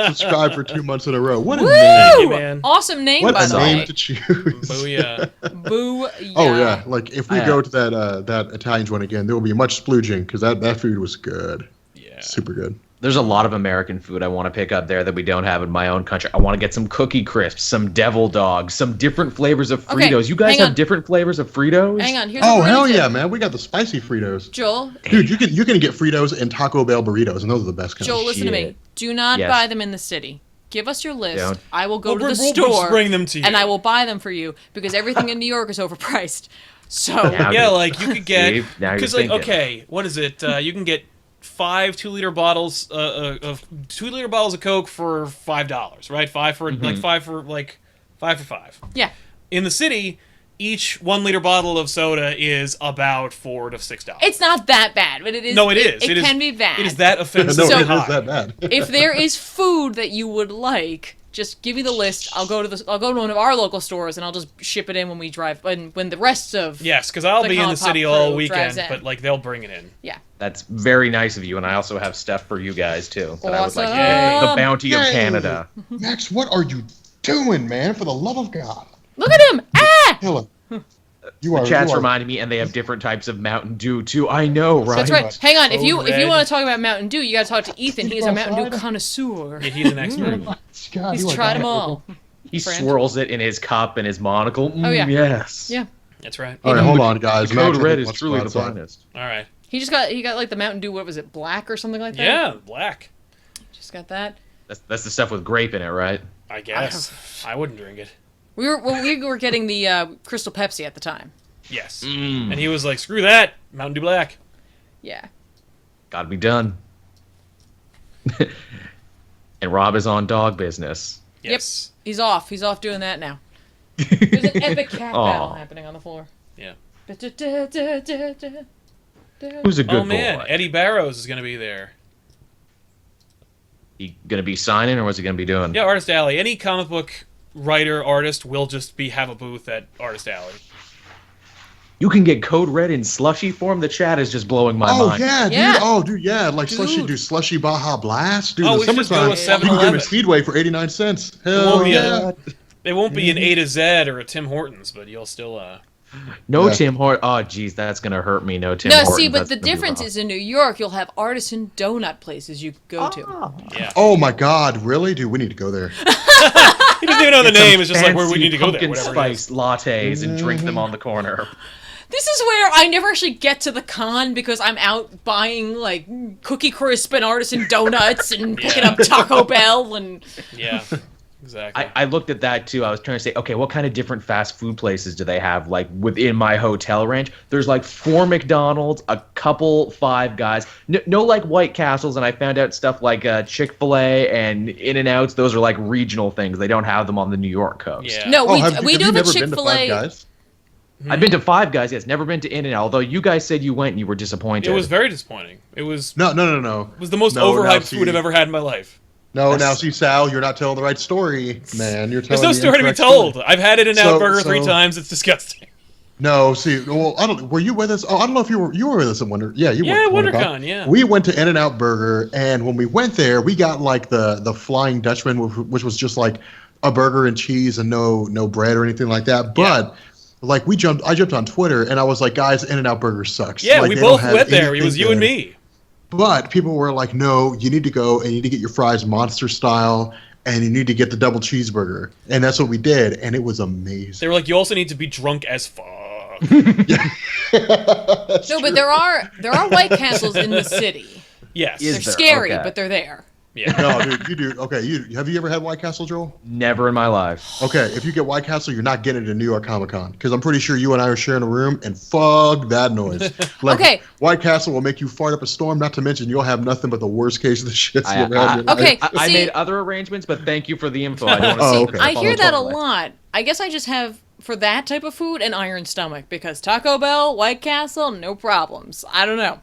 Subscribe for 2 months in a row. What a name. you, man. Awesome name, What by a the name way. to choose. Booyah. Boo. Oh yeah, like if we Yeah. go to that Italian joint again, there will be much splooging because that food was good, Yeah. super good. There's a lot of American food I want to pick up there that we don't have in my own country. I want to get some Cookie Crisps, some Devil Dogs, some different flavors of Okay, Fritos. You guys hang have on. different flavors of Fritos? Hang on. Here's Oh what we're hell gonna do. yeah, man! We got the spicy Fritos, Joel, dude. You can get Fritos and Taco Bell burritos, and those are the best kind. Joel, listen to me. Shit. Do not Yes. buy them in the city. Give us your list. Don't. I will go to the We'll store bring them to you. and I will buy them for you because everything in New York is overpriced. So Now Yeah, you're- like you could get Steve, now you're because like thinking. okay, what is it? You can get 5 2-liter bottles of 2-liter bottles of Coke for $5, right? Five for five for five. yeah, In the city, each 1-liter bottle of soda is about $4 to $6. it's not that bad, but it is. No, it is. It, It is- can be bad. It is that No, offensive. So- it is that bad. If there is food that you would like, just give me the list. I'll go to one of our local stores and I'll just ship it in when we drive. When the rest of Yes, because I'll The be in the Con Pop city all crew weekend, drives in. but like they'll bring it in. yeah. That's very nice of you, and I also have stuff for you guys too. That I would like. Awesome. The bounty of Yay. Canada. Max, what are you doing, man? For the love of God, Look at him! Ah! kill him. You are. Chat's you are reminding me, and they have different types of Mountain Dew too. I know, right? That's right. Hang on. If you Red. want to talk about Mountain Dew, you got to talk to Ethan. He's a Mountain Dew connoisseur. Yeah, he's an expert. God, He's you are tried God. them all. He Friend. swirls it in his cup and his monocle. Oh, yeah. Yes. Yeah. That's right. All right, hold on, guys. The code Max, I red think is wants to truly go the outside. finest. All right. He got like the Mountain Dew. What was it? Black or something like that. Yeah, black. Just got that. That's the stuff with grape in it, right? I guess. I wouldn't drink it. We were getting the Crystal Pepsi at the time. Yes. Mm. And he was like, screw that. Mountain Dew Black. Yeah. Gotta be done. And Rob is on dog business. Yes. Yep. He's off. He's off doing that now. There's an epic cat Aw. battle happening on the floor. Yeah. Who's a good Oh, man. boy? Eddie Barrows is going to be there. He gonna be signing, or what's he gonna be doing? Yeah, Artist Alley. Any comic book writer, artist will just have a booth at Artist Alley. You can get Code Red in slushy form. The chat is just blowing my Oh mind. yeah, dude. Yeah. Oh, dude, yeah. Like Dude. slushy, do slushy Baja Blast, dude. Oh, in we the should just go summertime, to you can get 7-Eleven. him at Speedway for 89 cents. won't Hell be yeah. It won't be an A to Z or a Tim Hortons, but you'll still. No Yeah. Tim Hortons. Oh, geez, that's gonna hurt me. No Tim No, Hortons. see, but That's the gonna be difference rough. is in New York, you'll have artisan donut places you go to. Yeah. Oh my God, really, dude? We need to go there. He doesn't even know the Get some name. It's just like where we fancy need to go there. pumpkin Whatever it is. spice lattes and drink them on the corner. This is where I never actually get to the con because I'm out buying like Cookie Crisp and artisan donuts and picking up Taco Bell and Yeah. Exactly. I looked at that too. I was trying to say, okay, what kind of different fast food places do they have like within my hotel range? There's like 4 McDonald's, a couple Five Guys, no like White Castles, and I found out stuff like Chick-fil-A and In-N-Outs. Those are like regional things. They don't have them on the New York coast. Yeah. No, Oh, we do have a never been to Chick-fil-A. Five Guys? I've been to Five Guys, yes. Never been to In-N-Out. Although you guys said you went and you were disappointed. It was very disappointing. It was No. it was the most No, overhyped now, see- food I've ever had in my life. No, now see, Sal, you're not telling the right story, man. You're telling There's no the story to be incorrect told. story. I've had In-N-Out Burger 3 so- times. It's disgusting. No, see, well, I don't. Were you with us? Oh, I don't know if you were with us at Wonder. Yeah, you were. Yeah, at WonderCon, yeah. We went to In-N-Out Burger, and when we went there, we got like the Flying Dutchman, which was just like a burger and cheese and no bread or anything like that. But like I jumped on Twitter and I was like, guys, In-N-Out Burger sucks. Yeah, like, we they don't both have went there. It anything was you and good. me. But people were like, no, you need to go and you need to get your fries monster style, and you need to get the double cheeseburger, and that's what we did, and it was amazing. They were like, you also need to be drunk as fuck. No, but there are White Castles in the city. Yes. Is They're there? scary, Okay. but they're there. Yeah. No, dude, you do. Okay, have you ever had White Castle, Joel? Never in my life. Okay, if you get White Castle, you're not getting it at New York Comic Con, because I'm pretty sure you and I are sharing a room, and fuck that noise. Like, Okay. White Castle will make you fart up a storm. Not to mention, you'll have nothing but the worst case of the shits you I- ever had in your Okay. life. I See- made other arrangements, but thank you for the info. I don't want to Oh, see okay. I follow hear that a totally. lot. I guess I just have, for that type of food, an iron stomach, because Taco Bell, White Castle, no problems. I don't know.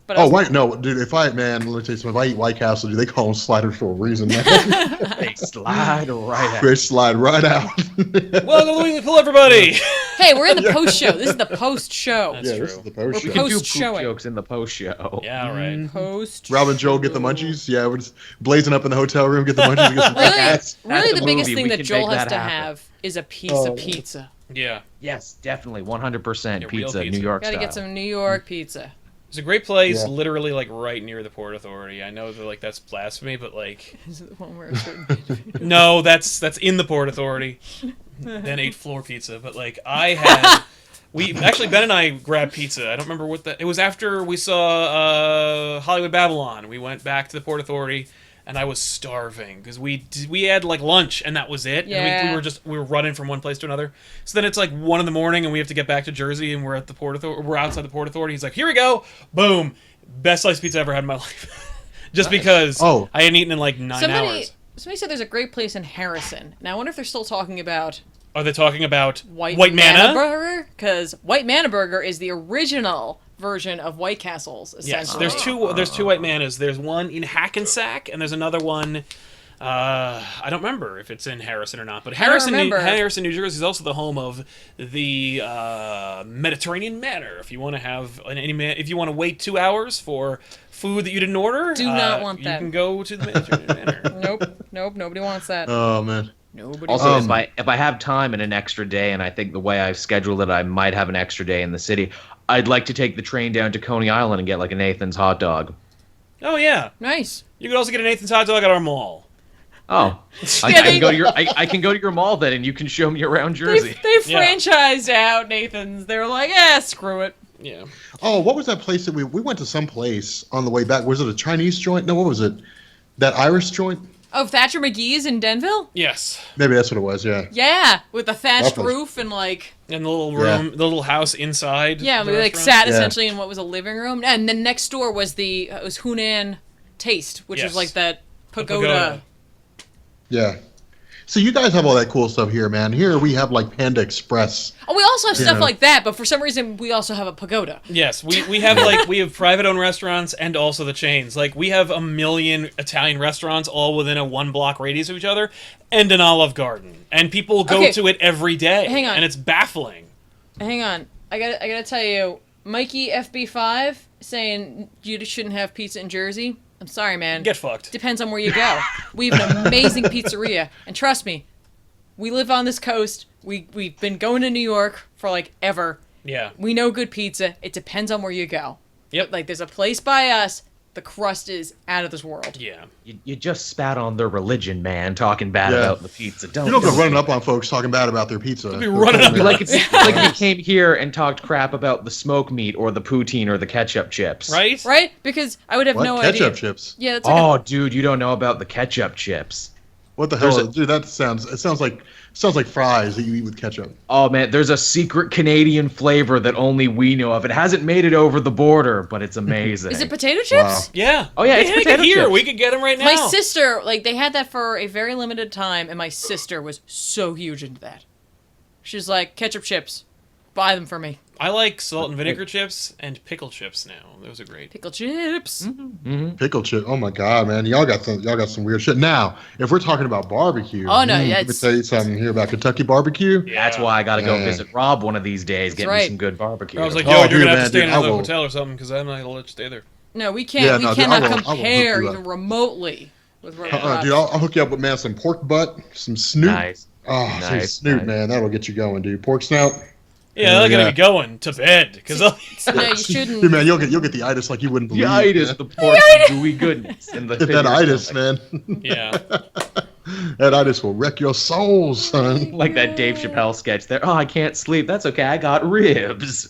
But I Oh, was- no, dude, let me tell you something. If I eat White Castle, dude, they call them sliders for a reason, man. They slide right out. They slide right out. Welcome to the Weekly Pull, everybody. Hey, we're in the post show. This is the post show. That's Yeah, true. this is the post We show. can do Post poop showing. jokes in the post show. Yeah, right. Post. Rob and Joel get the munchies. Yeah, we're just blazing up in the hotel room, get the munchies, get some Really, gas. really, the the biggest movie. thing We that can Joel make has that to happen. have is a piece Oh. of pizza. Yeah. Yes, definitely, 100% Yeah, real pizza, pizza. New York Gotta style. get some New York pizza. It's a great place, Yeah. literally like right near the Port Authority. I know they're like that's blasphemy, but like Is it the one where a certain no, that's in the Port Authority. Then 8th floor pizza, but like I had Ben and I grabbed pizza. I don't remember what that. It was after we saw Hollywood Babylon. We went back to the Port Authority, and I was starving because we had like lunch and that was it. Yeah. And we were running from one place to another. So then it's like 1 a.m. and we have to get back to Jersey, and we're at the Port Authority. We're outside the Port Authority. He's like, "Here we go, boom, best sliced pizza I ever had in my life." Just because I hadn't eaten in like 9 hours. Somebody said there's a great place in Harrison. Now I wonder if they're still talking about Are they talking about White Manna? Burger? Because White Manna Burger is the original version of White Castles. Yes, Essentially. there's two White Mannas. There's one in Hackensack, and there's another one. I don't remember if it's in Harrison or not, but Harrison, New Jersey is also the home of the Mediterranean Manor. If you want to if you want to wait 2 hours for food that you didn't order, Do not want that. You can go to the Mediterranean Manor. Nope, nobody wants that. Oh, man. Nobody Also, wants if I have time and an extra day, and I think the way I've scheduled it, I might have an extra day in the city, I'd like to take the train down to Coney Island and get like a Nathan's hot dog. Oh yeah, Nice. you could also get a Nathan's hot dog at our mall. Oh, I Yeah, can go to I can go to your mall then, and you can show me around Jersey. They Yeah. franchised out Nathan's. They were like, screw it. Yeah. Oh, what was that place that we went to some place on the way back? Was it a Chinese joint? No, what was it? That Irish joint? Oh, Thatcher McGee's in Denville? Yes. Maybe that's what it was, yeah. Yeah, with the thatched That was- roof and like, And the little room, the little house inside. yeah, the we like restaurant. sat Yeah. essentially in what was a living room. And then next door was it was Hunan Taste, which Yes. is like that The pagoda. Yeah. So you guys have all that cool stuff here, man. Here we have like Panda Express. Oh, we also have stuff Yeah. like that, but for some reason we also have a pagoda. Yes, we have we have private owned restaurants and also the chains. Like we have 1 million Italian restaurants all within a 1 block radius of each other, and an Olive Garden, and people go Okay. to it every day. Hang on. And it's baffling. Hang on, I gotta tell you, Mikey FB5 saying you shouldn't have pizza in Jersey. I'm sorry, man. Get fucked. Depends on where you go. We have an amazing pizzeria, and trust me, we live on this coast. We've been going to New York for like ever. Yeah. We know good pizza. It depends on where you go. Yep. Like there's a place by us. The crust is out of this world. Yeah. You just spat on their religion, man, talking bad Yeah. about the pizza. You don't go don't running up on folks talking bad about their pizza. Be running up like it's like you came here and talked crap about the smoked meat or the poutine or the ketchup chips. Right? Right? Because I would have What? no Ketchup idea. chips? Yeah, that's like Oh, dude, you don't know about the ketchup chips. What the hell, dude? It sounds like fries that you eat with ketchup. Oh man, there's a secret Canadian flavor that only we know of. It hasn't made it over the border, but it's amazing. Is it potato chips? Wow. Yeah. Oh yeah, it's Hey, potato here. chips. We could get them right now. My sister, like, they had that for a very limited time, and my sister was so huge into that. She's like, ketchup chips, buy them for me. I like salt and vinegar chips and pickle chips now. Those are great. Pickle chips. Pickle chip. Oh my god, man! Y'all got some weird shit. Now, if we're talking about barbecue, Oh, no, yeah, let me tell you something here about Kentucky barbecue. That's why I gotta go Yeah. visit Rob one of these days, get me right. some good barbecue. I was like, Oh, yo, you're dude, gonna have man, to stay in dude, I another will- hotel or something because I'm not gonna let you stay there. No, we can't. Yeah, we no, dude, cannot I will hook compare you up. even remotely with where we're at. Dude, I'll hook you up with, man, some pork butt, some snoot. nice. Oh, some Nice, snoot, nice. man. That'll get you going, dude. Pork snout. Yeah, they're gonna yeah. be going to bed because No, you shouldn't. Dude, man, you'll get the itis like you wouldn't The believe. itis, man. the pork gooey goodness, and the Get that itis, man. yeah. That itis will wreck your soul, son. Like that Dave Chappelle sketch there. Oh, I can't sleep. That's okay. I got ribs.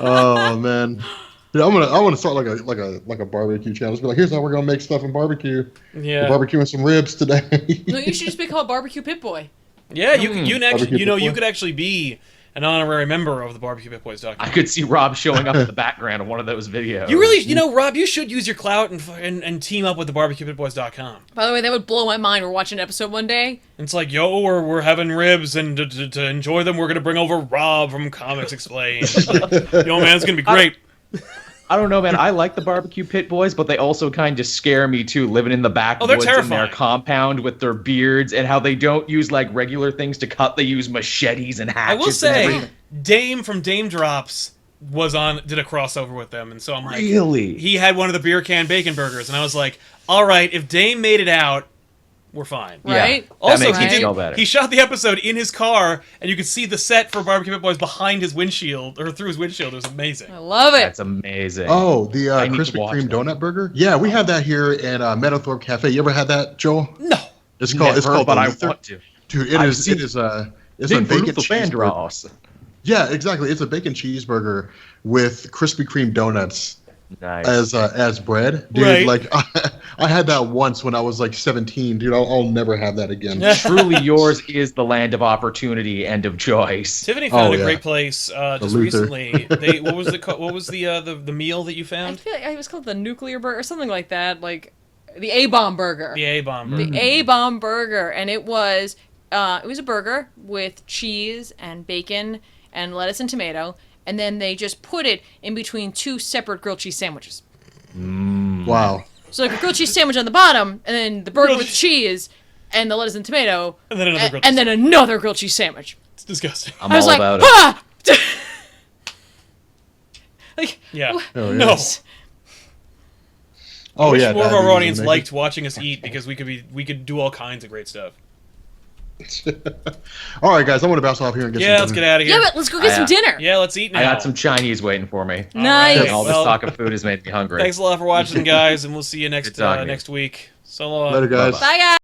Oh man. Dude, I want to start like a barbecue channel. Just be like, here's how we're gonna make stuff in barbecue. Yeah. We're barbecuing some ribs today. No, you should just become a barbecue pit boy. Yeah, you actually, Barbecue you know, Pit you Boy? could actually be an honorary member of the Barbecue Pit Boys I document. could see Rob showing up in the background of one of those videos. You really, you know, Rob, you should use your clout and team up with the BarbecuePitBoys.com. By the way, that would blow my mind. We're watching an episode one day. It's like, yo, we're having ribs, and to enjoy them, we're gonna bring over Rob from Comics Explained. Yo, man, it's gonna be great. I don't know, man. I like the Barbecue Pit Boys, but they also kind of scare me too, living in the they're backwoods in their terrifying. compound with their beards and how they don't use like regular things to cut. They use machetes and I hatchets. will and say, everything. Dame from Dame Drops did a crossover with them, and so I'm like, Really? he had one of the beer can bacon burgers, and I was like, all right, if Dame made it out, we're fine. Right? That Also, makes he me did. feel better. He shot the episode in his car, and you could see the set for Barbecue Pit Boys behind his windshield or through his windshield. It was amazing. I love it. That's amazing. Oh, the I need to Krispy watch Kreme that. donut burger. Yeah, we had that here in Meadowthorpe Cafe. You ever had that, Joel? No. It's called. It's Never, called. but the I Luther. want to. Dude, I've it's seen- a Ding for bacon Luther cheeseburger. Vandross. Yeah, exactly. It's a bacon cheeseburger with Krispy Kreme donuts Nice. as bread. Dude, Right. like I had that once when I was like 17. Dude, I'll never have that again. Truly yours is the land of opportunity and of choice. Tiffany found Oh, a yeah. great place just Luther. recently. What was the meal that you I found? feel like it was called the nuclear burger or something like that. Like the A-bomb burger. The A-bomb. The A-bomb burger, and it was a burger with cheese and bacon and lettuce and tomato, and then they just put it in between two separate grilled cheese sandwiches. Wow. So like a grilled cheese sandwich on the bottom, and then the burger Grilled with cheese. cheese and the lettuce and tomato, And then another grilled and cheese. then another grilled cheese sandwich. It's disgusting. I'm I was all like, about it. ah! Like, Yeah. Oh, yeah. No. Oh Wish yeah. more of that our is audience amazing. liked watching us eat because we could do all kinds of great stuff. All right, guys. I want to bounce off here and get. Yeah, some let's get out of here. yeah, but let's go get some dinner. Yeah, let's eat now. I got some Chinese waiting for me. Nice. right. All this Well, talk of food has made me hungry. Thanks a lot for watching, guys, and we'll see you Good talking to you. next week. So long. Later, guys. Bye-bye. Bye, guys.